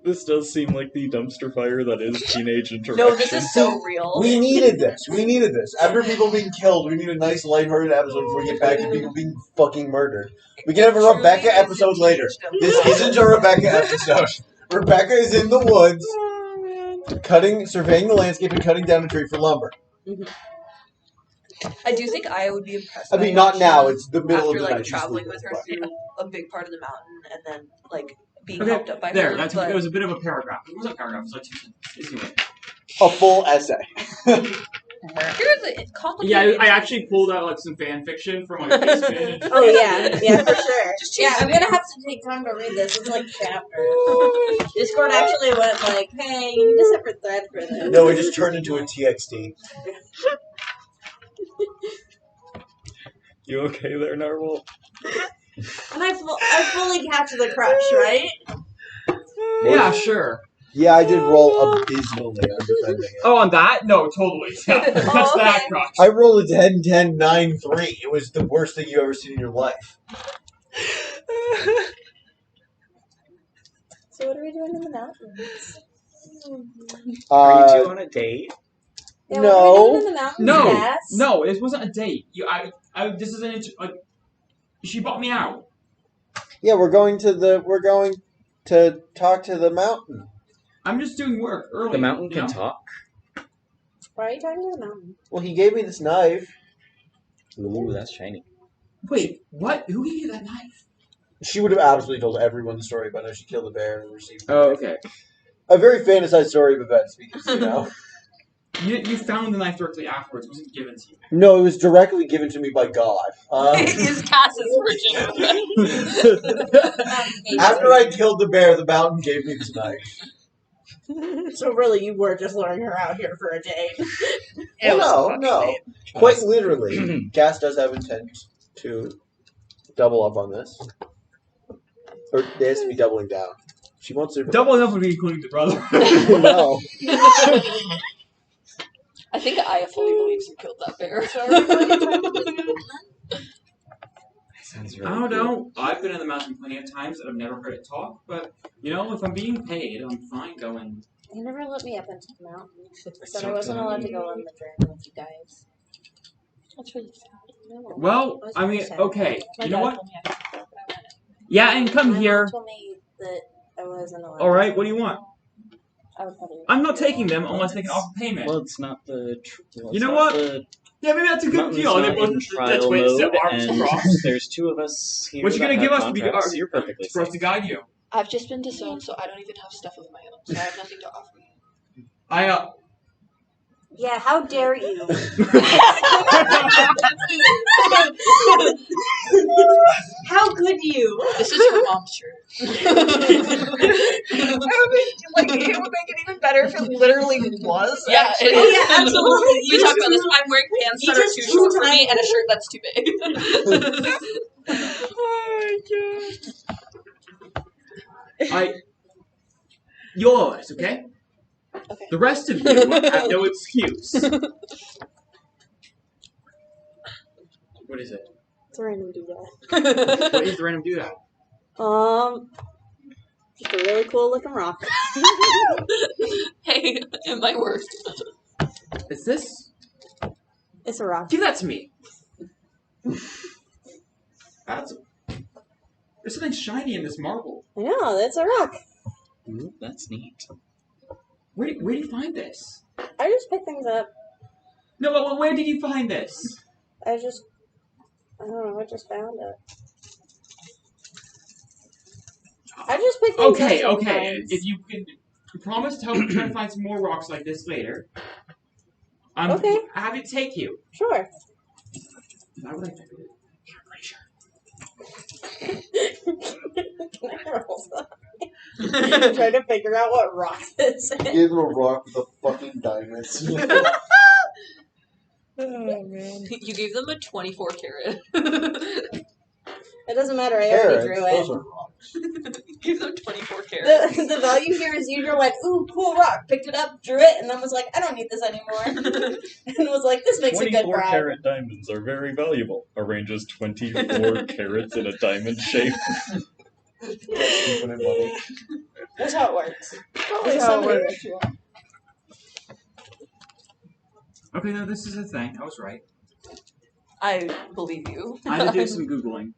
This does seem like the dumpster fire that is teenage interaction. No, this is so real. We needed this. We needed this. After people being killed, we need a nice lighthearted episode before we get back to people being fucking murdered. We can have a Rebecca episode later. This isn't a Rebecca episode. Rebecca is in the woods, surveying the landscape and cutting down a tree for lumber. I do think I would be impressed. I by mean, not watching now. It's the middle after of the like night. She's traveling sleeping, with her but- through a big part of the mountain and then like being Okay, helped up by there. her. That's but it was a bit of a paragraph. It wasn't a paragraph. It was like 2 sentences. Anyway. A full essay. here's a complicated. Yeah, I actually pulled out like some fan fiction from like Facebook. Oh, yeah, for sure. Just Yeah, change I'm the gonna have to take time to read this. It's like chapters. Discord actually went like, hey, you need a separate thread for this. No, it just turned into a TXT. You okay there, Narwhal? And I fully captured the crush, right? Yeah, sure. Yeah, I did roll abysmally on defending it. Oh, on that? No, totally. Yeah, that's Oh, that okay. crush. I rolled a 10, 10, 9, 3. It was the worst thing you've ever seen in your life. So what are we doing in the mountains? Are you two on a date? Yeah, No. what are we doing in the mountains, No, Cass? no, it wasn't a date. This is like, she bought me out. Yeah, we're going to talk to the mountain. I'm just doing work early. The mountain you can know? talk? Why are you talking to the mountain? Well, he gave me this knife. Ooh, that's shiny. Wait, what? Who gave you that knife? She would have absolutely told everyone the story about how she killed a bear and received Oh, okay. a very fantasized story of events because, you know. You found the knife directly afterwards. It wasn't given to you. No, it was directly given to me by God. His Cass's virgin. After I killed the bear, the mountain gave me this knife. So really, you were just luring her out here for a date. It was a Well, fucking no. date. Quite literally. Cass does have intent to double up on this. Or there has to be doubling down. She wants to. Doubling up would be including the brother. No. I think Aya fully believes you killed that bear. Sounds I don't know. I've been in the mountain plenty of times and I've never heard it talk, but, you know, if I'm being paid, I'm fine going. You never let me up into the mountain. I said I So wasn't allowed to go on the journey with you guys. That's really sad. No, Well, was I mean, upset. okay. My You know dad what? told me I could go, but I went. Yeah, and come My here. mom told me that I wasn't allowed. Alright, what do you want? I would probably. I'm not taking them unless they can offer payment. Well, it's not the. You know what? Yeah, maybe that's a good Mountain's deal. not And it in wasn't trial that's way to set mode, arms and crossed. there's two of us here. What you gonna that give have us to be contracts. You're perfectly for us safe. to guide you? I've just been disowned, so I don't even have stuff of my own. So I have nothing to offer you. Yeah, how dare you? How could you? This is her mom's shirt. It would make it even better better if it literally was. Yeah, actually. it is. yeah, absolutely. We talked about this. I'm wearing pants that are just too too short for tiny. me and a shirt that's too big. Oh my You'll owe us, okay? Okay. The rest of you have no excuse. What is it? It's a random doodad. What is the random doodad? Just a really cool looking rock. Hey, it might work. Is this? It's a rock. Give that to me. That's. There's something shiny in this marble. I know, that's a rock. Ooh, that's neat. Where do you find this? I just pick things up. No, but where did you find this? I don't know, I just found it. I just pick things Okay, up okay. sometimes. If you can promise to help me try to find some more rocks like this later, I'm Okay. happy to take you. Sure. Why would I pick it? You're pretty sure. Can I roll something? Try to figure out what rock this is. Give him a rock with a fucking diamond. Oh man. You gave them a 24 carat. It doesn't matter, I already drew Carrots, those it. are rocks. Give them 24 carat. The value here is you went, ooh, cool rock, picked it up, drew it, and then was like, I don't need this anymore. And was like, this makes a good 24 bribe. carat diamonds are very valuable. Arranges 24 carats in a diamond shape. Infinite money. That's how it works. Probably That's how it somebody works. ritual. Okay, no, this is a thing. I was right. I believe you. I had to do some Googling.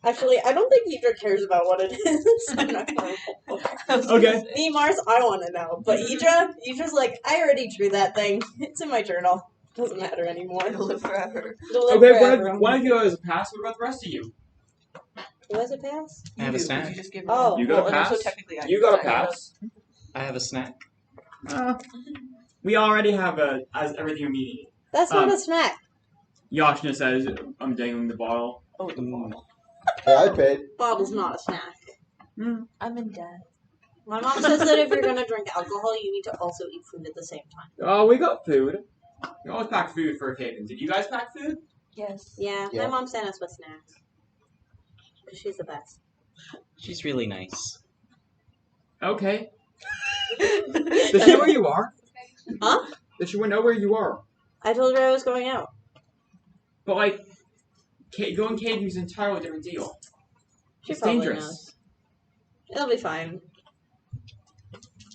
Actually, I don't think Idra cares about what it is. I'm not gonna roll. Okay. Me, Mars, I want to know. But Idra's like, I already drew that thing. It's in my journal. Doesn't matter anymore. It'll live forever. It'll live Okay, forever. one of you has a pass. What about the rest of you? Who has a pass? I have a You do, 'cause snack. You just give Oh. You got a well, and also pass? technically I You get got a snack. pass. I have a snack. We already have everything we need. That's not a snack. Yashna says, I'm dangling the bottle. Oh, the bottle. Hey, I paid. Bottle's not a snack. I'm in debt. My mom says that if you're gonna drink alcohol, you need to also eat food at the same time. Oh, we got food. We always pack food for occasions. Did you guys pack food? Yes. Yeah, Yeah. my mom sent us with snacks. 'Cause she's the best. She's really nice. Okay. Does she know where you are? Huh? Does she know where you are? I told her I was going out. But like, going caving is an entirely different deal. She It's probably dangerous. knows. It'll be fine.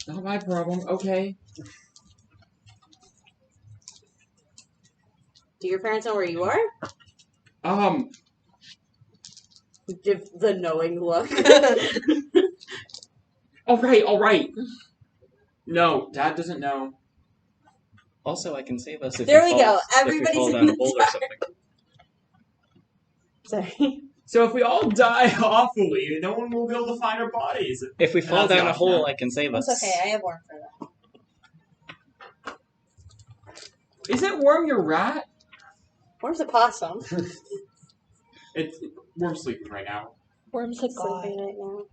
Not my problem. Okay. Do your parents know where you are? Give the knowing look. All right. No, Dad doesn't know. Also, I can save us if There we we fall, go. Everybody's if we fall in down the a hole or dark. something. Sorry. So if we all die awfully, no one will be able to find our bodies. If we fall That's down a Yashna. hole, I can save us. It's okay, I have worm for that. Isn't Worm your rat? Worm's a possum. It's Worm's sleeping right now. Worm's a Sleeping right now.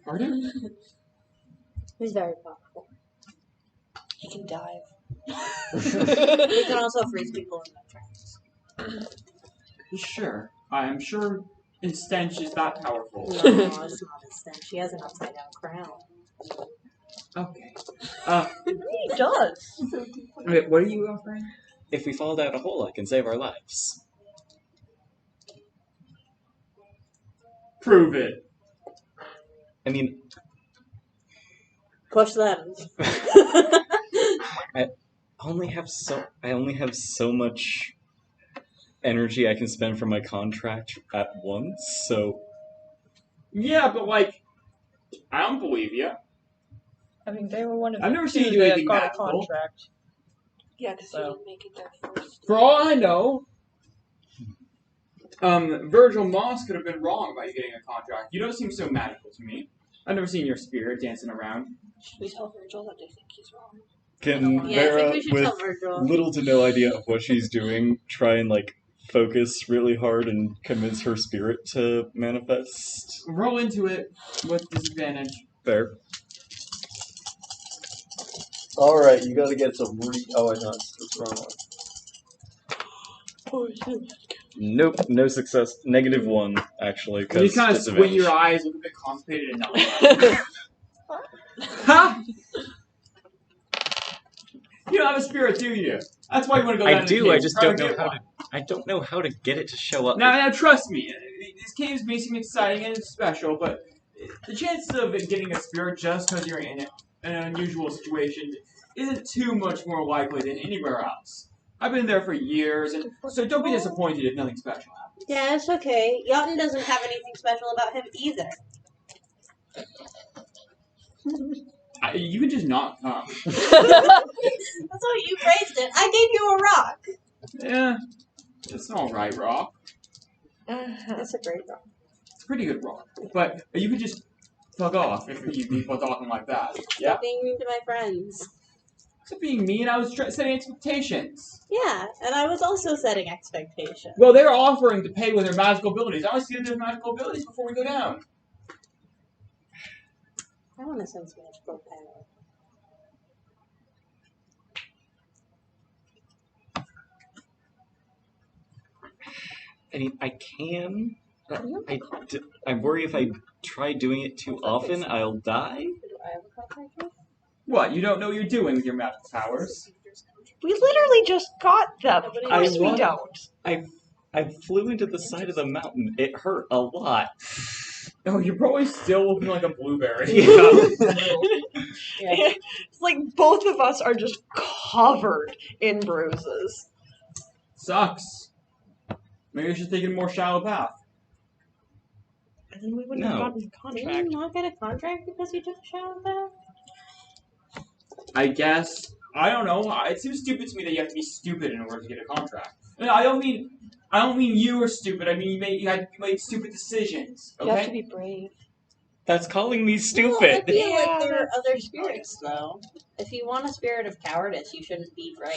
Pardon? He's very powerful. He can dive. He can also freeze people in the tracks. Sure. I am sure his stench is that powerful. No, it's not his stench. She has an upside down crown. Okay. He does. Wait, what are you offering? If we fall down a hole, I can save our lives. Prove it. I mean, Push them. I only have so much energy I can spend for my contract at once, so Yeah, but like, I don't believe you. I mean, they were one of I've the never seen two you do that anything got a magical. contract. Yeah, because So. he didn't make it there first. For all I know, Virgil Moss could have been wrong about you getting a contract. You don't seem so magical to me. I've never seen your spirit dancing around. Should we tell Virgil that they think he's wrong? can Yeah, I think Vera, we should with tell Virgil. little to no idea of what she's doing, try and like focus really hard and convince her spirit to manifest. Roll into it with disadvantage. Fair. Alright, you gotta get some oh, wait, no, it's the wrong one. Nope, no success. -1, actually. You Because kind of squint your eyes, look a bit constipated, and nod. Ha! You don't have a spirit, do you? That's why you want to go down I to the do. cave. I just Try don't to know get how one. to. I don't know how to get it to show up. Now, trust me, this cave may seem exciting and it's special, but the chances of it getting a spirit just because you're in an unusual situation isn't too much more likely than anywhere else. I've been there for years, and so don't be disappointed if nothing special happens. Yeah, it's okay. Yotten doesn't have anything special about him either. You could just not come. That's how you phrased it. I gave you a rock. Yeah, it's an alright rock. It's a great rock. It's a pretty good rock. But you could just fuck off if you people are talking like that. Yeah? Stop being mean to my friends. Except being mean, I was setting expectations. Yeah, and I was also setting expectations. Well, they're offering to pay with their magical abilities. I want to see their magical abilities before we go down. I want to sense magical power. I mean, I can. I worry if I try doing it too often, I'll die. Do I have a contract? What? You don't know what you're doing with your magical powers? We literally just got them. Of I course we want- don't. I flew into the side of the mountain. It hurt a lot. Oh, you're probably still looking like a blueberry. Yeah. It's like both of us are just covered in bruises. Sucks. Maybe you should take a more shallow path. And then we wouldn't No. have gotten the Did contract. you not get a contract because you took a shower bath? I guess. I don't know. It seems stupid to me that you have to be stupid in order to get a contract. And I don't mean you are stupid. I mean you made stupid decisions. You have to Okay. be brave. That's calling me Well, I stupid. feel Yeah, like there are that's other spirits, though. If you want a spirit of cowardice, you shouldn't be brave.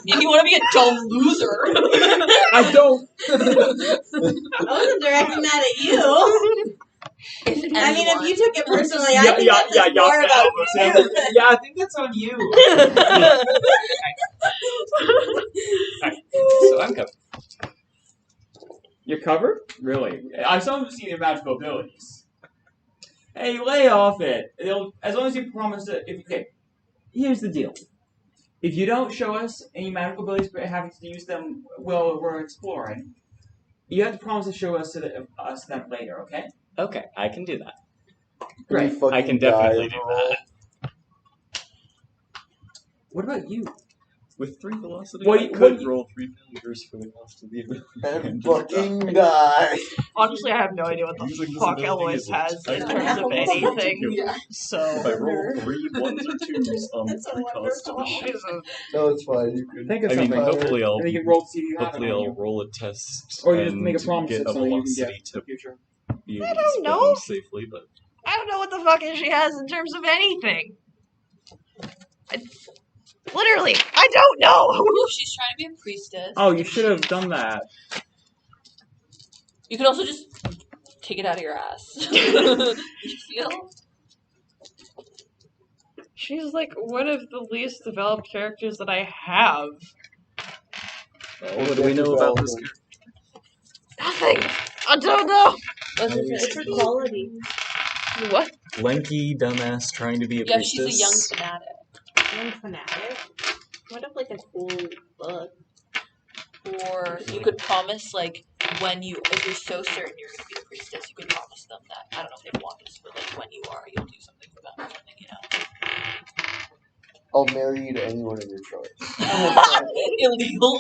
If you want to be a dumb loser. I don't. I wasn't directing that at you. I mean, if you took it personally, I think that's just more about you. Yeah, I think that's on you. So I'm covered. You're covered? Really? I still haven't seen your magical abilities. Hey, lay off it. As long as you promise that. Okay, here's the deal. If you don't show us any magical abilities, but having to use them while we're exploring, you have to promise to show us them later. Okay? Okay, I can do that. Great. I can definitely do that. What about you? With 3 velocity, What I you- could what you- roll 3 failures for the cost of the ability. And fucking die. Honestly, I have no idea what the Using this fuck ability Eloise is like has in tiny. terms of anything. Yeah. If I So, roll 3 1s or 2s on That's so 3 cost of the wonderful. shield, No, it's fine. You can. Think of I mean, something. hopefully I'll and you can roll to see if you have hopefully it on I'll you. roll a test Or you just and make a promise get of a something you can velocity get to in the future. be able I to don't spend know. them safely, but I don't know what the fuck she has in terms of anything. Literally, I don't know. Ooh, she's trying to be a priestess. Oh, you should have done that. You could also just take it out of your ass. You feel? She's like one of the least developed characters that I have. well, what do we know about this character? Nothing. I don't know. It's her quality. What? Lanky dumbass trying to be a Yeah, priestess. she's a young fanatic. Young fanatic. What if like a cool book? Or you could promise, like, if you're so certain you're gonna be a priestess, you could promise them that, I don't know if they want this, but like when you are, you'll do something for them or something, you know? I'll marry you to anyone of your choice. Illegal.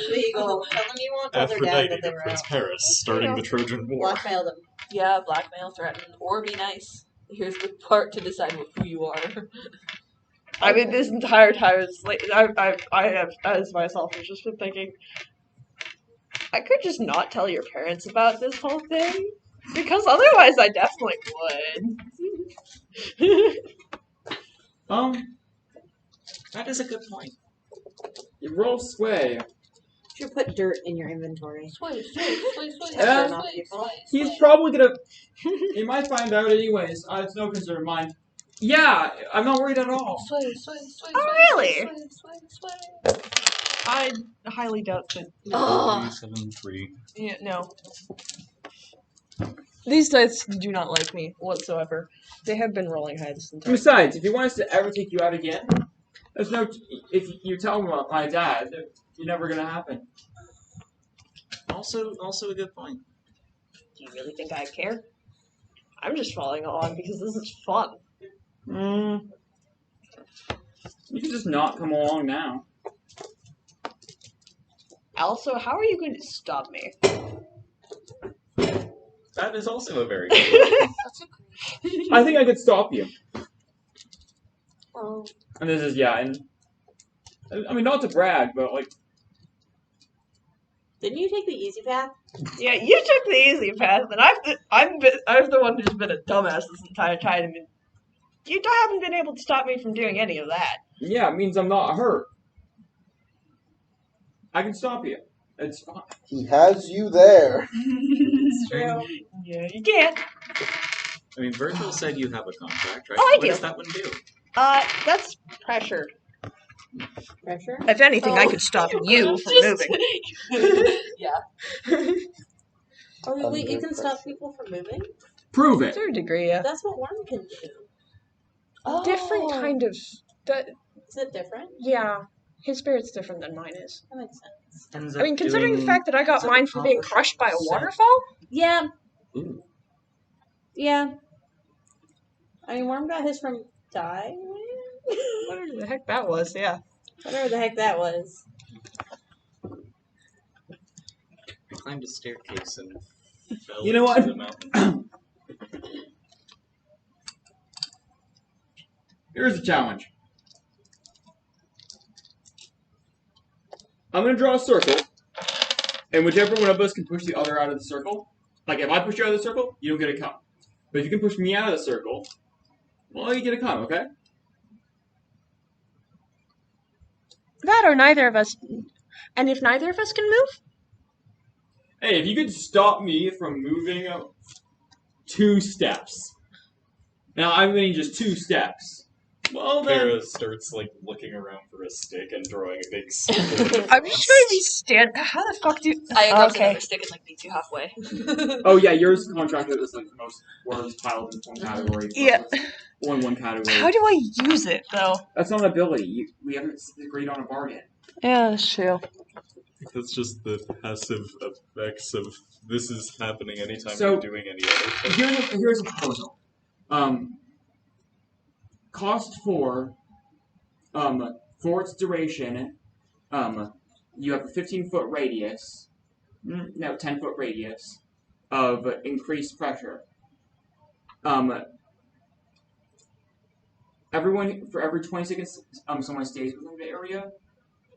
Illegal. Tell them you won't tell their dad Aphrodite that they to were Prince out. Paris, starting the Trojan War. Blackmail them. Yeah, blackmail, threaten, or be nice. Here's the part to decide who you are. I mean, this entire time, it's like I have, as myself, have just been thinking, I could just not tell your parents about this whole thing, because otherwise, I definitely would. That is a good point. You roll sway. You should put dirt in your inventory. Sway, Turn off people. He's probably gonna. He might find out anyways. It's no concern of mine. Yeah, I'm not worried at all. Sway. Oh, really? I highly doubt that. Oh. 373. Yeah, no. These dice do not like me whatsoever. They have been rolling high this entire time. Besides, if he wants to ever take you out again, there's no. If you tell him about my dad, you're never gonna happen. Also a good point. Do you really think I care? I'm just following along because this is fun. You can just not come along now. Also, how are you going to stop me? That is also a very good point. I think I could stop you. Oh. And this is and I mean not to brag, but like Didn't you take the easy path? Yeah, you took the easy path, and I'm the one who's been a dumbass this entire time. And you haven't been able to stop me from doing any of that. yeah, it means I'm not hurt. I can stop you. It's fine. He has you there. It's true. Yeah, you can't. I mean, Virgil said you have a contract, right? Oh, I What do. does that one do? That's pressure. Pressure? If anything, I Oh. could stop you from Just- moving. Yeah. Oh, wait, you can stop people from moving? Prove it. To a degree, yeah. That's what Worm can do. Different kind of. Is it different? Yeah, his spirit's different than mine is. That makes sense. Ends I mean, up considering the doing- fact that I got ends up mine from being crushed by a accomplishing waterfall. Yeah. Ooh. Yeah. I mean, Worm got his from die. Whatever the heck that was, yeah. Whatever the heck that was. Climbed a staircase and fell You know what? into the mountain. Here's a challenge. I'm gonna draw a circle, and whichever one of us can push the other out of the circle. Like if I push you out of the circle, you don't get a come. But if you can push me out of the circle, well, you get a come. Okay? That or neither of us. And if neither of us can move? Hey, if you could stop me from moving 2 steps. Now I'm meaning just 2 steps. Well then. Vera starts looking around for a stick and drawing a big circle. I'm just going to be How the fuck do you. I grabbed Okay. another stick and meet you halfway. Oh yeah, yours contracted is the most words tiled in one category. Yeah. One category. How do I use it, though? That's not an ability. We haven't agreed on a bargain. Yeah, that's true. That's just the passive effects of this is happening anytime So- you're doing any other thing. Here's a proposal. Cost for its duration, you have a 15-foot radius, 10-foot radius of increased pressure. For every 20 seconds someone stays within the area,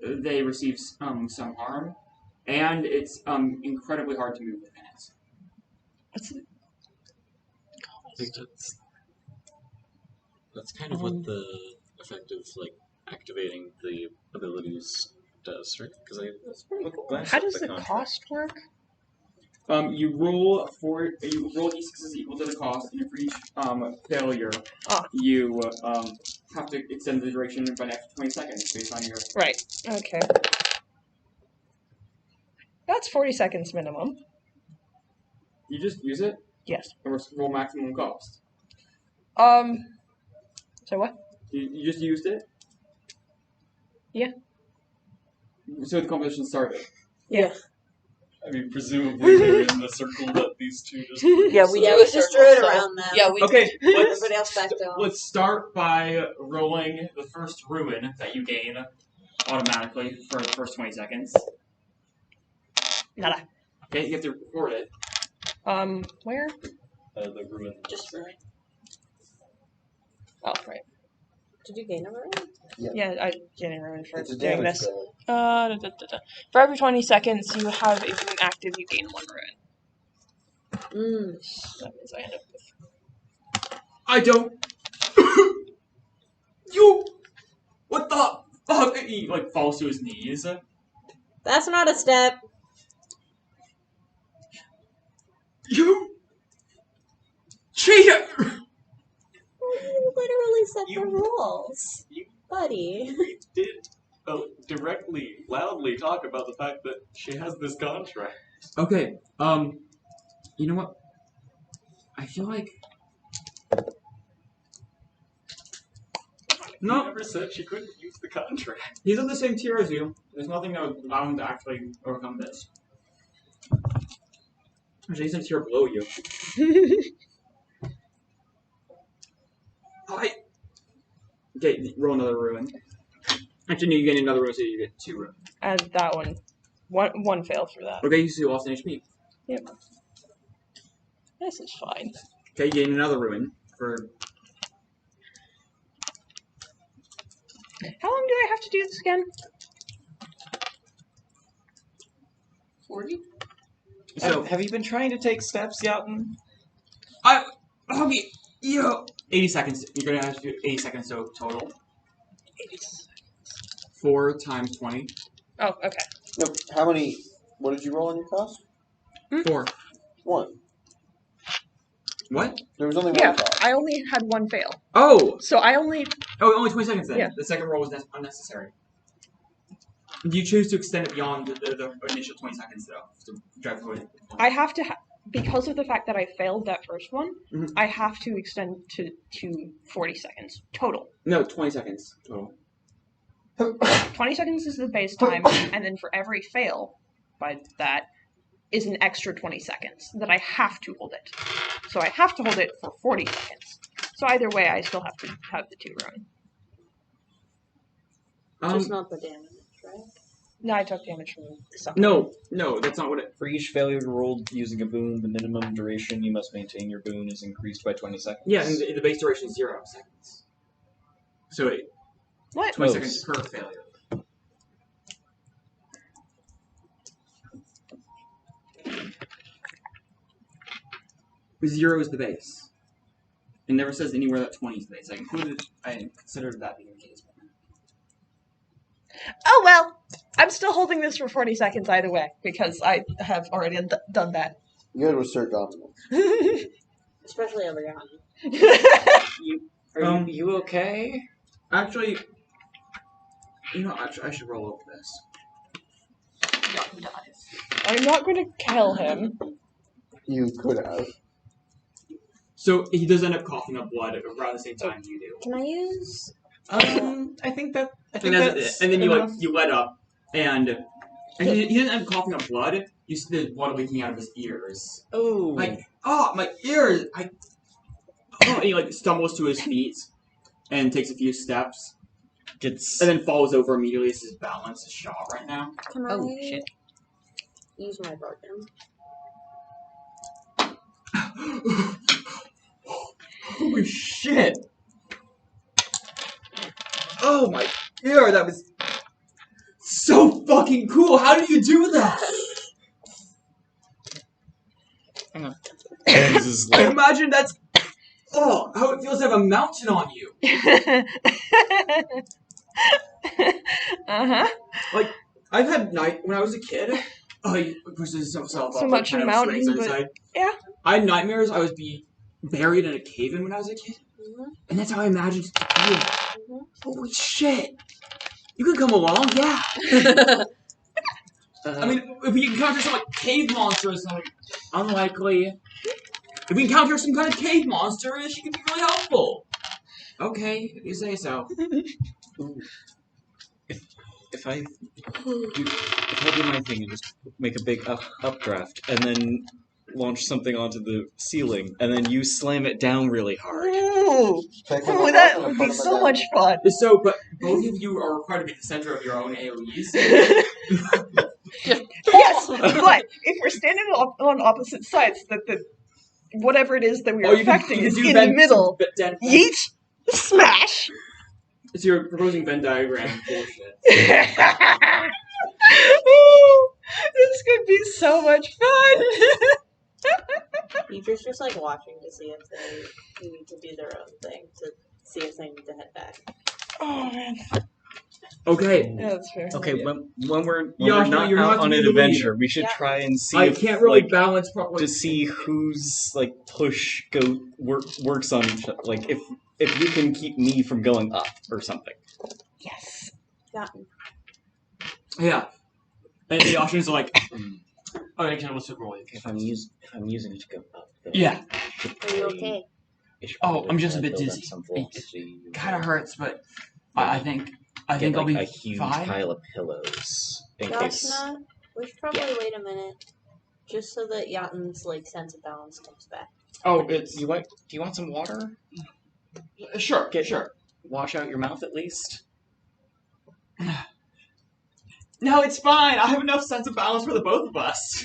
they receive some harm, and it's incredibly hard to move within it. I think that's kind of what the effect of activating the abilities does, right? Because That's pretty cool. How does the cost work? You roll d6s equal to the cost, and for each failure, you have to extend the duration by an extra 20 seconds based on your. Right. Okay. That's 40 seconds minimum. You just use it, Yes. or roll maximum cost. So what? You just used it. Yeah. So the competition started. Yeah. I mean, presumably they're in the circle that these two just. Yeah, we Yeah, do we a just circle, drew it so- around them. Yeah, we. Okay, Everybody else backed off. let's start by rolling the first ruin that you gain automatically for the first 20 seconds. Nada. Okay, you have to record it. Where? The ruin. Just ruin. Oh, right. Did you gain a room? Yeah, I didn't ruin for It's a doing damage this. skill. For every 20 seconds you have a ruin active, you gain 1 ruin. That means I end up with. I don't. You. What the fuck? He falls to his knees. That's not a step. You cheater! You literally set the You- rules, you- buddy. We did directly, loudly talk about the fact that she has this contract. Okay, you know what? I feel like... You No, never said she couldn't use the contract. he's on the same tier as you. There's nothing that would allow him to actually overcome this. Actually, he's in a tier below you. Okay, roll another ruin. Actually, no, you get another ruin, so you get 2 ruin. And that one fail for that. Okay, you still lost an HP. Yep. This is fine. Okay, you gain another ruin for... How long do I have to do this again? 40? So, have you been trying to take steps, Yaten? okay, yo, 80 seconds. You're gonna have to do 80 seconds so total. 4 times 20. Oh, okay. No, how many? What did you roll on your cost? 4. 1. What? There was only Yeah, one cost. I only had one fail. Oh! So I only... Oh, only 20 seconds then. Yeah. The second roll was unnecessary. Do you choose to extend it beyond the initial 20 seconds, though? To drive forward? I have to... because of the fact that I failed that first one, Mhm. I have to extend to 40 seconds total. No, 20 seconds total. 20 seconds is the base time, and then for every fail by that is an extra 20 seconds that I have to hold it. So I have to hold it for 40 seconds. So either way, I still have to have the 2 ruin. Just not the damage, right? No, I took damage from the sucker. No, that's not what it... For each failure rolled using a boon, the minimum duration you must maintain your boon is increased by 20 seconds. Yeah, and the base duration is 0 seconds. So wait, What? 20 Oh, seconds per failure. But 0 is the base. It never says anywhere that 20 is the base. I considered that being the case. Oh well! I'm still holding this for 40 seconds either way, because I have already done that. You gotta assert dominance. Especially over Yana. Are you okay? Actually, I should roll over this. Yaten dies. I'm not going to kill him. You could have. So he does end up coughing up blood around the same time you do. Can I use? I think that's And then enough. you let up, and he doesn't end up coughing up blood. You see the blood leaking out of his ears. Oh. Like, oh, my ears! And he like stumbles to his feet and takes a few steps, Gets... and then falls over immediately as his balance is shot right now. Can Oh, I shit. use my bargain? Holy shit! Oh my god, that was so fucking cool! How did you do that? uses, like, Imagine that's how it feels to have a mountain on you. Uh-huh. I've had when I was a kid. Of course, this is So much a mountain, but yeah. I had nightmares. I was being buried in a cave-in when I was a kid, and that's how I imagined it to be. Holy shit! You can come along, yeah. I mean, if we encounter some like cave monster or something, unlikely. If we encounter some kind of cave monster, she could be really helpful. Okay, if you say so. if I do my thing and just make a big updraft, and then launch something onto the ceiling, and then you slam it down really hard. Ooh, Take one ooh off that and would put be them so down. much fun. So, but both of you are required to be the center of your own AoEs. Yes, but if we're standing on opposite sides, the whatever it is that we are affecting is in the middle. Yeet, smash. So you're proposing Venn diagram bullshit. Ooh, this could be so much fun. You're just like watching to see if they need to do their own thing to see if they need to head back. Oh man. Okay. Yeah, that's fair. Okay, when we're Yosh, no, not you're gonna out have to on be an the lead. adventure, we should Yeah. try and see I if, can't really like, balance properly. to see whose like push works on each other. Like if you can keep me from going up or something. Yes. Yeah. And Yoshin's like, oh, actually, let's roll it. If I'm using it to go up. Though, Yeah. Are you okay? Oh, I'm just a bit build up dizzy. some velocity. Kind of hurts, but I think I'll Get like be a huge fine. pile of pillows in case. Yashna, we should probably wait a minute. Just so that Yatin's like sense of balance comes back. Oh, it's Do you want some water? sure. Get- Sure. Wash out your mouth at least. No, it's fine. I have enough sense of balance for the both of us.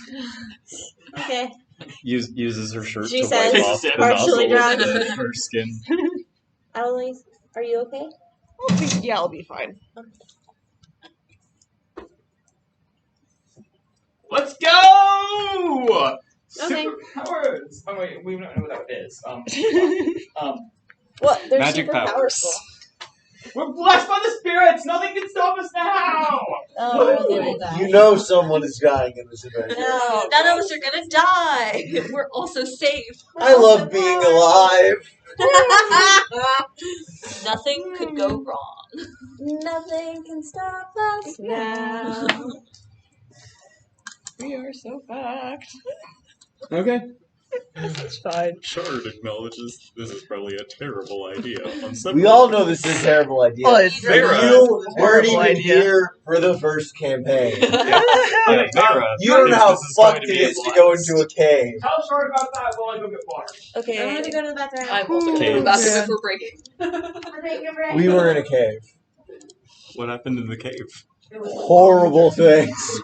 Okay. Uses her shirt She to says, wipe off the partially nozzle drunk. of her skin. Eloise, are you okay? Yeah, I'll be fine. Let's go! Okay. Superpowers. Oh wait, we don't know what that is. What? They're Magic super powers. powerful. We're blessed by the spirits. Nothing can stop us now. Oh, we're gonna die. You know someone is dying in this adventure. No, None of us are gonna die. We're also safe. I love being alive. Nothing could go wrong. Nothing can stop us now. We are so fucked. Okay. It's fine. Shard acknowledges this is probably a terrible idea. On some We all know this is a terrible idea. Well, it's But Vera. you It's a weren't terrible even idea. here for the first campaign. Yeah, Vera. You don't know how This is going fucked to it be a is to go blast. into a cave. Tell Shard about that while I go get water. Okay. I'm gonna go to the bathroom. I'm also going to Okay. the bathroom Yeah. if we're breaking. I'm taking a break. We were in a cave. What happened in the cave? Horrible things.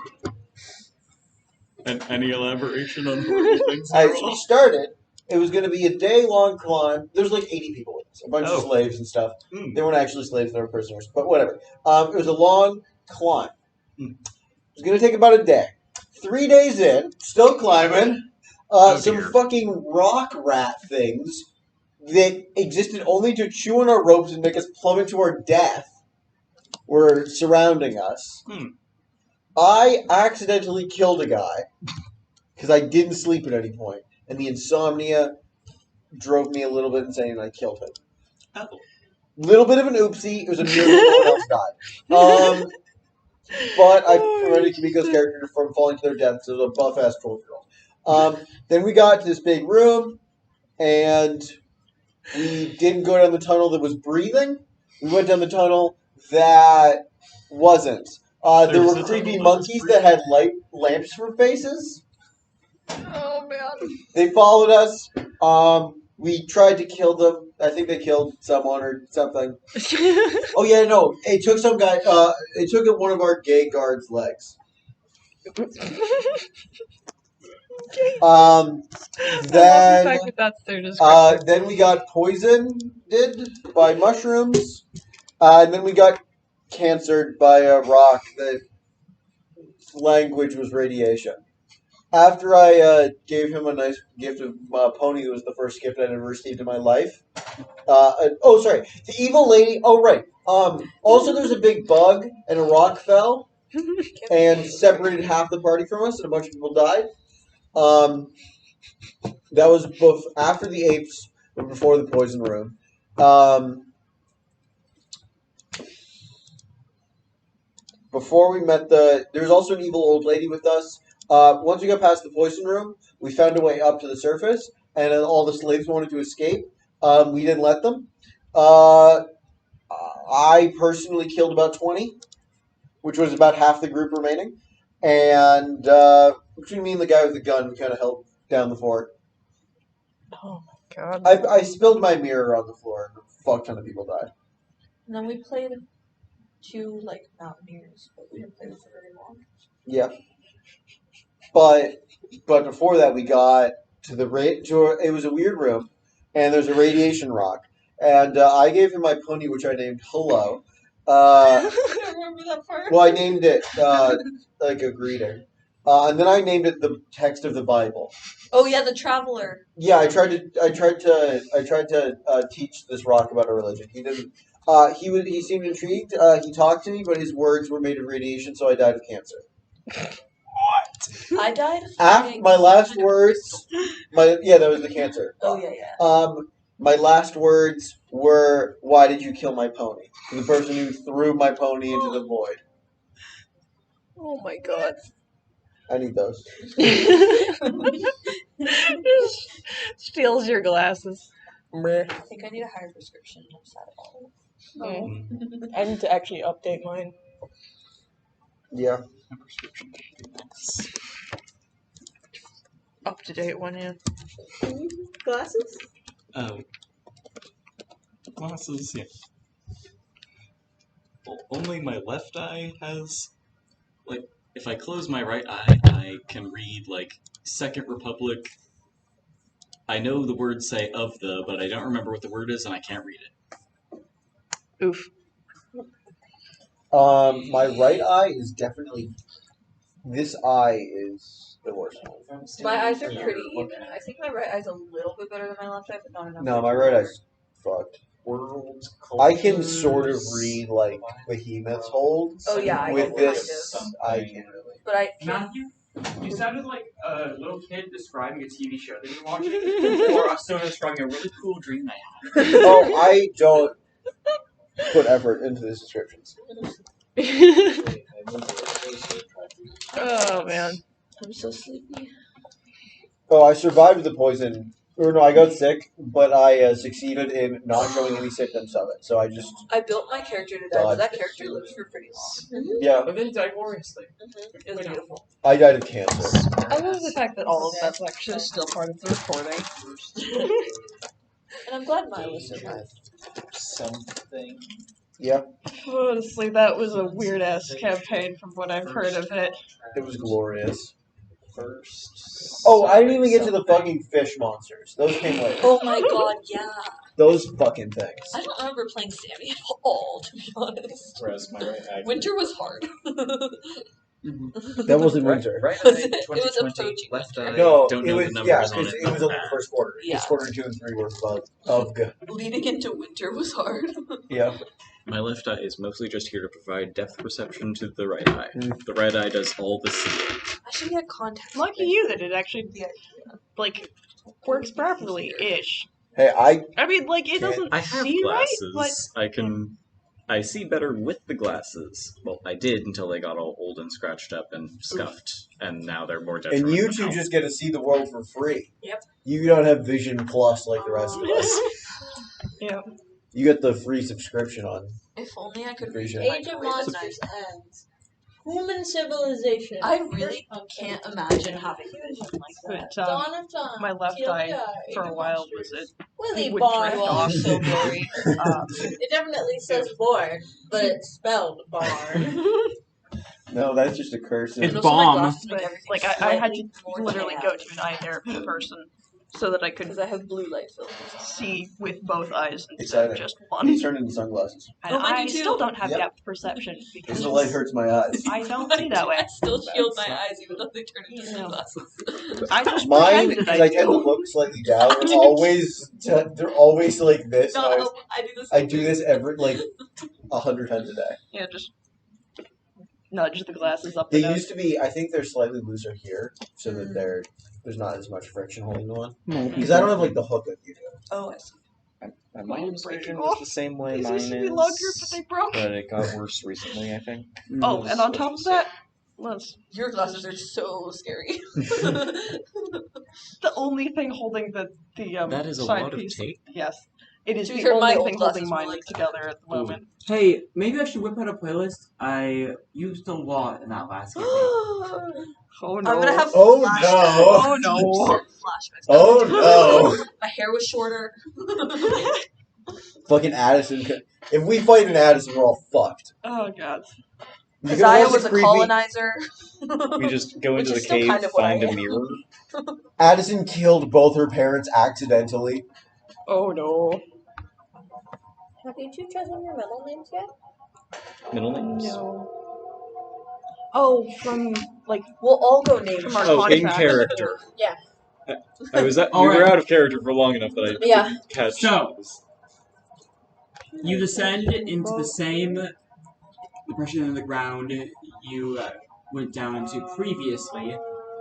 And any elaboration on horrible things? As Noel? we started, it was going to be a day-long climb. There's like 80 people with us, a bunch of Oh. slaves and stuff. Hmm. They weren't actually slaves; they were prisoners. But whatever. It was a long climb. Hmm. It was going to take about a day. 3 days in, still climbing. Oh, Some dear. fucking rock rat things that existed only to chew on our ropes and make us plummet to our death were surrounding us. Hmm. I accidentally killed a guy because I didn't sleep at any point, and the insomnia drove me a little bit insane, and I killed him. Oh. Little bit of an oopsie. It was a miracle no one else died. But I prevented Kimiko's character from falling to their death, so it was a buff-ass 12-year-old. Then we got to this big room, and we didn't go down the tunnel that was breathing. We went down the tunnel that wasn't. There There was were a creepy tunnel that was monkeys that had lamps for faces. Oh man. They followed us. We tried to kill them. I think they killed someone or something. Oh yeah, no. It took some guy. It took one of our gay guards' legs. I love the Then fact that that's their description. then we got poisoned by mushrooms. And then we got cancered by a rock that language was radiation. After I gave him a nice gift of a pony, that was the first gift I'd ever received in my life. Sorry, the evil lady. Oh right. Also, there's a big bug, and a rock fell and separated half the party from us, and a bunch of people died. That was both after the apes, but before the poison room. Before we met there's also an evil old lady with us. Once we got past the poison room, we found a way up to the surface, and all the slaves wanted to escape. We didn't let them. I personally killed about 20, which was about half the group remaining. And between me and the guy with the gun, we kind of held down the fort. Oh my god. I spilled my mirror on the floor, and a fuck ton of people died. And then we played 2 mountaineers, but we didn't play them for very long. Yeah. But before that, we got to it was a weird room, and there's a radiation rock. And I gave him my pony, which I named Hello. I don't remember that part. Well, I named it like a greeting. And then I named it the text of the Bible. Oh yeah, the traveler. Yeah, I tried to teach this rock about a religion. He didn't. He seemed intrigued. He talked to me, but his words were made of radiation, so I died of cancer. I died. After my last words, that was the cancer. Oh yeah. My last words were, "Why did you kill my pony?" To the person who threw my pony into the void. Oh my god. I need those. Steals your glasses. I think I need a higher prescription. I'm sad about it. I need to actually update mine. Yeah. Up to date one, yeah. Glasses? Glasses, yeah. Well, only my left eye has, like, if I close my right eye, I can read, like, Second Republic. I know the words say of the, but I don't remember what the word is, and I can't read it. Oof. My right eye is definitely. This eye is the worst one. My eyes are pretty even. I think my right eye's a little bit better than my left eye, but not enough. No, my right eye's fucked. World I can sort of read like Behemoth's hold. Oh yeah, I With can this, I can't really. But I Matthew, you sounded like a little kid describing a TV show that you're watching, or a someone describing a really cool dream they had. Oh, I don't put effort into the descriptions. Oh man. I'm so sleepy. Oh, I survived the poison. Or no, I got sick, but I succeeded in not showing any symptoms of it. So I just, I built my character to die, but that character lives for pretty long. yeah, But then died gloriously. It was beautiful. I died of cancer. I love the fact that all of that's actually still part of the recording. And I'm glad Milo survived. Something. Yeah, Honestly, that was a weird ass campaign from what I've heard of it. it was glorious. First. Oh, I didn't even get to the fucking fish monsters. Those came later. Oh my god, yeah. Those fucking things. I don't remember playing Sammy at all, to be honest. Whereas my right eye. Winter was hard. That wasn't winter. Right Was eye, it? It was 2020. approaching Left winter. eye, No, don't it know was the numbers on because it. it was only the first quarter. Yeah. It's quarter 2 and 3 were of good. Leading into winter was hard. Yeah. My left eye is mostly just here to provide depth perception to the right eye. The right eye does all the seeing. I should get contacts. Lucky you that it actually like works properly ish. Hey, I mean, like it doesn't I have see glasses. I see better with the glasses. Well, I did until they got all old and scratched up and scuffed, and now they're more and detrimental. you two just get to see the world for free. Yep. You don't have Vision Plus like the rest of us. Yeah. You get the free subscription on. If only I could read Vision. my Age of poison Monsters knife. ends. Human civilization. I really can't imagine having something like that. But Dawn of Time. my left TLDR, eye Age for a of while Monsters. was it Willy would Barn. drift off. So blurry. It definitely says born, but it's spelled barn. No, that's just a curse. It's And also my bomb. glasses make But everything like I had to slightly more literally tan. go to an eye therapy person so that I could Because I have blue light filters. see with both eyes instead of Exciting. just You one. turn into sunglasses. And Oh, mine I do too. still don't have Yep. depth perception Because because the light hurts my eyes. I don't see that way. I still shield my eyes even though they turn into Yeah. sunglasses. I just Mine, pretend because that I I tend to do. look slightly down, they're always like this. and No, I do this. I do this every, like, 100 times a day. Yeah, just nudge the glasses up They and down. used to be, I think they're slightly looser here, so that there's not as much friction holding them on. Because I don't have, like, the hook that you do. Oh, I see. My Mine mom's breaking vision off. is the same way These mine used to be is, longer, but they broke. but it got worse recently, I think. Oh, and on top of that, Liz, Your glasses are so scary. the only thing holding the That is a side lot of piece. tape. Yes, it is To be the fair, my only old thing glasses holding were mine like that. together at the moment. Hey, maybe I should whip out a playlist. I used a lot in that last campaign. Oh no! I'm gonna have Oh, flashbacks. Oh, no. Flashbacks. Oh, no! My hair was shorter. Fucking Addison. If we fight an Addison, we're all fucked. Oh god! You Because can I watch was a creepy- colonizer. We just go Which into the is still cave, kind of what I find a am. mirror. Addison killed both her parents accidentally. Oh no! Have you two chosen your middle names yet? Middle names. No. Oh, from like We'll all go name From our Oh, in contract. character. Yeah. I was. We All were right. out of character for long enough that I Yeah. didn't catch. So- You descend into the same depression in the ground you went down into previously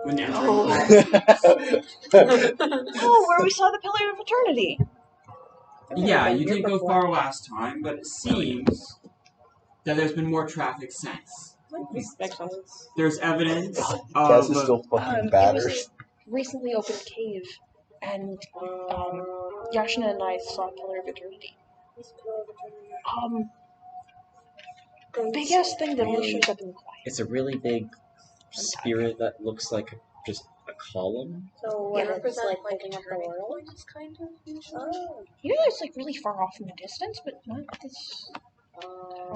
when entering the Oh, where we saw the Pillar of Eternity. Yeah, you didn't go far last time, but it seems that there's been more traffic since. Makes sense. There's evidence Cass of is still fucking It was battered. a recently opened cave, and Yashna and I saw Pillar of Eternity. Big ass thing that only shows up in the quiet. It's a really big spirit that looks like just a column. So Yeah, what it's represent like holding up the world? kind of. Oh. You know, it's like really far off in the distance, but not this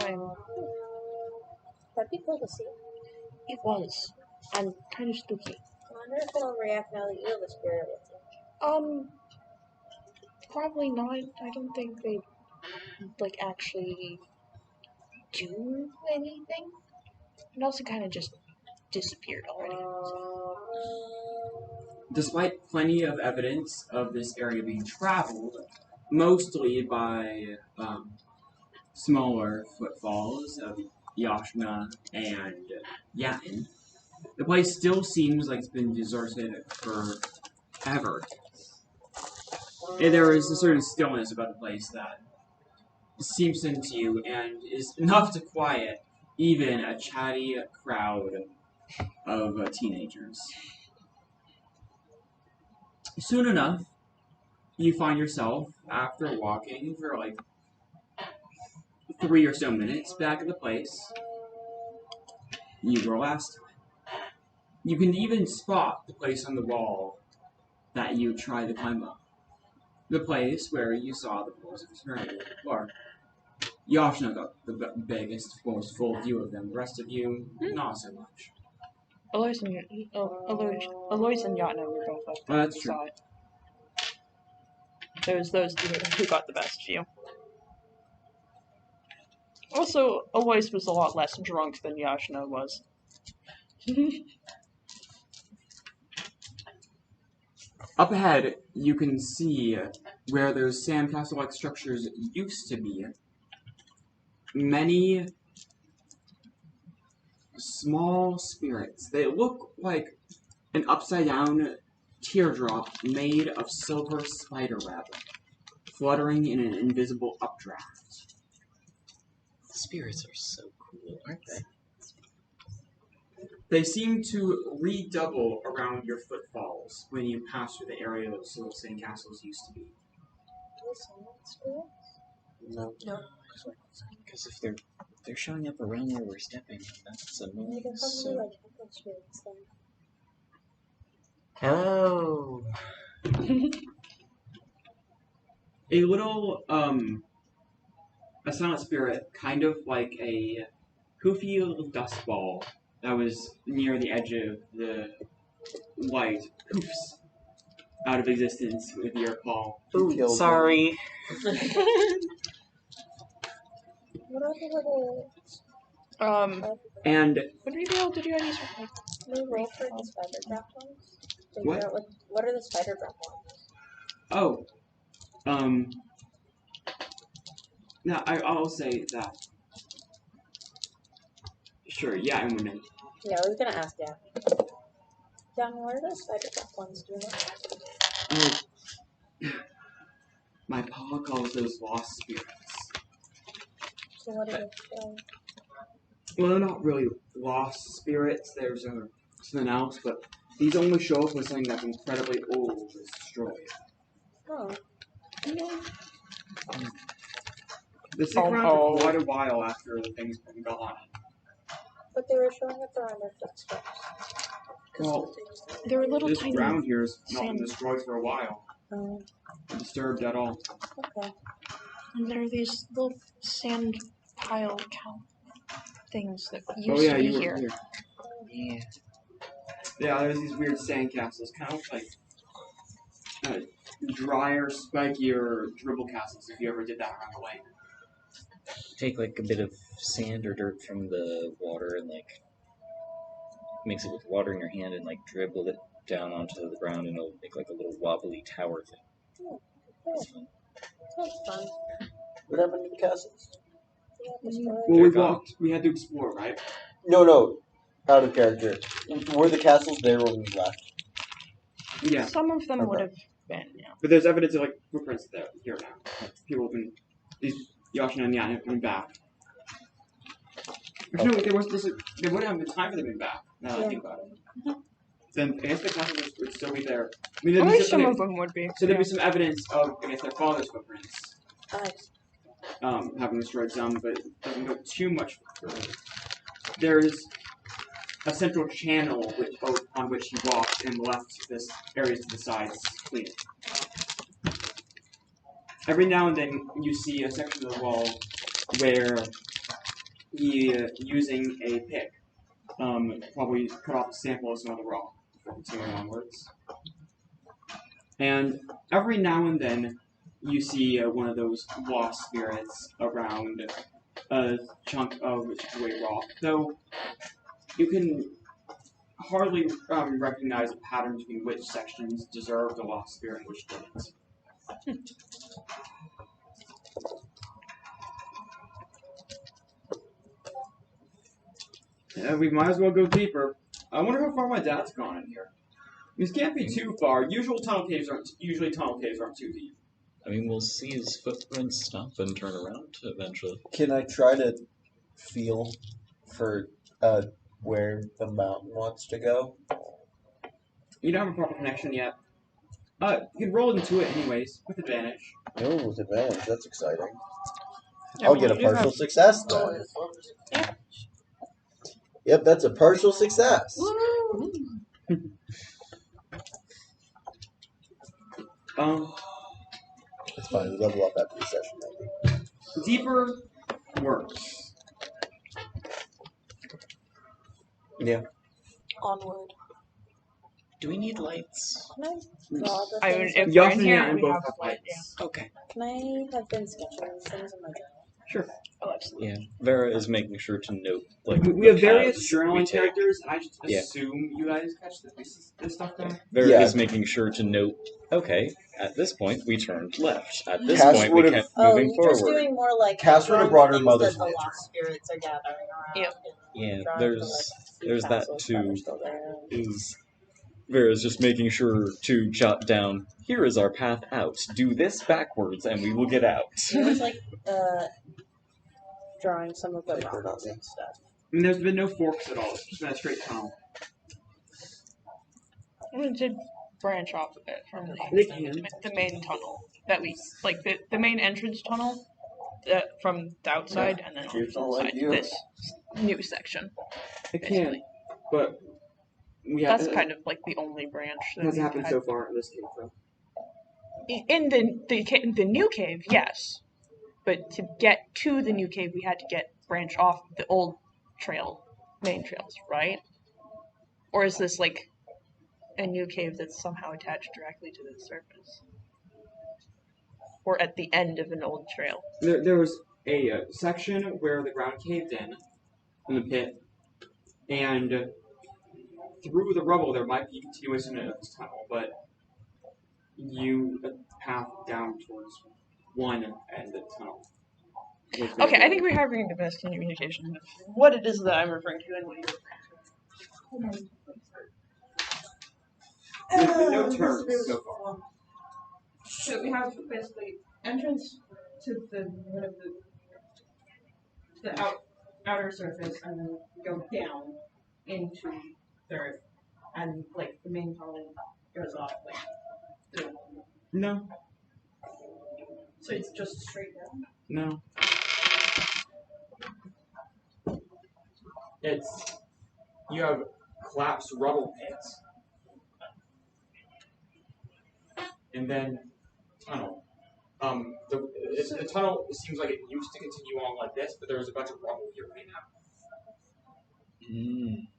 time. That'd be cool to see. It was, and kind of spooky. I wonder if it'll react now that you have a spirit with you. Probably not. I don't think they like actually do anything. It also kind of just disappeared already. Despite plenty of evidence of this area being traveled, mostly by smaller footfalls of Yashna and Yatin, the place still seems like it's been deserted forever. And there is a certain stillness about the place that seeps into you and is enough to quiet even a chatty crowd of teenagers. Soon enough, you find yourself, after walking for like 3 or so minutes, back at the place you were last time. You can even spot the place on the wall that you tried to climb up. The place where you saw the Pillars of Eternity before. Yashna got the biggest, most full view of them. The rest of you, not so much. Alois and Yatna were both up there. Well, that's true. Saw it. It was those two who got the best view. Also, Alois was a lot less drunk than Yashna was. Up ahead, you can see where those sandcastle-like structures used to be. Many small spirits. They look like an upside-down teardrop made of silver spiderweb, fluttering in an invisible updraft. Spirits are so cool, aren't they? They seem to redouble around your footfalls when you pass through the area those little sandcastles used to be. No. Because if they're showing up around where we're stepping, that's annoying. So... Hello. A little, a silent spirit, kind of like a poofy little dust ball that was near the edge of the light, poofs out of existence with your call. Ooh, sorry. What are the little... And Would we be able to do any sort of like... Can we roll for the spider drop ones? To What? figure out what are the spider drop ones? Now I'll say that. Sure, yeah, I'm winning. Yeah, I was gonna ask Danny. Danny, what are the spider drop ones doing? Oh, my paw calls those lost spirits. So what are they doing? Well, they're not really lost spirits. There's something else, but these only show up when something that's incredibly old is destroyed. Oh. They stick around for quite a while after the thing's been gone. But they were showing up around their footsteps. Well, There were little this tiny... ground here has not been sand- destroyed for a while. Disturbed at all. Okay. And there are these little sand pile count things that used Oh yeah, to be you were here. here. Yeah. Yeah, there's these weird sandcastles, kind of like drier, spikier dribble castles if you ever did that around the lake. Take like a bit of sand or dirt from the water and like mix it with water in your hand and like dribble it down onto the ground and it'll make like a little wobbly tower thing. Cool. Sounds fun. What happened to the castles? Well, we had to explore, right? No. Out of character. Were the castles there when we left? Yeah. Some of them Okay. would have been, yeah. But there's evidence of like footprints there here now. Like, people have been these Yashin and Yan have been back. Actually, no, there wouldn't have been time for them to be back. Now that I think about it. Then I guess the castles would still be there. I mean, At there'd be least some of them would be. So there'd be some evidence of, I guess, their father's footprints. Nice. Having destroyed some, but it doesn't go too much further. There's a central channel on which he walked and left this areas to the sides clean. Every now and then you see a section of the wall where he, using a pick, probably cut off a sample of some other rock from continuing onwards. And every now and then you see one of those lost spirits around a chunk of away rock, though you can hardly recognize a pattern between which sections deserve the lost spirit and which don't. Yeah, we might as well go deeper. I wonder how far my dad's gone in here. This can't be too far. Usually tunnel caves aren't too deep. I mean, we'll see his footprints stop and turn around eventually. Can I try to feel for where the mountain wants to go? You don't have a proper connection yet. You can roll into it anyways, with advantage. Oh, with advantage. That's exciting. Yeah, I'll but get a you do partial have- success then. Yeah. Yep, that's a partial success. It's fine. We level up after the session, maybe. Deeper works. Yeah. Onward. Do we need lights? Can I draw the I things? mean, if Yosh we're in and here, Yan we both have have light, lights. Okay. Can I have been sketching these things in my journal? Sure. Oh, absolutely. Yeah. Vera is making sure to note, like, We the have various paths we journaling take. characters, and I just Yeah. assume you guys catch this stuff down. Vera Yeah. is making sure to note, okay, at this point we turned left. At this Cass point we would've- kept Oh, moving you're just forward. doing more like Cass would have drawing brought her things mother's that the mantra. lost spirits are gathering around. Yep. Yeah, and drawing there's the, like, there's that castles that too. are still there. Is Vera's just making sure to jot down, here is our path out. Do this backwards and we will get out. It was like drawing some of the Like, they're not rocks and stuff. I mean, there's been no forks at all. It's just been a straight tunnel. It did branch off a bit from They can. the main tunnel that we like the main entrance tunnel from the outside and then on Cheers, the all like side. you. This new section. It can, Basically. but we That's kind of like the only branch that has we've happened had. so far in this cave, though. In the new cave, yes, but to get to the new cave, we had to branch off the old main trails, right? Or is this like a new cave that's somehow attached directly to the surface, or at the end of an old trail? There was a section where the ground caved in the pit, and through the rubble there might be a continuation of this tunnel, but a path down towards one end of the tunnel. Okay, I think we're having the best communication of what it is that I'm referring to and what you're referring to. There's been no turns so far. So we have basically entrance to one of the outer surface, and then go down into the earth, and like the main tunnel goes off like through. No, So it's just straight down. no. You have collapsed rubble pits, and then tunnel. The tunnel seems like it used to continue on like this, but there was a bunch of rubble here right now.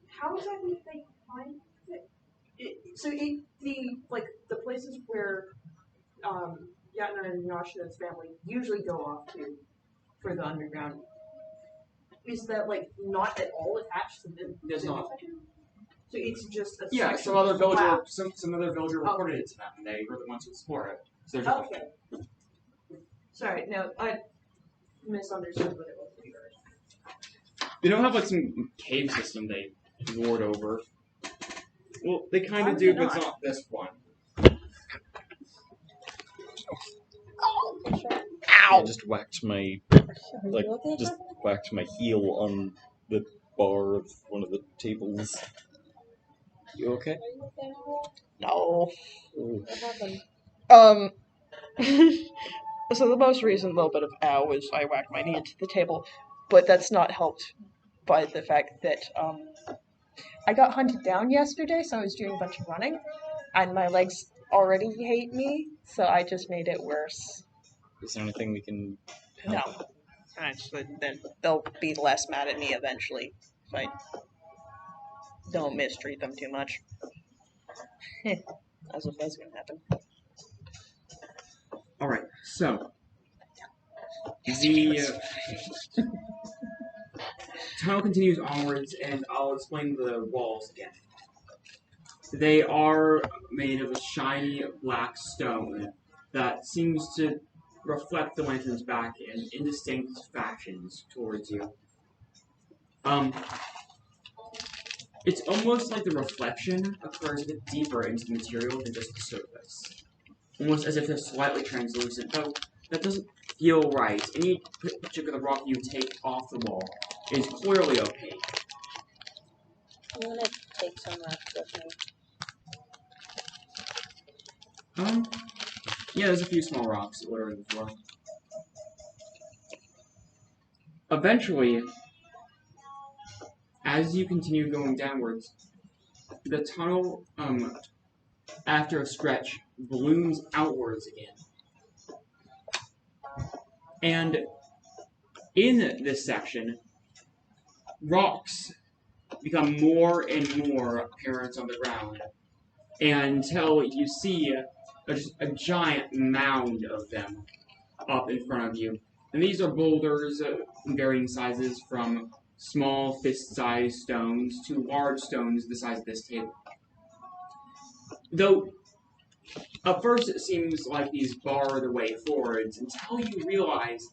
How exactly did they find it? The places where Yatna and Yashina's family usually go off to for the underground. Is that like not at all attached to the? There's not. So it's just a Yeah, section some other villager, Wow. some other villager reported it to them, and they were the ones who explored it. So they're just Okay. Sorry. No. misunderstood what it was at first. They don't have like some cave system they lord over. Well, they kind Why of would do, they but it's not? not this one. I just whacked my like You okay, just Jonathan? whacked my heel on the bar of one of the tables. You okay? Are you okay, Noel? No. Ooh. What happened? So the most recent little bit of ow was I whacked my knee into the table, but that's not helped by the fact that I got hunted down yesterday, so I was doing a bunch of running, and my legs already hate me, so I just made it worse. Is there anything we can help? No. Then they'll be less mad at me eventually if I don't mistreat them too much. As if that's gonna happen. Alright, so. The tunnel continues onwards, and I'll explain the walls again. They are made of a shiny black stone that seems to reflect the lantern's back in indistinct fashions towards you. It's almost like the reflection occurs a bit deeper into the material than just the surface. Almost as if they're slightly translucent, though that doesn't feel right. Any particular rock you take off the wall is clearly opaque. I'm gonna take some rocks with me. Yeah, there's a few small rocks littering the floor. Eventually, as you continue going downwards, the tunnel, after a stretch, balloons outwards again. And in this section, rocks become more and more apparent on the ground until you see a giant mound of them up in front of you. And these are boulders in varying sizes, from small fist-sized stones to large stones the size of this table. Though, at first it seems like these bar the way forwards until you realize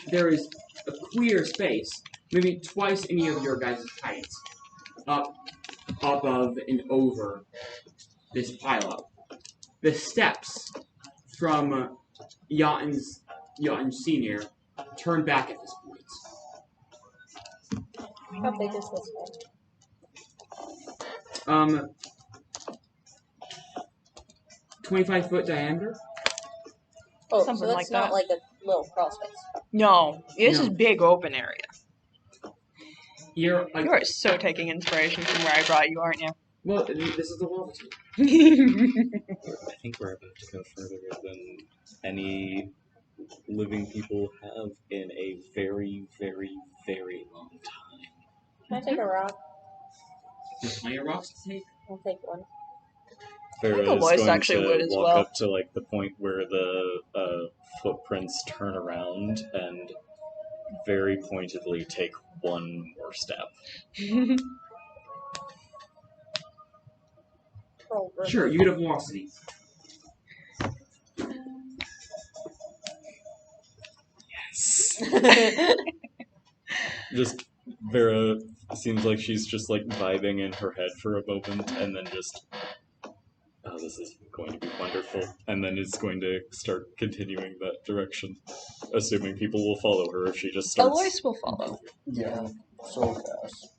there is a clear space, maybe twice any of your guys' height, up above and over this pileup. The steps from Yatin Senior turn back at this point. How big is this one? 25-foot diameter? Oh, Something so like it's not that. like a little crawl space. No, this No. is big open area. You're like, You are so taking inspiration from where I brought you, aren't you? well, this is the lava tube. I think we're about to go further than any living people have in a very, very, very long time. Can I take a rock? There's plenty of rocks to take. I'll take one. Farah is Alois going actually to would as walk well. up to like the point where the footprints turn around and very pointedly take one more step. Roll river. Sure, you get a velocity. Just Vera seems like she's just like vibing in her head for a moment, and then just, oh, this is going to be wonderful, and then is going to start continuing that direction, assuming people will follow her if she just starts. Alois will follow. Yeah, so fast.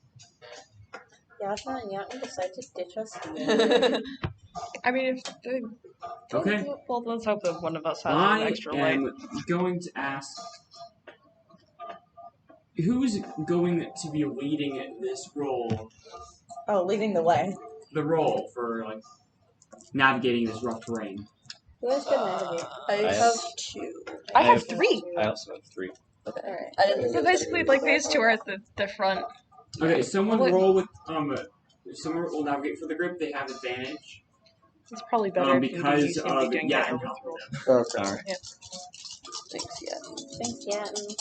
Yasha and Yatin decide to ditch us. I mean, if the Okay. well, let's hope that one of us has I an extra light. am going to ask, who's going to be leading this role? Oh, leading the way. The role for like navigating this rough terrain. Who has good navigate? I have- have two. I have 3. I also have 3. Okay. Alright. I didn't think So it was basically, like these two are at the front. Okay, someone What- roll with someone will navigate for the group. They have advantage It's probably better if you because seem to be of doing yeah. better with rules. Okay. Alright. Thanks, yeah. Thanks, Yatin.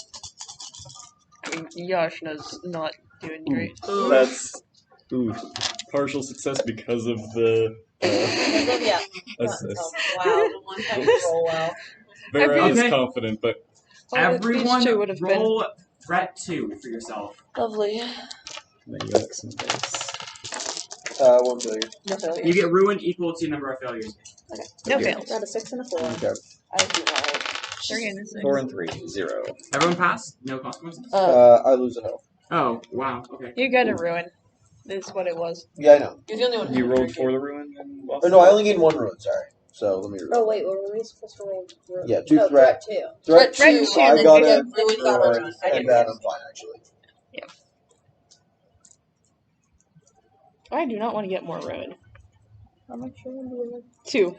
I mean, Yashna's not doing great. That's partial success because of the Yeah. assist. Wow, the one time you roll well. Vera is Okay. confident, but Everyone, these two would have been roll threat 2 for yourself. Lovely. Then you got some dice. 1 failure. No failures. You get ruin equal to number of failures. no Yeah. fails. Got a 6 and a 4. Okay. I do not. 3 and a 6. 4 and 3, 0. Everyone pass? No consequences? I lose an health. Oh, wow. Okay. You got a ruin. Is what it was. Yeah, I know. You're the only one. You who rolled heard for it. the ruin and lost Or no, it? I only gained 1 ruin, sorry. So let me reroll. Oh, wait, what were we supposed to roll? Yeah, 2 oh, threat. 2. Threat Threat 2, two, I and then got you a get ruin got ruin, a- and that I'm fine, actually. I do not want to get more ruin. How much ruin 2.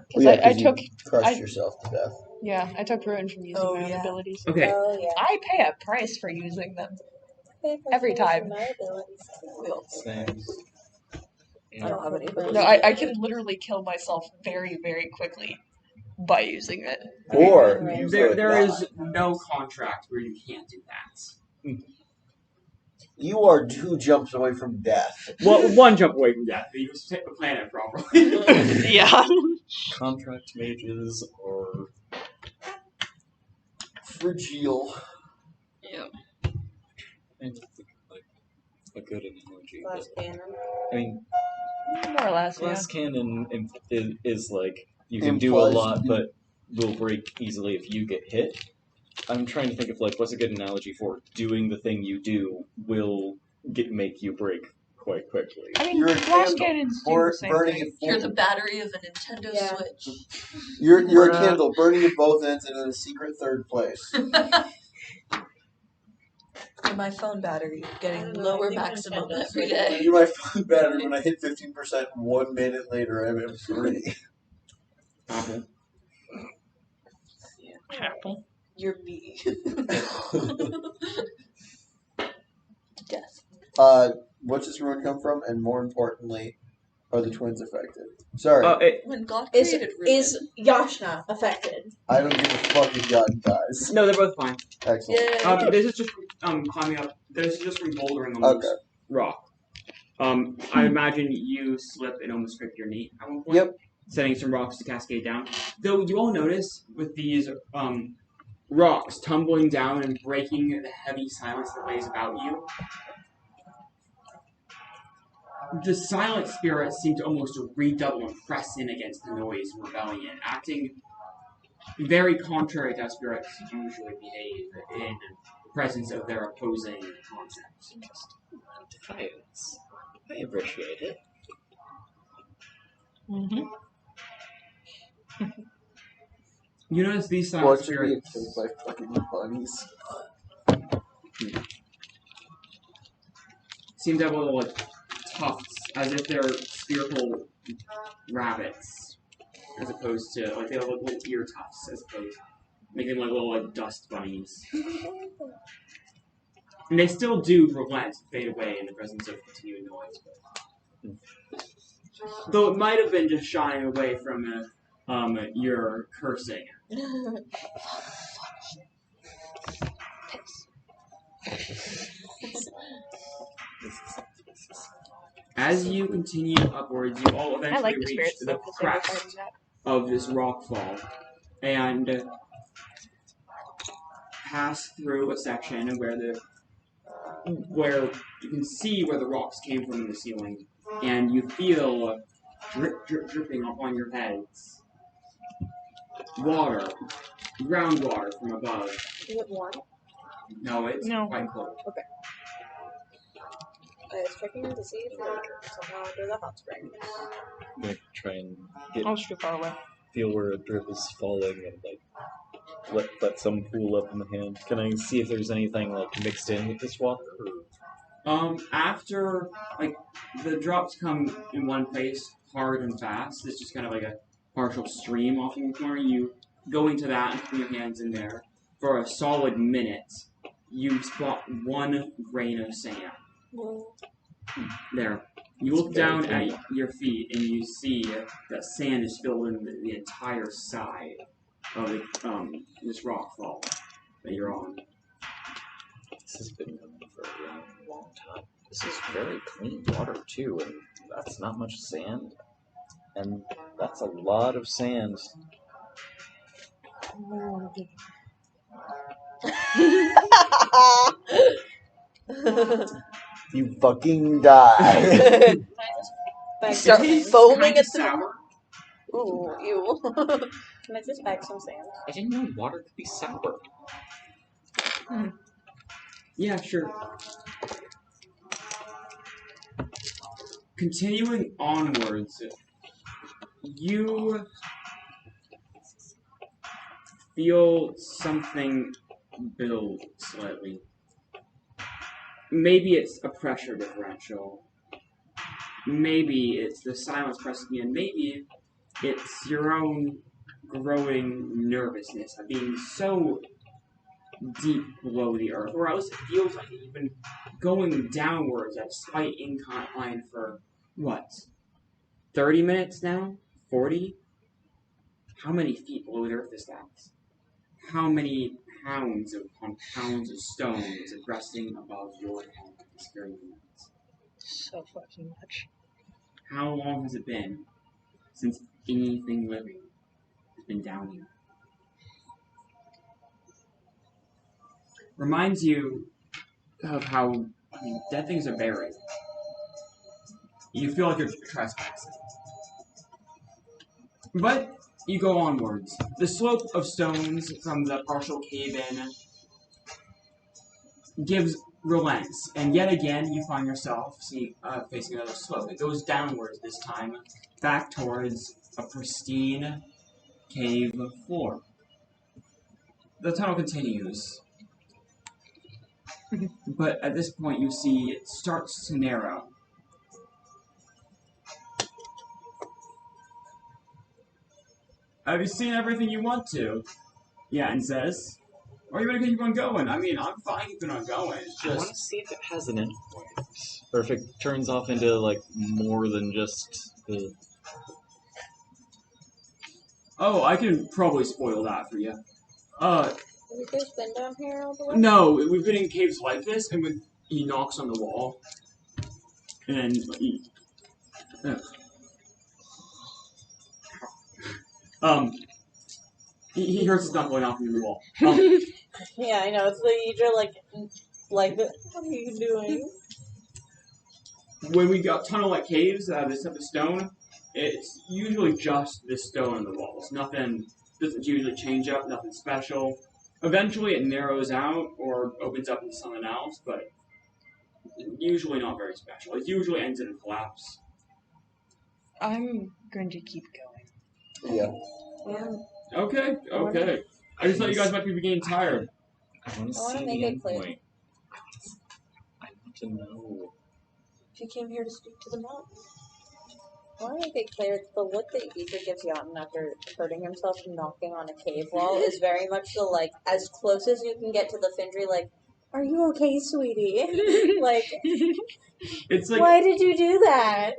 Because Well, yeah, I 'cause you took, crushed I- yourself to death. yeah, I took ruin from using Oh, my own yeah. abilities. Okay. Oh, yeah. I pay a price for using them. Every time. Same. I don't have any abilities. No, I can literally kill myself very, very quickly by using it. Or Right. you There could there die. is no contract where you can't do that. You are 2 jumps away from death. Well, 1 jump away from death. You just hit the planet properly. Yeah. Contract mages or Fragile. Yeah. I think like a good analogy. Glass But, cannon. I mean, More or less, glass cannon is like you can do a Implies lot, you- but will break easily if you get hit. I'm trying to think of like what's a good analogy for doing the thing you do will make you break quite quickly. I mean, You're a glass candle. cannons do Or the same burning thing. it You're full. the battery of a Nintendo Yeah. Switch. You're a Bruh. candle, burning at both ends and in a secret 3rd place. And my phone battery I getting don't know, I lower think maximum Nintendo's every so day. You're my phone battery. When I hit 15%, 1 minute later, I'm at 3. Apple. Apple. You're me. Death. What's this ruin come from? And more importantly, are the twins affected? Sorry, When God Is created Ruben. is Yashna affected? I don't give a fuck if God dies. No, they're both fine. Excellent. Yay. This is just climbing up. This is just from bouldering on Okay. this rock. I imagine you slip and almost scrape your knee at one point. Yep. Setting some rocks to cascade down. Though you all notice with these rocks tumbling down and breaking the heavy silence that lays about you, the silent spirits seem to almost redouble and press in against the noise and rebellion, acting very contrary to how spirits usually behave in the presence of their opposing concepts. Defiance. I appreciate it. Mm-hmm. You notice these silent Watching me spirits. killed by fucking bunnies. Seem to have little like tufts, as if they're spherical rabbits, as opposed to like they have like little ear tufts, as opposed making them like little like dust bunnies. And they still do relent, fade away in the presence of continuing noise. Though it might have been just shying away from your cursing. As you continue upwards, you all I eventually like the reach spirits the though, because they were crest fighting that. of this rock fall and pass through a section where you can see where the rocks came from in the ceiling, and you feel drip, drip, dripping upon your heads. Water, groundwater from above. Is it warm? No, it's No. quite cold. I was checking to see if somehow under the hot spring. I'm gonna try and get I was too far away. feel where a drip is falling and like let some pool up in the hand. Can I see if there's anything like mixed in with this water? Or... After like the drops come in one place hard and fast, it's just kind of like a partial stream off in the corner. You go into that and put your hands in there for a solid minute. You spot one grain of sand. There. You look down at your feet and you see that sand is filled in the entire side of this rock fall that you're on. This has been going for a long, long time. This is very clean water too, and that's not much sand. And that's a lot of sand. You fucking die. Bag Start some sand. foaming Kinda at the sour. Ooh, ew. Can I just bag some sand? I didn't know water could be sour. Yeah, sure. Continuing onwards, you feel something build slightly. Maybe it's a pressure differential. Maybe it's the silence pressing in. Maybe it's your own growing nervousness of being so deep below the earth, or else it feels like you've been going downwards at a slight incline for what? 30 minutes now? 40? How many feet below the earth is that? How many pounds upon pounds of stones resting above your head at this very moment? So fucking much. How long has it been since anything living has been down here? Reminds you of how dead things are buried. You feel like you're trespassing. But you go onwards. The slope of stones from the partial cave-in relents, and yet again you find yourself facing another slope. It goes downwards this time, back towards a pristine cave floor. The tunnel continues, but at this point you see it starts to narrow. Have you seen everything you want to? Yatin says. Or are you gonna keep on going? I mean, I'm fine keeping on going. I want to see if it has an endpoint, or if it turns off into like more than just the. Oh, I can probably spoil that for you. Have you guys been down here all the way? No, we've been in caves like this, and when he knocks on the wall, and he hurts his knuckle knocking the wall. Yeah, I know. It's the Idra, what are you doing? When we got tunnel-like caves, this type of stone, it's usually just the stone on the walls. Nothing doesn't usually change up, nothing special. Eventually it narrows out or opens up into something else, but usually not very special. It usually ends in a collapse. I'm going to keep going. Yeah. Yeah. Okay. I just thought you guys might be getting tired. I want to I wanna see make the it clear. endpoint. I want to know. She came here to speak to the mountain. I want to make it clear the look that Idra gives Yatin after hurting himself from knocking on a cave wall is very much the, as close as you can get to the Findry, are you okay, sweetie? It's like why did you do that?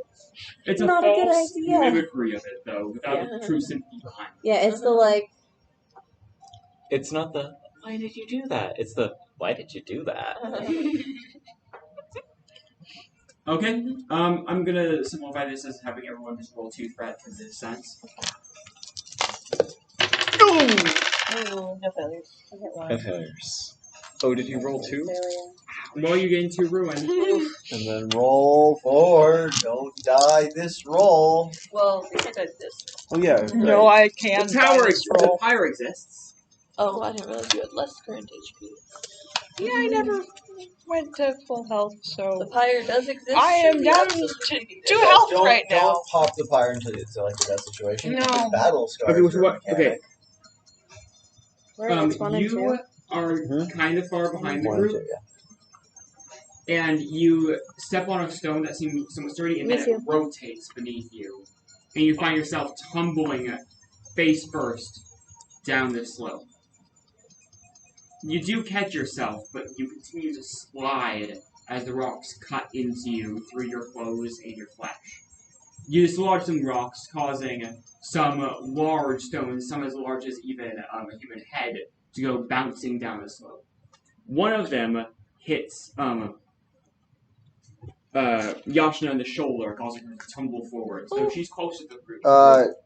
it's a not a good false idea. mimicry of it though, without Yeah. the true sympathy behind it. Yeah, it's the, It's not the why did you do that? It's the why did you do that? Okay. I'm gonna simplify this as having everyone just roll 2 threat for this sense. Oh, no failures. I hit one. No failures. Oh, did you roll 2? Failure. Well, you gain 2 ruin. And then roll 4. Don't die this roll. Well, we can't do this. Oh yeah. No, Right. I can. The tower, this the roll. pyre exists. Oh, I didn't realize you had less current HP. Yeah, I never went to full health, The so pyre does exist. I am should we down absolutely to be 2 there? health Don't, right now. Don't pop the pyre until it's like a death situation. No. Battle scars. Okay, so are a what? Okay. mechanic. Right, it's 1 and 2. You are kind of far behind the 1 and group, 2, yeah. and you step on a stone that seems somewhat sturdy, and then Me it too. rotates beneath you, and you find yourself tumbling face first down this slope. You do catch yourself, but you continue to slide as the rocks cut into you through your clothes and your flesh. You dislodge some rocks, causing some large stones, some as large as even a human head, to go bouncing down the slope. One of them hits Yashna in the shoulder, causing her to tumble forward. So she's close to the group.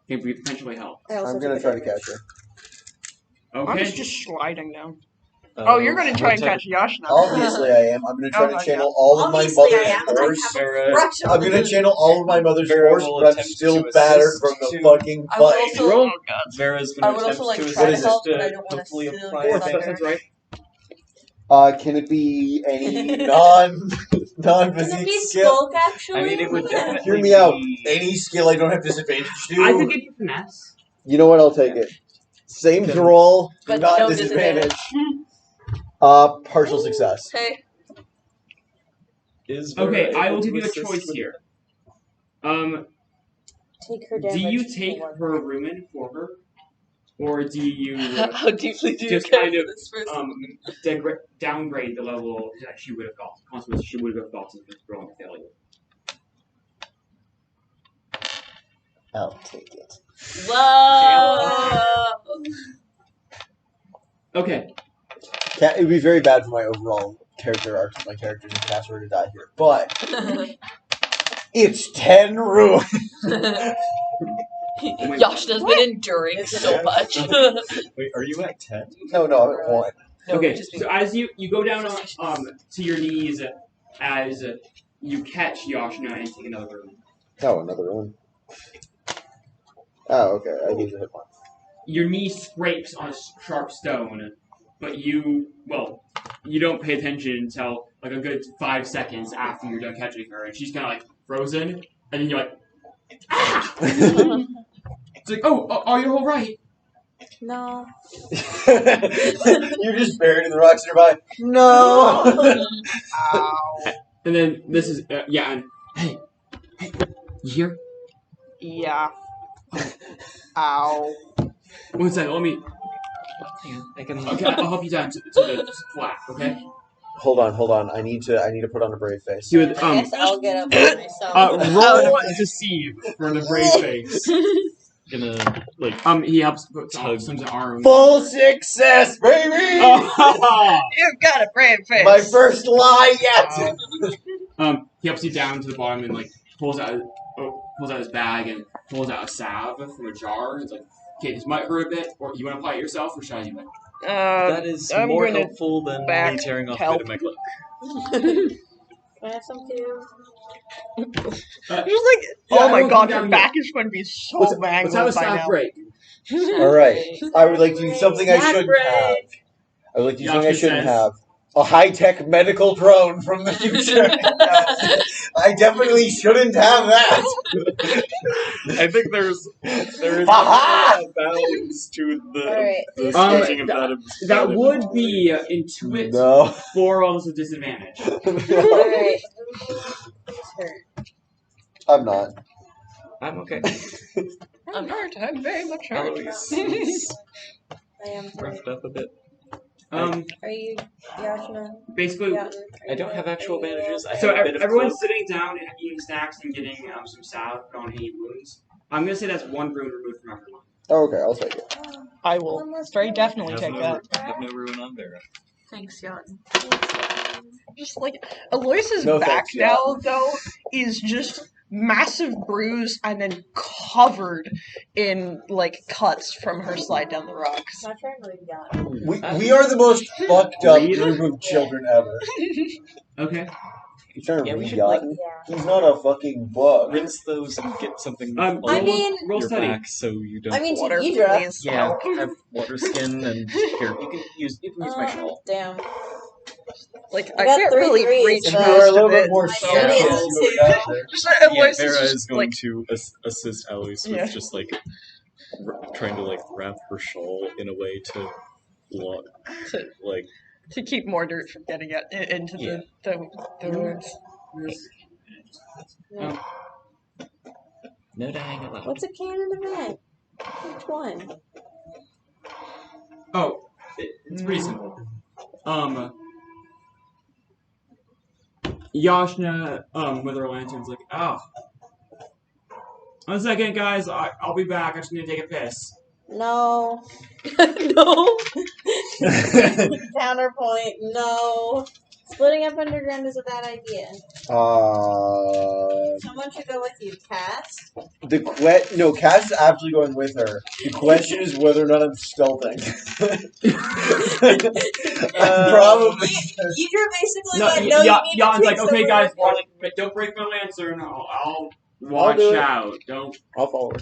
Can potentially help. I also I'm gonna took try a to catch her. I'm Okay. just sliding down. Oh, you're gonna try and catch Yashna. Obviously, I am. I'm gonna try to Oh, channel all of my Obviously, I mother's am, and I force. have a Vera- crush on I'm gonna him. channel all of my mother's Vera force, will but I'm attempt still to battered assist from the to- fucking I would fight. also, Roll. Vera's I going would to attempt also like to try to assist help, to but I don't want to hopefully steal apply your a That thunder. sounds right. Can it be any Can it non-physique be skill? Skulk, actually? I mean, it would definitely Hear me out. be- Any skill I don't have disadvantage to. I could give you finesse. You know what? I'll take it. Same Can- roll, But not no disadvantage. disadvantage. Partial success. Okay. Is Vera Okay, I able will to give you a assist choice with- here. Take her Do damage. you take her rumen for her, or do you How deeply do you just care kind for of this person? downgrade the level that she would have got? Consequently, she would have got to rolling a failure. I'll take it. Whoa! Okay. It would be very bad for my overall character arc if my characters and cast were to die here. But it's 10 ruin. Yashna's been enduring so much. Wait, are you at 10? No, I'm at 1. No, Okay. just So as you go down to your knees as you catch Yashna and take another rumen. Oh, another one. Oh, okay. I lose a hit point. Your knee scrapes on a sharp stone, but you don't pay attention until like a good 5 seconds after you're done catching her, and she's kind of like frozen, and then you're like, ah! It's like, oh, are you all right? No. You're just buried in the rocks nearby. No. Ow. And then this is and hey, you here? Yeah. Ow. 1 second, let me. Hang on, I can. Okay, I'll help you down to the flat. Okay. Hold on. I need to put on a brave face. He would I guess I'll get up by myself. roll deceive for the brave face. Gonna, like, He helps put Tug. some arm. Full success, baby. You've got a brave face. My first lie yet. He helps you down to the bottom and like pulls out his bag and pulls out a salve from a jar. It's like, okay, this might hurt a bit, or you want to apply it yourself, or should I do it? that is I'm more gonna helpful than me back tearing off a help. bit of my cloak. Can I have some too? Just like, Yeah, oh my everyone god, come her down back is going to be so Let's have mangled a by staff now. break. All right. I would like to do something I Snack shouldn't break. have. I would like to do something I Yasha shouldn't says- have. A high-tech medical drone from the future. I definitely shouldn't have that. I think there is Ha-ha! a balance to Alright. the Um, switching of that. That would be Intuit No. 4 rolls with disadvantage. Alright. Turn. I'm not. I'm okay. I'm hurt. I'm very much hurt. Eloise is I am turn. roughed up a bit. Are you Yashna? Basically, Yeah. I don't have actual bandages. I so have a bit of everyone's cloak. sitting down and eating snacks and getting some salve on any wounds. I'm gonna say that's 1 wound removed from everyone. Oh, okay, I'll take it. I will very definitely take that. Have no ruin on Vera. Thanks, Yacht. Just like Aloysius' No back thanks, yeah. now, though, is just massive bruise and then covered in like cuts from her slide down the rocks. Not trying to leave Yacht. We are the most fucked up Read? group of children ever. Okay. He's trying to Yeah, we read should, yacht. Yeah. He's not a fucking book. Rinse those and get something I on mean, roll your study. back so you don't. I mean, to Water, Idra. please. Yeah, Help. I have water skin and here you can use my shawl. Damn. Like I I got can't 3 really threes, reach If but- you were a most little of bit it. more so- Yeah. serious, Yeah. you would have got there. Just Yeah, Aloysius Vera is is just going like to assist Eloise Yeah. with just like trying to like wrap her shawl in a way to lock, to, like to keep more dirt from getting into Yeah. the wounds. No dying allowed. What's a canon event? Which one? Oh, it's pretty simple. Yashna, with her lantern's like, oh. 1 second, guys. I'll be back. I just need to take a piss. No. No. Counterpoint. No. Splitting up underground is a bad idea. Someone should go with you. Cass? No, Cass is absolutely going with her. The question is whether or not I'm stealthing. Probably. Idra basically No, went, no, you need Jan's to like, take okay, someone guys, with you." but don't break my lantern. I'll watch do it. out. Don't. I'll follow her.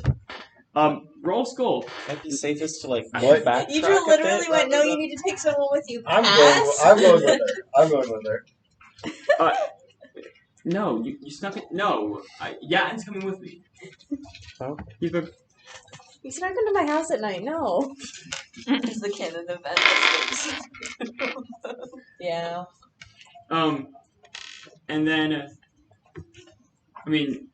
Roll skull. Might be safest to like What? backtrack Idra a literally bit went, no, rather you than- need to take someone with you. I'm Cass? going with her. I'm going with her. No, you snuck it. No, Yatin's coming with me. Oh. He's like, You snuck into my house at night. No. Is the canon event. Yeah. and then, I mean,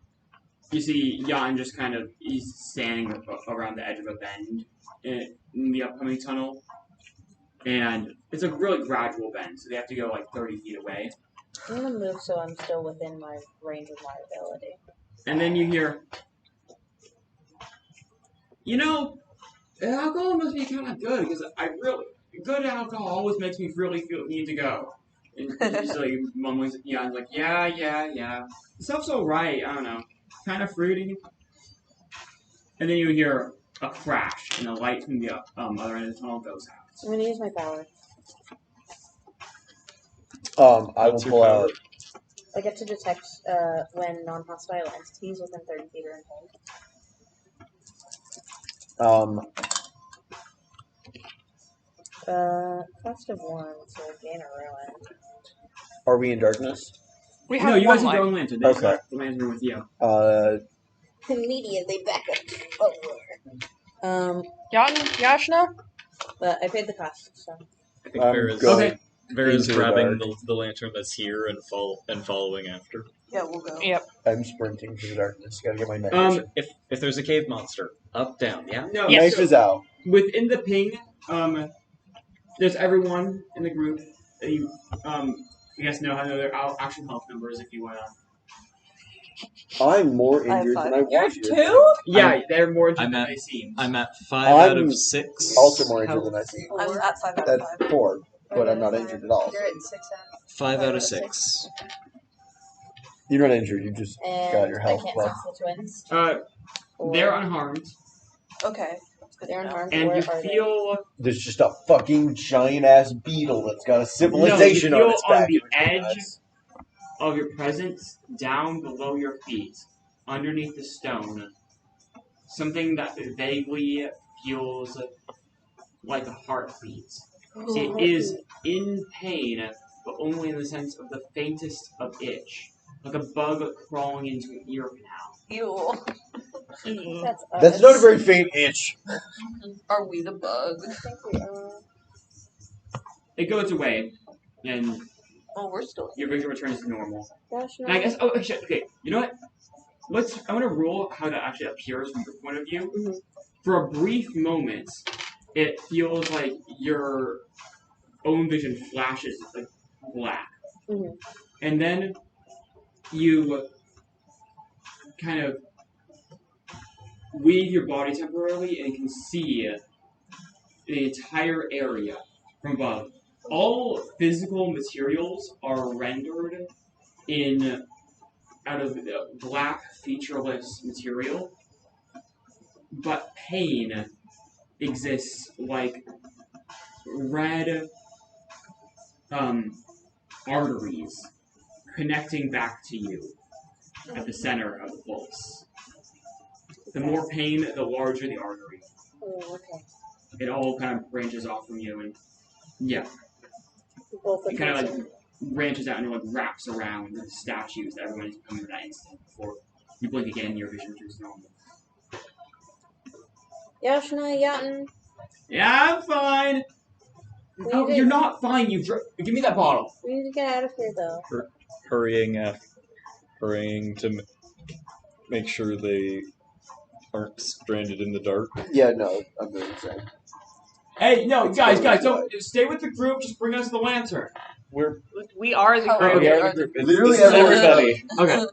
you see Yatin just kind of, he's standing around the edge of a bend in the upcoming tunnel. And it's a really gradual bend, so they have to go like 30 feet away. I'm gonna move so I'm still within my range of my ability. And then you hear, you know, alcohol must be kind of good because good alcohol always makes me really need to go. And he's like mumbling, yeah, I'm like, yeah. Stuff's alright, I don't know, kind of fruity. And then you hear a crash, and the light from the other end of the tunnel goes out. I'm gonna use my power. I will What's your pull power? out. I get to detect when non-hostile entities within 30 feet are involved. Cost of 1, so gain a ruin. Are we in darkness? We have No, you one guys have light. your own lantern. They just Okay. left the lantern with you. Immediately back up. Oh, Yashna? but I paid the cost, so. I think I'm Vera's, going Vera's into the grabbing dark. the lantern that's here and following after. Yeah, we'll go. Yep. I'm sprinting through the darkness. Gotta get my night vision. If there's a cave monster, up, down, yeah? No, Yes. Knife is out. within the ping, there's everyone in the group. You guys know how to know their actual health numbers if you want to. I'm more I have injured than I five. want you. Two? Yeah, they're more I'm than at- they seem. I'm at 5 out I'm of 6. Also more injured health. than I seem. I'm at 5 out of That's 5. 4, but I'm not injured at all. You're at 6 out. 5 out of 6. You're not injured. You just And got your health I can't buff. sense the twins. They're unharmed, Okay. That's good to They're know. unharmed. and Where you are they? feel There's just a fucking giant ass beetle that's got a civilization feel on its on back. the edge of your presence, down below your feet, underneath the stone, something that vaguely feels like a heartbeat. It is in pain, but only in the sense of the faintest of itch, like a bug crawling into an ear canal. Ew. That's us. That's not a very faint itch. Are we the bug? I think we are. It goes away, and Oh, we're still your vision returns to normal. Gosh, no. And I guess, oh shit, okay, you know what? I want to rule how that actually appears from your point of view. Mhm. For a brief moment, it feels like your own vision flashes like black. Mhm. And then you kind of weave your body temporarily and can see the entire area from above. All physical materials are rendered out of black, featureless material, but pain exists like red arteries connecting back to you at the center of the pulse. The more pain, the larger the artery. Oh, okay. It all kind of branches off from you, and yeah, Both of it kind of them. like branches out and like wraps around the statues that everyone is becoming in that instant before you blink again, your vision returns normal. Yashna, Yatin. Yeah, I'm fine. No, We you're did- not fine. Give me that bottle. We need to get out of here, though. Hurrying to make sure they aren't stranded in the dark. Yeah, no, I'm doing the same. Hey, no, It's guys, totally don't stay with the group. Just bring us the lantern. We are the Oh, group. okay. We are the group. Literally This is everybody. everybody. Okay.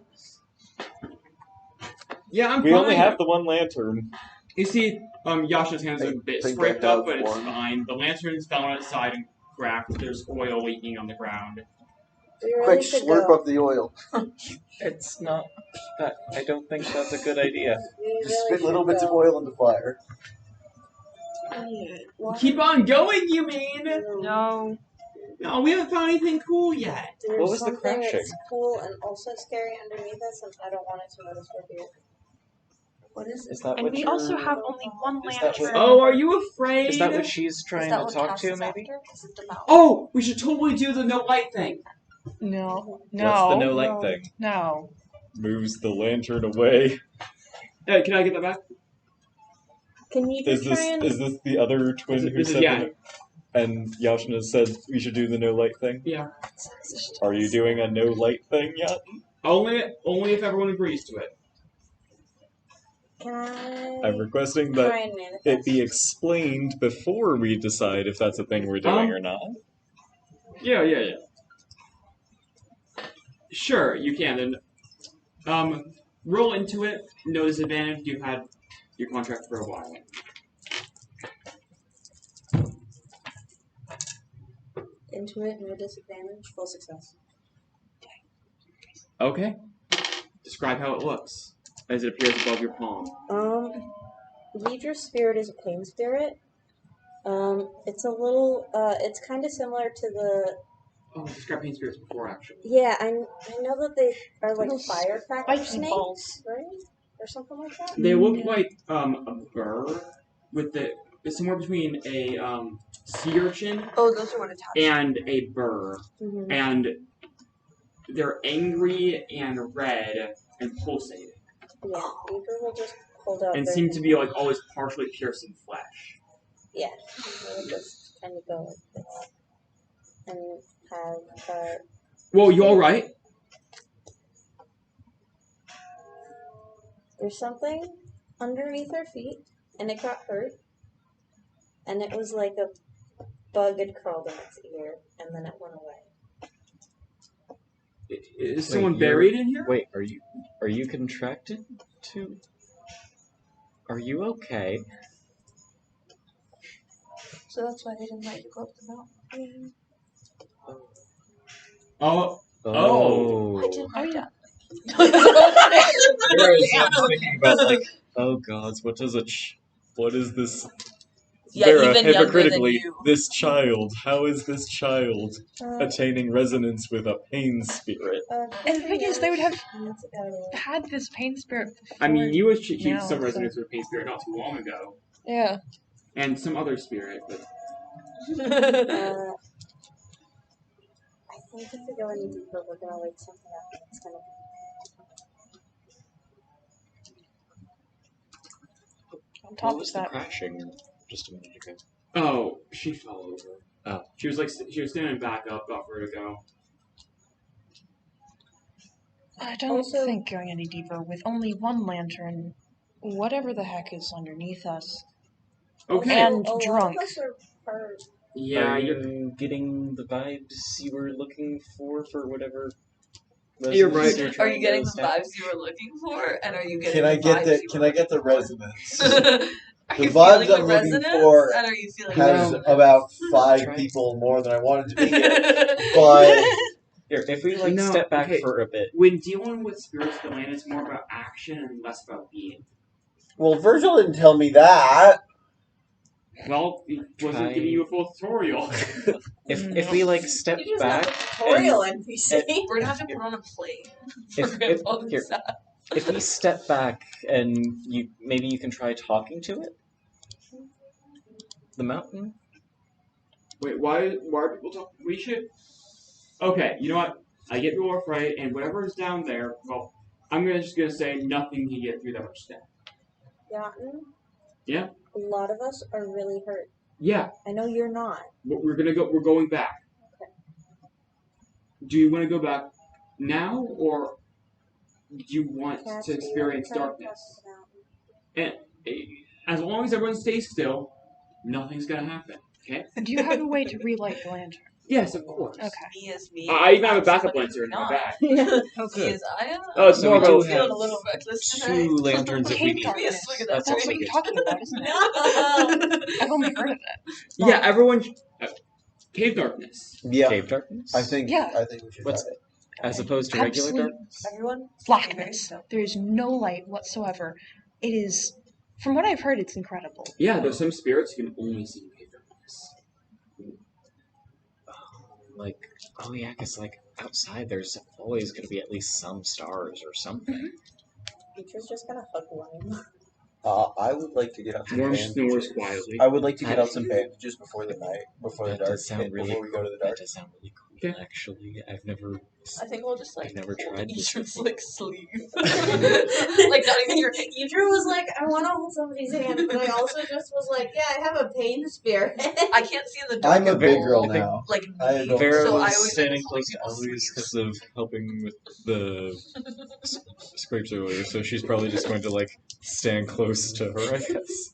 Yeah, I'm We fine. only have the one lantern. You see, Yasha's hands are a bit think scraped I have up, but it's one. fine. The lantern's fell on its side and cracked. There's oil leaking on the ground. We really Quick, should slurp go. up the oil. It's not that. I don't think that's a good idea. We Just really spit little should bits of go. oil into fire. What? Keep on going, you mean? No. No, we haven't found anything cool yet. There's What was the something crashing? that's cool and also scary underneath us, and I don't want it to notice we're here. What is it? Is that And what we you're... also have only one Is that lantern. what- Oh, are you afraid? Is that what she's Is trying that to what talk counts to, as maybe? after? Is it the mouth? Oh, we should totally do the no light thing. No. What's the no No. light no. thing? No. Moves the lantern away. Hey, can I get that back? Can you Is just this try and... is this the other twin who This is said yeah. that? And Yashna said we should do the no light thing? Yeah. Are you doing a no light thing yet? Only if everyone agrees to it. Can I I'm requesting try that and manifest? it be explained before we decide if that's a thing we're doing or not. Yeah. Sure, you can. Then, roll into it. No disadvantage. You've had your contract for a while. Into it, no disadvantage, full success. Okay. Describe how it looks as it appears above your palm. Lidra's spirit is a pain spirit. It's a little, it's kind of similar to the, Oh, describe pain spirits before, actually. yeah, I know that they are like Little firecracker spiky snakes, balls. right? Or something like that? They look like a burr with it's somewhere between a sea urchin Oh, those are what attached. and a burr, Mm-hmm. and they're angry and red and pulsating, Yeah, Libra will just hold out and their seem to be like always partially piercing flesh. Yeah, they will just kind of go like this. And have, Whoa, you all right? there's something underneath her feet, and it got hurt. And it was like a bug had crawled in its ear, and then it went away. Is Wait, someone you're- buried in here? Wait, are you contracted to... Are you okay? So that's why they didn't let you go up the mountain. Oh, Oh. I didn't write down. Whereas I'm thinking about like, Oh god. what is this? Yeah, Vera, even younger than hypocritically, you. this child. How is this child Uh, attaining resonance with a pain spirit? And the thing is, they would have Months ago. had this pain spirit before. I mean, you achieved No, some so- resonance with pain spirit not too long ago, Yeah. and some other spirit, but I think if we go any deeper, we're gonna wake something up. And it's gonna. On What top of was the that, crashing just a minute ago? oh, she fell over. Oh. She was standing back up, about for her to go. I don't Also- think going any deeper with only one lantern, whatever the heck is underneath us. Okay. And a lot drunk. of us are Yeah, Are you're you getting the vibes you were looking for whatever? You're right. resonance you're Are trying you getting to the establish? vibes you were looking for? And are you getting Can I the get vibes the you Can were I get the looking resonance? for? Are The you vibes feeling I'm the looking resonance? for And are you feeling Has the about Try. 5 people more than I wanted to be here. resonance? But Here, if we like No, step back okay. for a bit. when dealing with spirits of the land, it's more about action and less about being. well, Virgil didn't tell me that. Well, he wasn't Try. giving you a full tutorial. If we like step You just back, have a tutorial NPC. and- We're gonna have to put on a play. if, We're gonna if, pull here, this out. if we step back and maybe you can try talking to it. The mountain. Wait, why are people talking? We should. Okay, you know what? I get people afraid, and whatever is down there, well, I'm just gonna say nothing can get through that much stuff. gotten. Yeah. A lot of us are really hurt. Yeah, I know you're not. we're gonna go. We're going back. Okay. Do you want to go back now, or do you want Cat, to do you experience wanna try darkness? to pass As long as everyone stays still, nothing's gonna happen. Okay? Do you have a way to relight the lantern? Yes, of course. Okay. Me is me. I even have a backup Absolutely lantern in my not. bag. Oh, Me is I. Oh, So more we do about feeling have a little reckless today. 2 lanterns if we Cave need. Give me a darkness. swig of That's that That's what drink. you're talking about, isn't it? No. I've only heard of it. Yeah, everyone. Cave darkness. Yeah, Cave darkness? I think Yeah. we should What's- try it. As opposed to regular Absolute darkness? Everyone? blackness. There is no light whatsoever. It is, from what I've heard, it's incredible. Yeah, there's some spirits you can only see in cave darkness. Like, oh yeah, because like outside there's always going to be at least some stars or something. Beatrice just gonna hug Worm. I would like to get out some Worm bandages. snores quietly. I would like to get out some bandages before the That dark. does sound really before we go to the That dark. does sound really cool. Okay. Actually, I've never. I think we'll just like I've never hold tried this Idris before. like sleeve. Like not even your Idra was like, I want to hold somebody's hand, but I also just was like, yeah, I have a pain spirit. I can't see in the dark. I'm a at big all, girl I think- now. Like I me, don't- Vera so I was always standing end up close to holding Eloise people's because of helping with the scrapes earlier, so she's probably just going to like stand close to her, I guess.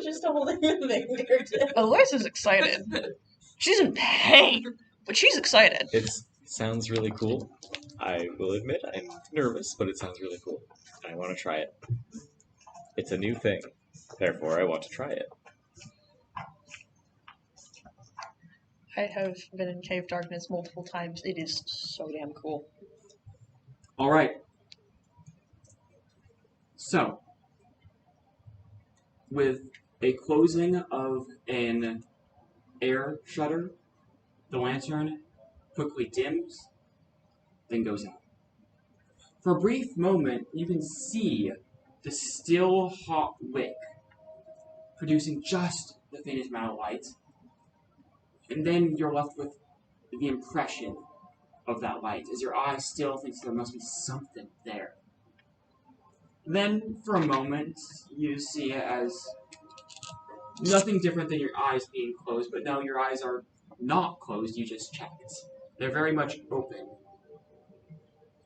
Just holding the fingertip. Alois is excited. She's in pain, but she's excited. It sounds really cool. I will admit I'm nervous, but it sounds really cool. I want to try it. It's a new thing, therefore I want to try it. I have been in cave darkness multiple times. It is so damn cool. All right. So, with a closing of an air shutter, the lantern quickly dims, then goes out. For a brief moment, you can see the still hot wick producing just the faintest amount of light, and then you're left with the impression of that light as your eye still thinks there must be something there. Then, for a moment, you see it as nothing different than your eyes being closed, but no, your eyes are not closed, you just checked. They're very much open.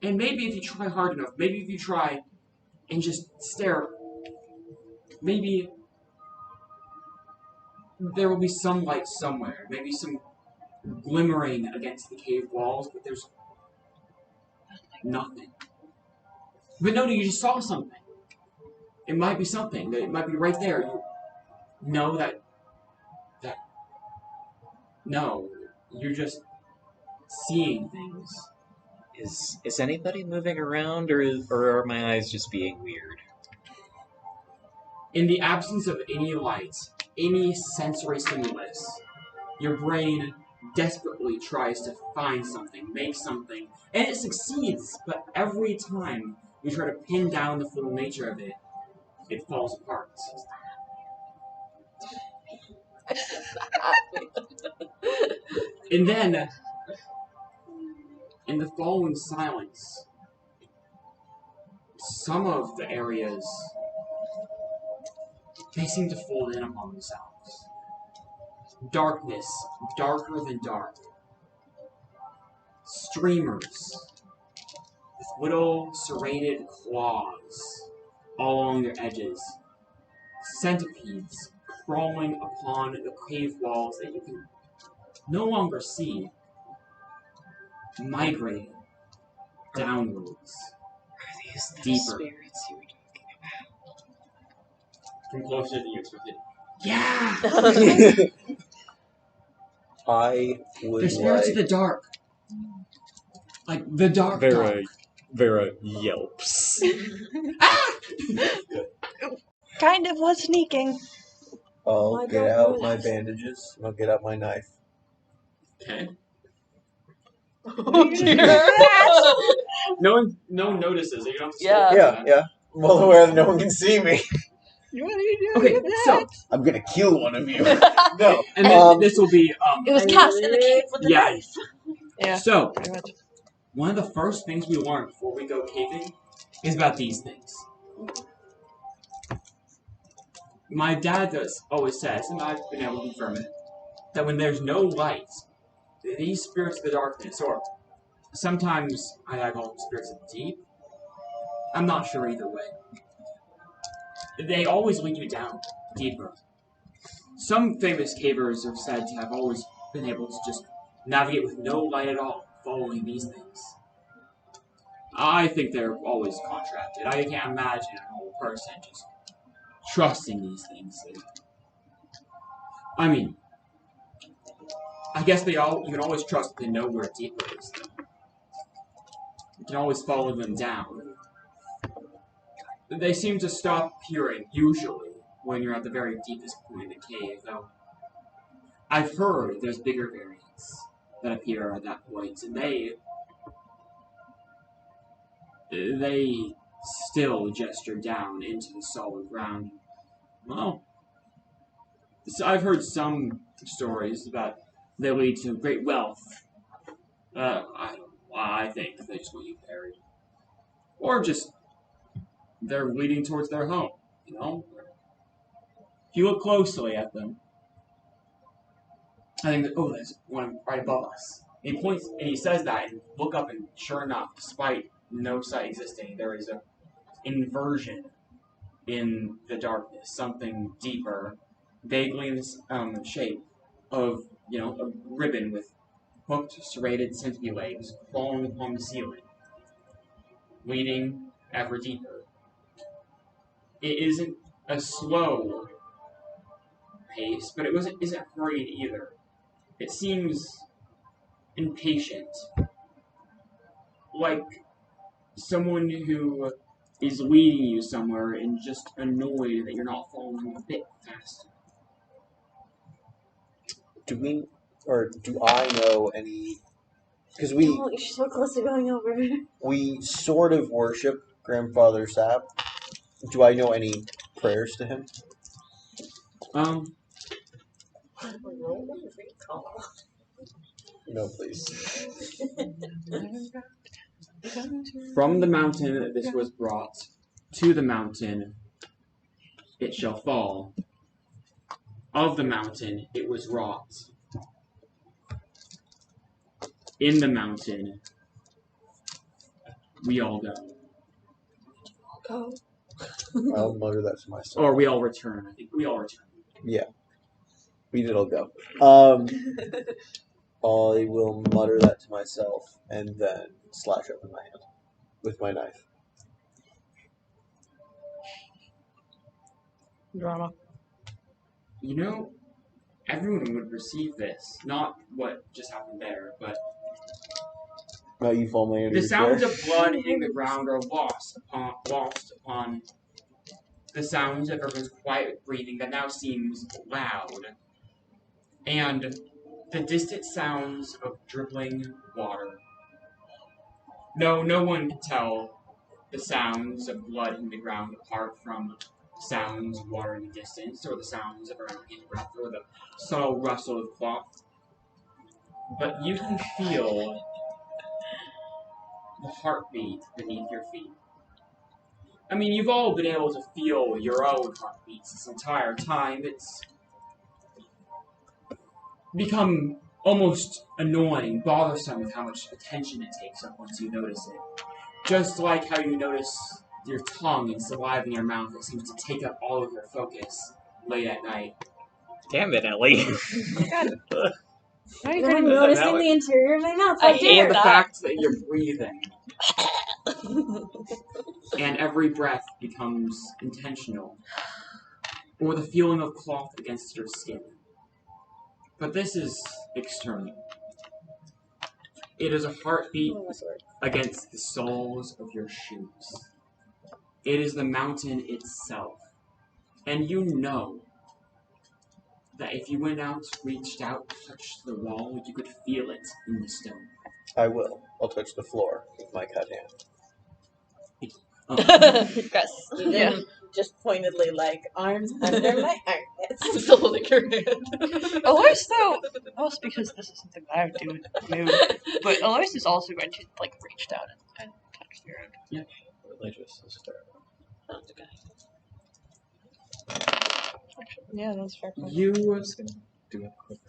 And maybe if you try hard enough, maybe if you try and just stare, maybe there will be some light somewhere, maybe some glimmering against the cave walls, but there's nothing. But no, you just saw something. It might be something. It might be right there. You know that. No, you're just seeing things. Is anybody moving around, or are my eyes just being weird? In the absence of any light, any sensory stimulus, your brain desperately tries to find something, make something, and it succeeds, but every time you try to pin down the full nature of it, it falls apart. And then, in the following silence, some of the areas, they seem to fold in upon themselves. Darkness, darker than dark. Streamers, with little serrated claws all along their edges. Centipedes crawling upon the cave walls that you can no longer see, migrating downwards. Are these the Deeper. spirits you were talking From closer than you expected. Yeah! I would The spirits like. of the dark. Like the dark. Vera, Vera yelps. Ah! Kind of was sneaking. I'll I get don't out know my that. bandages and I'll get out my knife. Okay. Oh dear. No one notices. You don't have to Yeah. Yeah, yeah. I'm well aware that no one can see me. What are you doing Okay, with so that? I'm gonna kill one of you. No. and then this will be It was cast in the cave with the Yeah. knife. Yeah, So pretty much. one of the first things we learn before we go caving is about these things. My dad always says, and I've been able to confirm it, that when there's no light, these spirits of the darkness, or sometimes I call them spirits of the deep, I'm not sure either way, they always lead you down deeper. Some famous cavers are said to have always been able to just navigate with no light at all, following these things. I think they're always contracted. I can't imagine a normal person just trusting these things. I mean, I guess you can always trust they know where deeper is. Though. You can always follow them down. They seem to stop appearing, usually, when you're at the very deepest point in the cave, though. I've heard there's bigger variants that appear at that point, and they still gesture down into the solid ground. Well, so I've heard some stories about they lead to great wealth. I think they just want you buried. Or just they're leading towards their home, you know? If you look closely at them, I think that, there's one right above us. And he points, and he says that, and look up, and sure enough, despite no sight existing, there is an inversion in the darkness, something deeper, vaguely in the shape of, a ribbon with hooked, serrated centipede legs falling upon the ceiling, leading ever deeper. It isn't a slow pace, but it isn't hurried either. It seems impatient, like someone who is leading you somewhere and just annoyed that you're not following a bit faster. Do I know any? Because Oh, you're so close to going over. we sort of worship Grandfather Sap. Do I know any prayers to him? No, please. From the mountain that this was brought, to the mountain it shall fall. Of the mountain it was wrought. In the mountain we all go. Go. I'll mutter that to myself. Or we all return. I think we all return. Yeah. We did all go. I will mutter that to myself and then slash open my hand with my knife. Drama. Everyone would receive this. Not what just happened there, but Oh, you fall my the sounds of blood hitting the ground are lost upon the sounds of everyone's quiet breathing that now seems loud. And the distant sounds of dribbling water. No one can tell the sounds of blood in the ground apart from sounds of water in the distance, or the sounds of around in breath, or the subtle rustle of cloth. But you can feel the heartbeat beneath your feet. I mean, you've all been able to feel your own heartbeats this entire time. It's become almost annoying, bothersome with how much attention it takes up once you notice it. Just like how you notice your tongue and saliva in your mouth, it seems to take up all of your focus late at night. Damn it, Ellie. Why are you I'm gonna move noticing that way? the interior of my mouth. I How hate dare Or the that. fact that you're breathing. And every breath becomes intentional. Or the feeling of cloth against your skin. But this is external. It is a heartbeat against the soles of your shoes. It is the mountain itself. And you know that if you went out, reached out, touched the wall, you could feel it in the stone. I will. I'll touch the floor with my cut hand. Yes. You didn't just pointedly arms under my armpits. I'm still holding your hand. Alois, though, most because this is something that I would do with Moon, but Alois is also going to reach down and touch the ground. Yeah. Religious is fair. Yeah, that's fair. You was gonna do a quick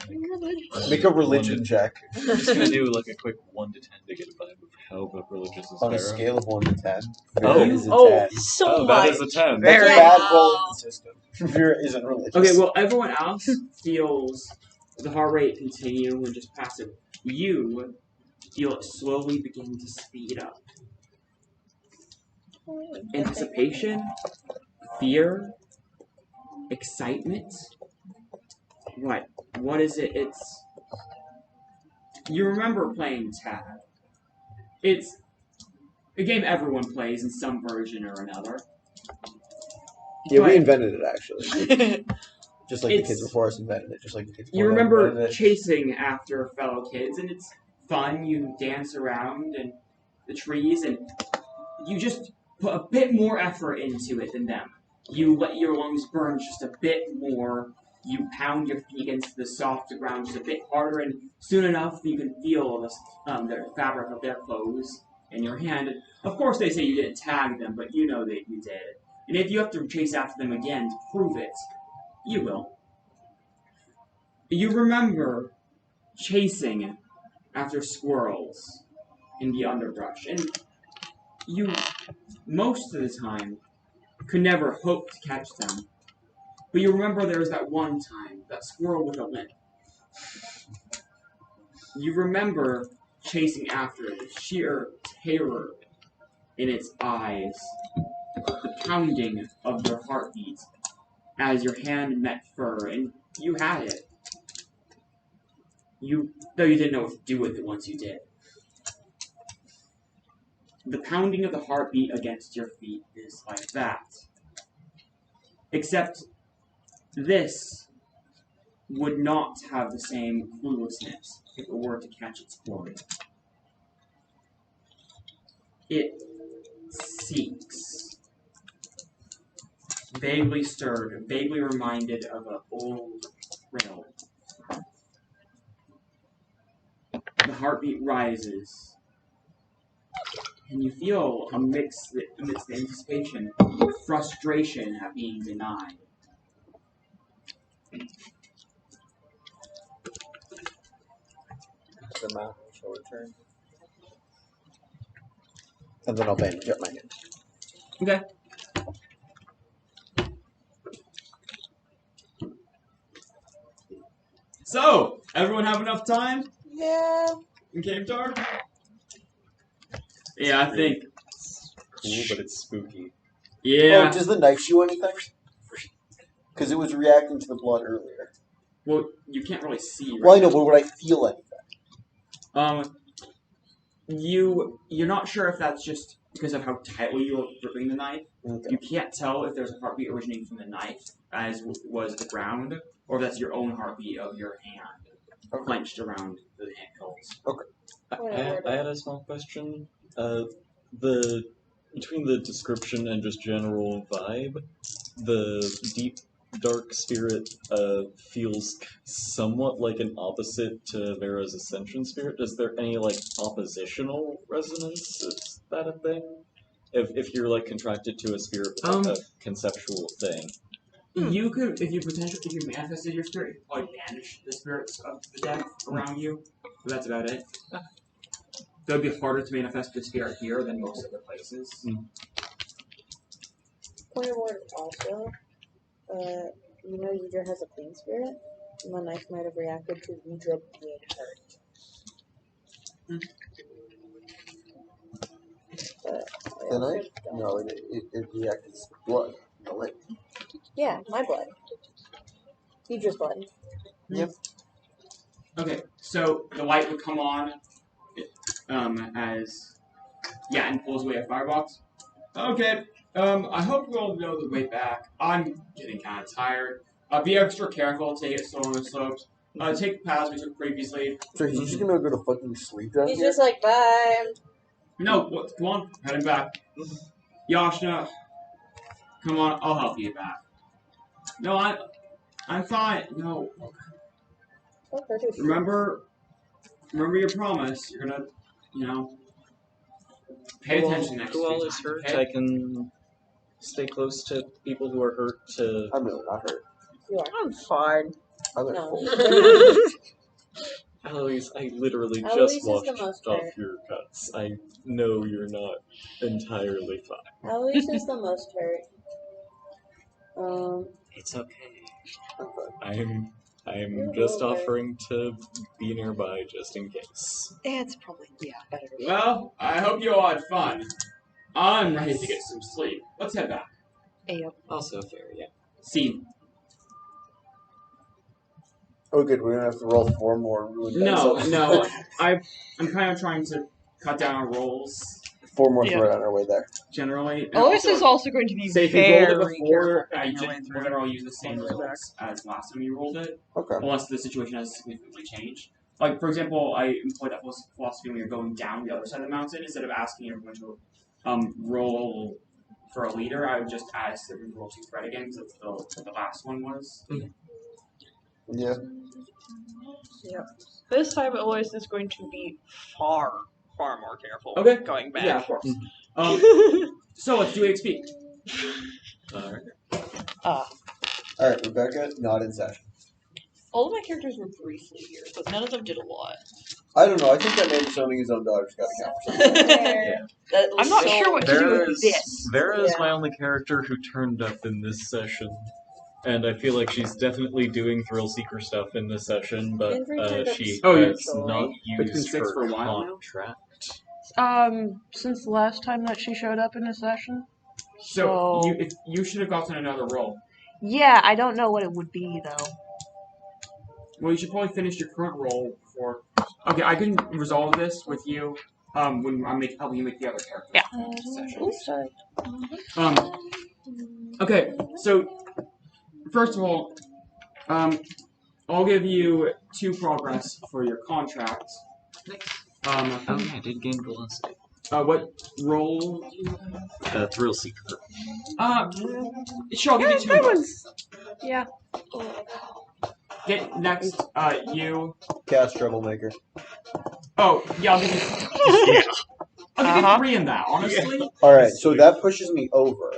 Make a religion check. I'm just gonna do a quick 1 to 10 to get a vibe of how religious is On a Pharaoh. scale of 1 to 10. Oh. Vera is a 10. So that much. is a 10. That's a Very. bad roll in the system. Vera isn't religious. Okay, well, everyone else feels the heart rate continue and just passive. You feel it slowly begin to speed up. Anticipation, fear, excitement. What is it? You remember playing tag. It's a game everyone plays in some version or another. Yeah, we But invented it actually. Just like the kids It's- before us invented it. Just like the kids you before them remember invented it. chasing after fellow kids, and it's fun. You dance around and the trees, and you just put a bit more effort into it than them. You let your lungs burn just a bit more. You pound your feet against the soft ground just a bit harder, and soon enough you can feel the fabric of their clothes in your hand. And of course, they say you didn't tag them, but you know that you did. And if you have to chase after them again to prove it, you will. You remember chasing after squirrels in the underbrush, and you, most of the time, could never hope to catch them. But you remember there was that one time, that squirrel with a limp. You remember chasing after it, the sheer terror in its eyes, the pounding of your heartbeat as your hand met fur, and you had it. Though you didn't know what to do with it once you did. The pounding of the heartbeat against your feet is like that. Except this would not have the same cluelessness if it were to catch its quarry. It seeks, vaguely stirred, vaguely reminded of an old trail. The heartbeat rises, and you feel amidst the anticipation, frustration at being denied. The mouth shall return. And then I'll bandage up my hand. Okay. So, everyone have enough time Yeah. In Cave Tar? Yeah, I think. Cool, but it's spooky. Yeah. Oh, does the knife do anything? Because it was reacting to the blood earlier. Well, you can't really see. Right Well, I know, but would I feel anything? You're not sure if that's just because of how tightly you're gripping the knife. Okay. You can't tell if there's a heartbeat originating from the knife, as was the ground, or if that's your own heartbeat of your hand, clenched around the handles. I had a small question. The between the description and just general vibe, the deep dark spirit feels somewhat like an opposite to Vera's ascension spirit. Is there any like oppositional resonance? Is that a thing? If you're like contracted to a spirit with like, a conceptual thing. You could, if you manifested your spirit, you could probably banish the spirits of the dead around you. But that's about it. So it'd be harder to manifest the spirit here than most other places. Point of order also, you know Yidra has a clean spirit, and the knife might have reacted to Yidra being hurt. But I The also knife? don't- No, it reacted to blood. The lip. Yeah, my blood. Yidra's blood. Okay, so the light would come on as Yatin pulls away a firebox. Okay, I hope you all know the way back. I'm getting kind of tired. Be extra careful, take it slow on the slopes. Take the paths we took previously. So he's just gonna go to fucking sleep down He's here? just like, bye. No, come on, heading back. Yashna, come on, I'll help you back. No, I'm fine. No, remember your promise. You're gonna, pay attention next Who all few is times, hurt? okay? I can stay close to people who are hurt to. I'm really not hurt. You are. I'm fine. I'm at No. full. Eloise, I literally Eloise just is the washed most off hurt. your cuts. I know you're not entirely fine. Eloise is the most hurt. It's okay. I'm fine. I'm You're just okay. offering to be nearby just in case. It's probably better. Well, I hope you all had fun. I'm ready to get some sleep. Let's head back. Ayo. Also fair, yeah. Scene. Oh, good. We're gonna have to roll 4 more really bad No, subs. no. I'm kind of trying to cut down on rolls 4 more Yeah. threat on our way there. generally. And Eloise also, is also going to be say if you rolled it very before, careful I getting your way didn't through. whether I'll use the same Close rolls as last time you rolled it, Okay. unless the situation has significantly changed. Like, for example, I employed that philosophy when you're going down the other side of the mountain. Instead of asking everyone to roll for a leader, I would just ask everyone to roll 2 threat again, because that's what the last one was. Yeah. This time, Eloise is going to be far more careful. Okay. Going back. Yeah, of course. So let's do XP. Alright. Alright, Rebecca, not in session. All of my characters were briefly here, but none of them did a lot. I don't know. I think that man disowning his own daughter's got to count for something. That was I'm not so sure what to do with this. Vera is Yeah. my only character who turned up in this session. And I feel like she's definitely doing thrill seeker stuff in this session, but Andrew turned up she Oh, has so not It's been used 6 her for a while now? contract. Since the last time that she showed up in a session. So you should have gotten another roll. Yeah, I don't know what it would be though. Well, you should probably finish your current roll before. Okay, I can resolve this with you when I'm helping you make the other character. Yeah. Oops, sorry. Okay, so first of all, I'll give you 2 progress for your contract. Oh yeah, I did gain velocity. What roll? Thrill seeker. Sure, I'll give you 2 that of those. was. Yeah. Okay, next, you. Cast Troublemaker. Oh, yeah, I'll give you. I'll give you 3 in that, honestly. Alright, so that pushes me over.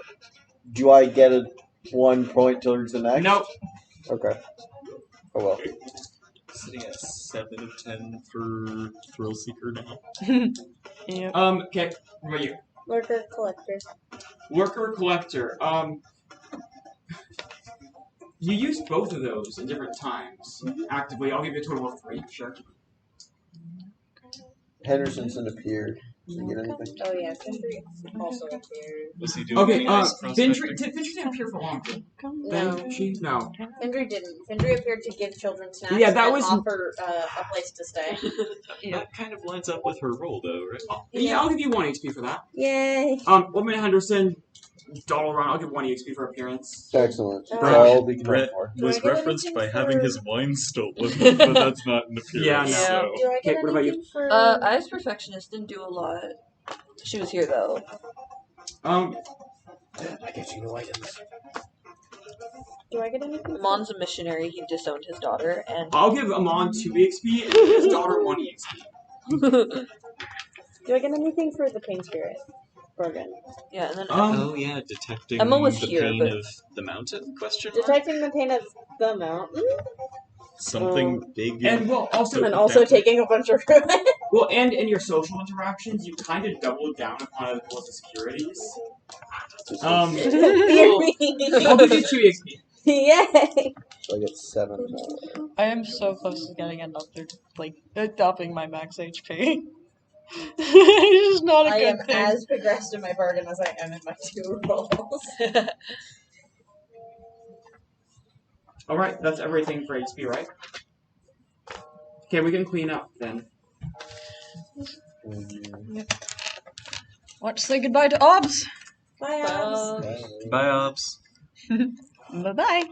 Do I get a 1 point towards the next? Nope. Okay. Oh well. Sitting at 7 of 10 for thrill seeker now. Yeah. Okay, what about you? Lurker collector. Worker collector. You used both of those at different times. Actively, I'll give you a total of 3. Sure. Hendersonson appeared. Did you get anything? Oh yeah, Kendrick also appeared. Was he doing Okay, any ice Vindry prospecting? didn't appear for long. No. Then she no. Findry didn't. Findry appeared to give children snacks Yeah, that and was- offer a place to stay. That kind of lines up with her role, though, right? Yeah, I'll give you 1 HP for that. Yay! Woman Henderson, doll around. I'll give 1 EXP for appearance. Excellent. Alright. All we can Brett hope for. Do I was get referenced anything by for- having his wine stolen, but that's not an appearance. Yeah, no. So. Do I get Okay, what about you? anything for? Ice Perfectionist didn't do a lot. She was here though. I get you no items. Do I get anything? Amon's a missionary. He disowned his daughter, and I'll give Amon 2 EXP and his daughter 1 EXP. Do I get anything for the pain spirit? Brogan. yeah, and then Oh yeah, detecting Emma was the here, pain but- of the mountain? Question mark? Detecting the pain of the mountain, Something big And well, also and also taking a bunch of food. well, and in your social interactions, you kind of doubled down upon other people's insecurities. Fear me. I'll give you 2 EXP. Yay! So I get 7 more. I am so close to getting another, upping my max HP. It's just not a I good am thing. as progressed in my bargain as I am in my 2 rolls. All right, that's everything for HP, right? Okay, we can clean up then. Let's say goodbye to Obs. Bye, Abs. Bye, Ops. Bye bye.